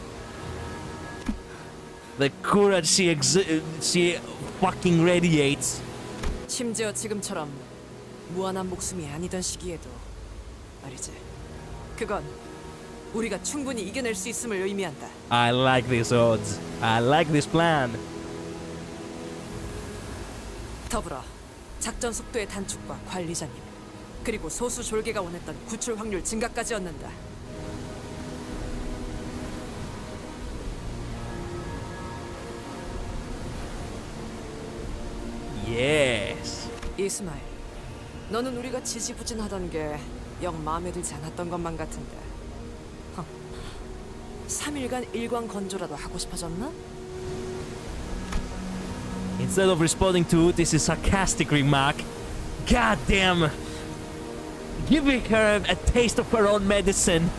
The courage she fucking radiates. 심지어 지금처럼 무한한 목숨이 아니던 시기에도 말이지. 그건 우리가 충분히 이겨낼 수 있음을 의미한다. I like these odds. I like this plan. 더불어 작전 속도의 단축과 관리자님, 그리고 소수 졸개가 원했던 구출 확률 증가까지 얻는다. Yes. 이스마일, 너는 우리가 지지부진하던 게 영 마음에 들지 않았던 것만 같은데 3일간 일광 건조라도 하고 싶어졌나? Instead of responding to this is sarcastic remark. God damn. Giving her a taste of her own medicine.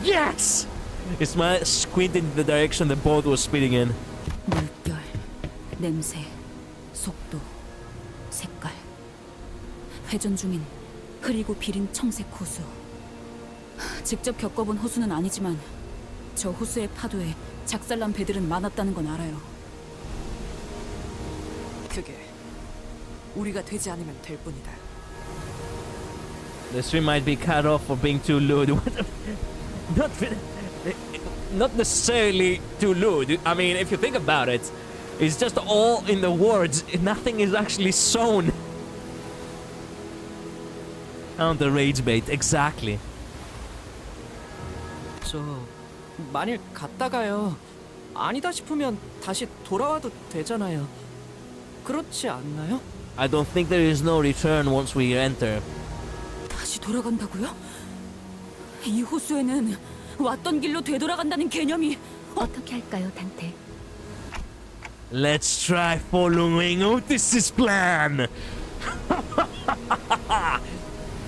Yes! Ishmael squinted in the direction the boat was speeding in. 물결, 냄새, 속도, 색깔. 회전 중인 흐리고 비린 청색 호수. 직접 겪어본 호수는 아니지만 저 호수의 파도에 작살난 배들은 많았다는 건 알아요. 그게 우리가 되지 않으면 될 뿐이다. The stream might be cut off for being too lewd. Not necessarily too lewd. I mean, if you think about it, it's just all in the words. Nothing is actually shown. Counter rage bait, exactly. 저 만일 갔다가요. 아니다 싶으면 다시 돌아와도 되잖아요. 그렇지 않나요? I don't think there is no return once we enter. 다시 돌아간다고요? 이 호수에는 왔던 길로 되돌아간다는 개념이 어떻게 할까요, 단테? Let's try following Otis's plan.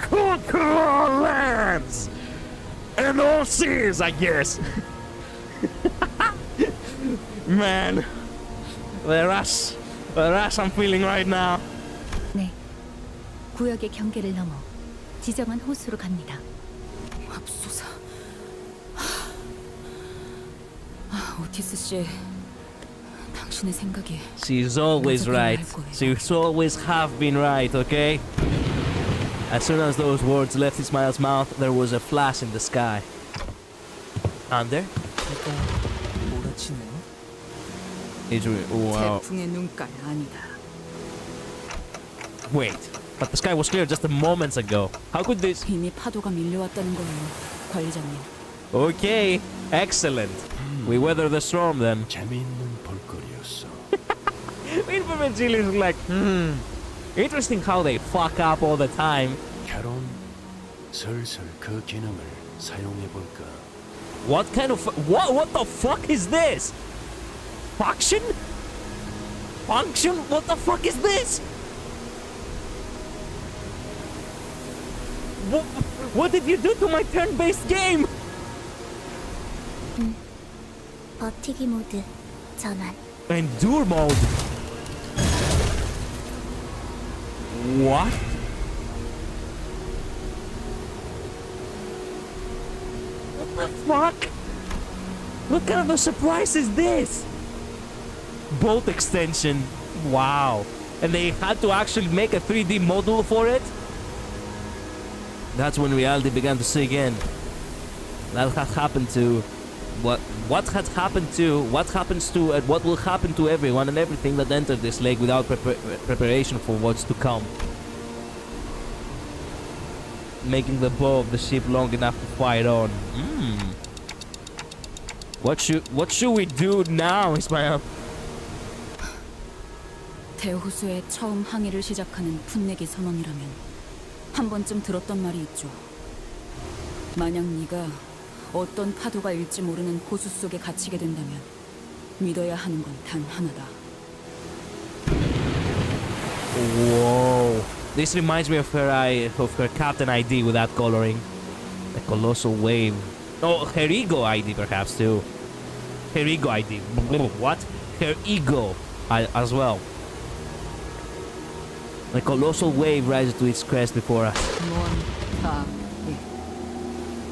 Conquer all lands and all seas, I guess. Man, the rush I'm feeling right now. 네. 구역의 경계를 넘어 지정한 호수로 갑니다. 맙소사. 오티스 씨, 당신의 생각이 She's always right. She's always have been right, okay? As soon as those words left Ismael's mouth, there was a flash in the sky. Under? 몰아치네요. Wow. 태풍의 눈깔 아니다. Wait, but the sky was clear just a moment ago. How could this? 이미 파도가 밀려왔다는 거예요, 관리자님. Okay, excellent. We weather the storm then. 재미있는 볼거리였어. Infantry is like, interesting how they fuck up all the time. 캐론, 슬슬 그 기능을 사용해 볼까? What kind of what the fuck is this? Function? Function? What the fuck is this? What did you do to my turn-based game? 버티기 모드 전환. Endure mode. What? What the fuck? What kind of a surprise is this? Bolt extension. Wow. And they had to actually make a 3D model for it? That's when reality began to sink in. That had happened to what had happened to, what happens to, and what will happen to everyone and everything that entered this lake without preparation for what's to come. making the bow of the ship long enough to fight on. What should we do now, Ishmael? 대호수에 처음 항해를 시작하는 풋내기 선원이라면 한 번쯤 들었던 말이 있죠. 만약 네가 어떤 파도가 일지 모르는 호수 속에 갇히게 된다면 믿어야 하는 건 단 하나다. Whoa. This reminds me of her captain ID without coloring. The colossal wave. Oh, her ego ID perhaps too. Her ego ID. What? Her ego as well. The colossal wave rises to its crest before us.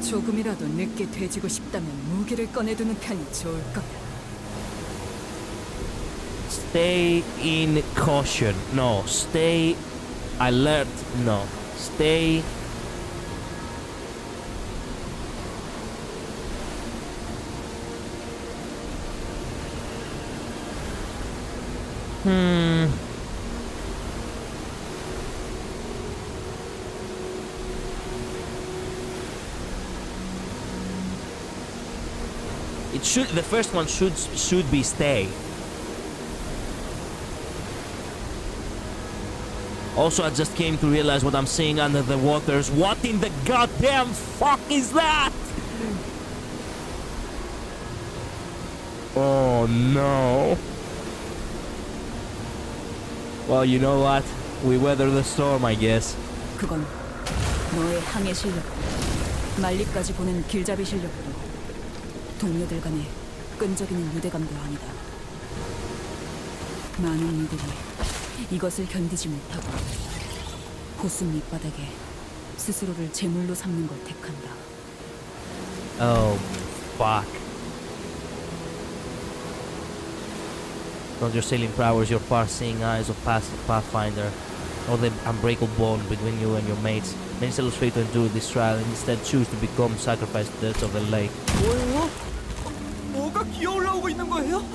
조금이라도 늦게 돼지고 싶다면 무기를 꺼내두는 편이 좋을 거다. Stay in caution. No, stay alert. No, stay. It should. The first one should be stay. Also, I just came to realize what I'm seeing under the waters. What in the goddamn fuck is that? Oh no. Well, you know what? We weather the storm, I guess. 그건 너의 항해 실력, 말리까지 보는 길잡이 실력보다 동료들 간의 끈적이는 유대감도 아니다. 많은 이들이 이것을 견디지 못하고 호수 밑바닥에 스스로를 제물로 삼는 걸 택한다. Oh, fuck. Not your sailing prowess, your far-seeing eyes of Pathfinder, or the unbreakable bond between you and your mates. Many sailors fail to endure this trial and instead choose to become sacrificed to the depths of the lake. 뭐예요? 뭐가 기어올라오고 있는 거예요?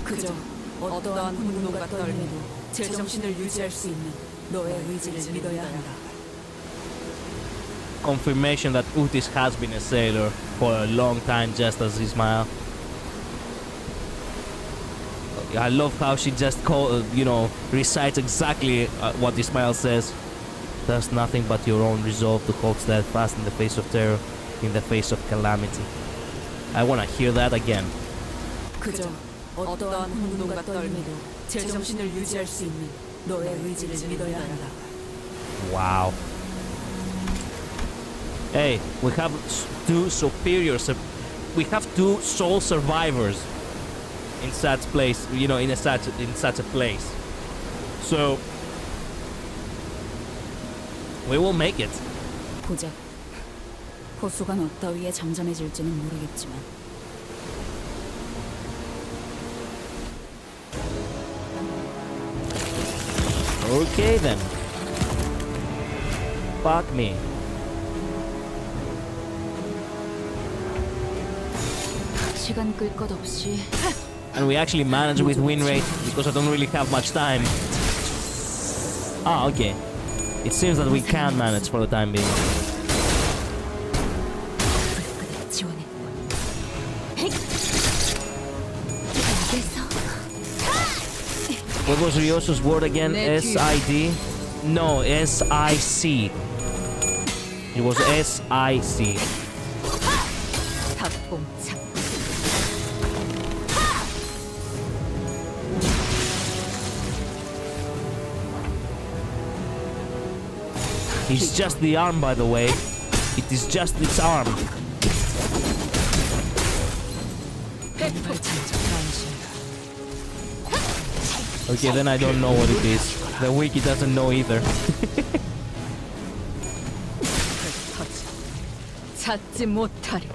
그저 어떠한 분노가 떨림에도 제정신을 유지할 수 있는 너의 의지를 믿어야 한다. Confirmation that Utis has been a sailor for a long time, just as Ishmael. I love how she just recites exactly what Ishmael says. There's nothing but your own resolve to hold steadfast in the face of terror, in the face of calamity. I wanna hear that again. 그저 어떠한 분노가 떨림에도 제정신을 유지할 수 있는 너의 의지를 믿어야 한다. Wow. Hey, we have two we have two soul survivors in such place, in such a place. So we will make it. 고작 호수가 너 따위에 잠잠해질지는 모르겠지만 Okay then. Fuck me. 시간 끌 것 없이 And we actually manage with win rate because I don't really have much time. Ah, okay. It seems that we can manage for the time being. What was Ryosu's word again? S-I-D? No, S-I-C. It was S-I-C. It's just the arm, by the way. It is just its arm. Okay, then I don't know what it is. The wiki doesn't know either. 찾지 못하리.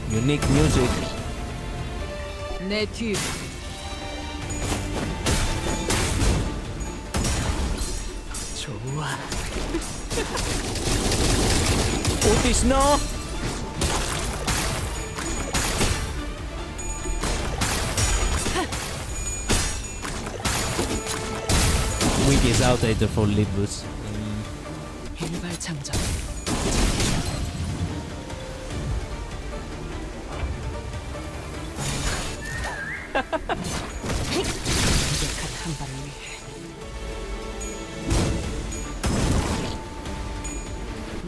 Unique music. 내 뒤. 좋아. Otis, no! is outdated for Limbus. 일발장전. 완벽한 한 발을 위해.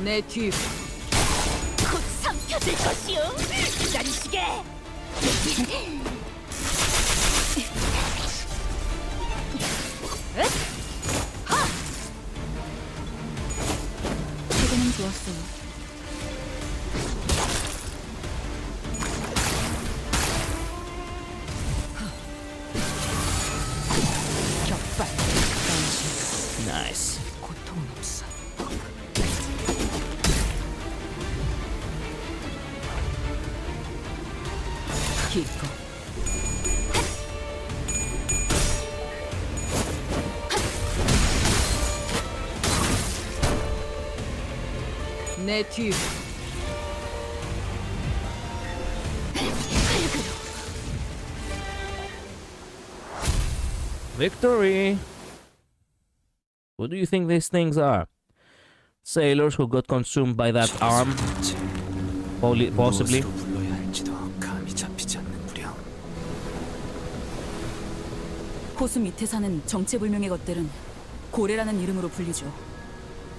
내 뒤. 곧 삼켜질 것이오. 기다리시게. 최근은 좋았어요. 격발. Nice. 고통은 없어. 기꺼. 내 뒤. Victory! What do you think these things are? Sailors who got consumed by that arm? Possibly? 무엇으로 불러야 할지도 감이 잡히지 않는 무령. 호수 밑에 사는 정체불명의 것들은 고래라는 이름으로 불리죠.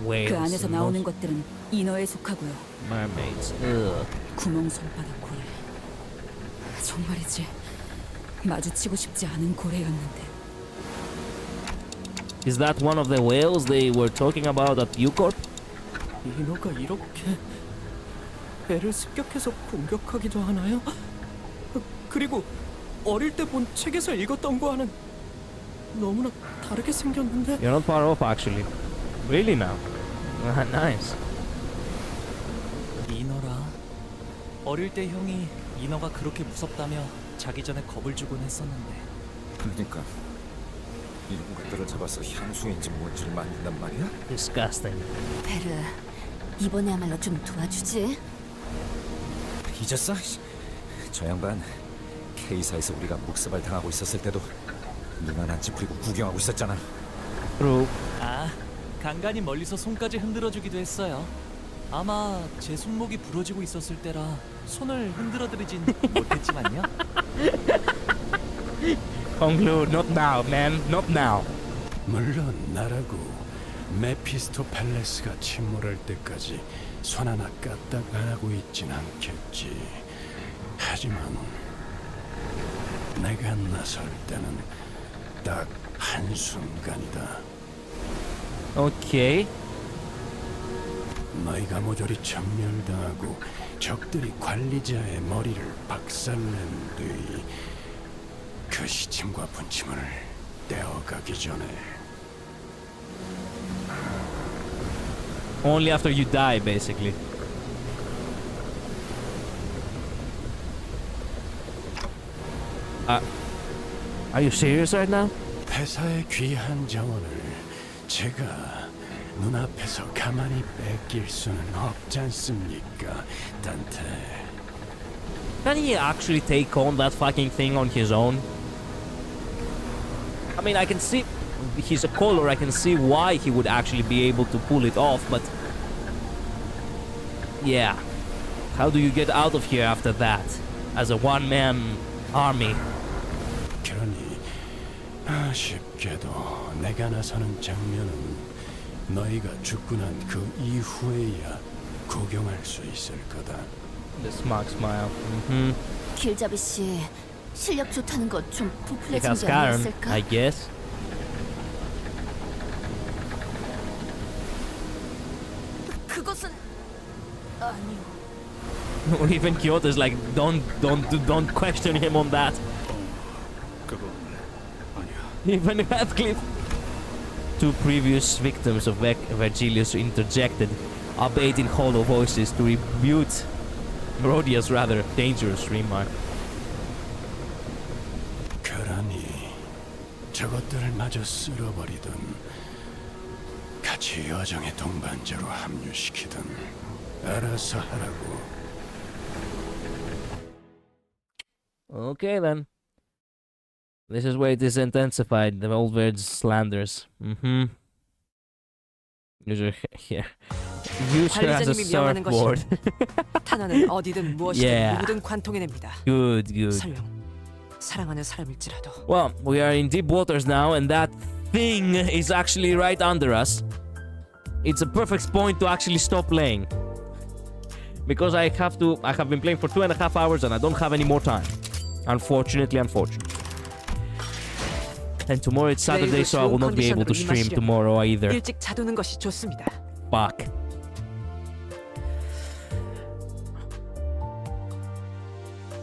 Whales. 그 안에서 나오는 것들은 인어에 속하고요. Mermaids. Ugh. 구멍 손바닥 고래. 정말이지 마주치고 싶지 않은 고래였는데. Is that one of the whales they were talking about at Ucorp? 인어가 이렇게 배를 습격해서 공격하기도 하나요? 그리고 어릴 때 본 책에서 읽었던 거와는 너무나 다르게 생겼는데. You're not far off, actually. Really now? Nice. 인어라. 어릴 때 형이 인어가 그렇게 무섭다며 자기 전에 겁을 주곤 했었는데. 그러니까 이런 것들을 잡아서 향수인지 뭔지를 만든단 말이야? Disgusting. 베르, 이번에야말로 좀 도와주지. 잊었어? 저 양반 K사에서 우리가 묵사발 당하고 있었을 때도 눈 하나 안 찌푸리고 구경하고 있었잖아. True. 아, 간간히 멀리서 손까지 흔들어주기도 했어요. 아마 제 손목이 부러지고 있었을 때라 손을 흔들어드리진 못했지만요. Conclude. Not now, man. Not now. 물론 나라고 메피스토펠레스가 침몰할 때까지 손 하나 까딱 안 하고 있진 않겠지. 하지만 내가 나설 때는 딱 한순간이다. Okay. 너희가 모조리 전멸당하고 적들이 관리자의 머리를 박살낸 뒤 그 시침과 분침을 떼어가기 전에 Only after you die, basically. Are you serious right now? 폐사의 귀한 정원을 제가 눈앞에서 가만히 뺏길 수는 없지 않습니까, 단테? Can he actually take on that fucking thing on his own? I mean, I can see he's a caller. I can see why he would actually be able to pull it off, but yeah, how do you get out of here after that as a one-man army? 그러니 아쉽게도 내가 나서는 장면은 너희가 죽고 난 그 이후에야 구경할 수 있을 거다. The smug smile. 길잡이 씨, 실력 좋다는 거 좀 It 부풀려진 has 게 Karen, 아니었을까? I guess. 그것은 아니요. Even Kyoto's like, don't question him on that. 그건 아니야. Even Heathcliff. Two previous victims of Vergilius interjected, albeit in hollow voices, to rebut Rodia's rather dangerous remark. 그러니 저것들을 마저 쓸어버리든 같이 여정의 동반자로 합류시키든 알아서 하라고. Okay then. This is where it is intensified, the old words slanders. User here. User has a 관리자님이 명하는 surfboard. 것이면 탄환은 어디든 무엇이든 Yeah. 누구든 관통해냅니다. Good, good. 설령 사랑하는 사람일지라도. Well, we are in deep waters now, and that thing is actually right under us. It's a perfect point to actually stop playing. Because I have been playing for 2.5 hours and I don't have any more time. Unfortunately. And tomorrow it's Saturday, so I will not be able to stream tomorrow either. 일찍 자두는 것이 좋습니다. Fuck.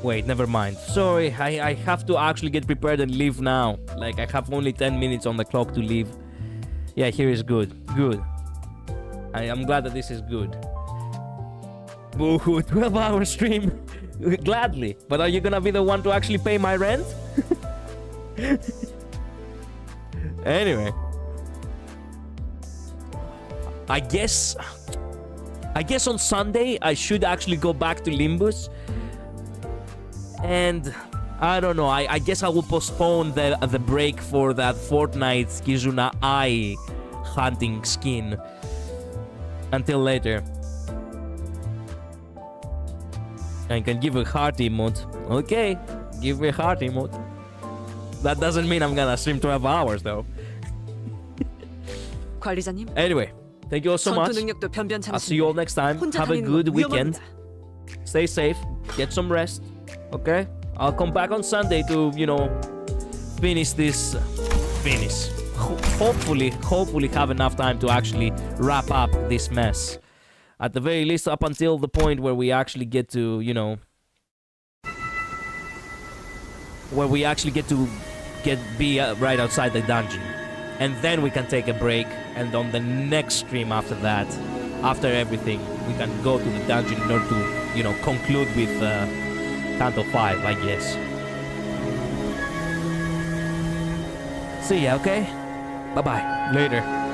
Wait, never mind. Sorry, I have to actually get prepared and leave now. Like, I have only 10 minutes on the clock to leave. Yeah, here is good. Good. I'm glad that this is good. Boo-hoo, 12-hour stream. Gladly. But are you gonna be the one to actually pay my rent? Anyway. I guess on Sunday I should actually go back to Limbus. And I don't know, I guess I will postpone the break for that Fortnite Kizuna Eye hunting skin until later. I can give a heart emote. Okay, give me a heart emote. That doesn't mean I'm gonna stream 12 hours though. 관리자님. Anyway, thank you all so much. 능력도 변변찮으신데 I'll see you all next time. Have a good weekend. Stay safe. Get some rest. Okay? I'll come back on Sunday to, finish this. Hopefully have enough time to actually wrap up this mess. At the very least, up until the point where we actually get to, where we actually be right outside the dungeon. And then we can take a break, and on the next stream after that, after everything, we can go to the dungeon in order to, conclude with Canto 5, I guess. See ya, okay? Bye-bye. Later.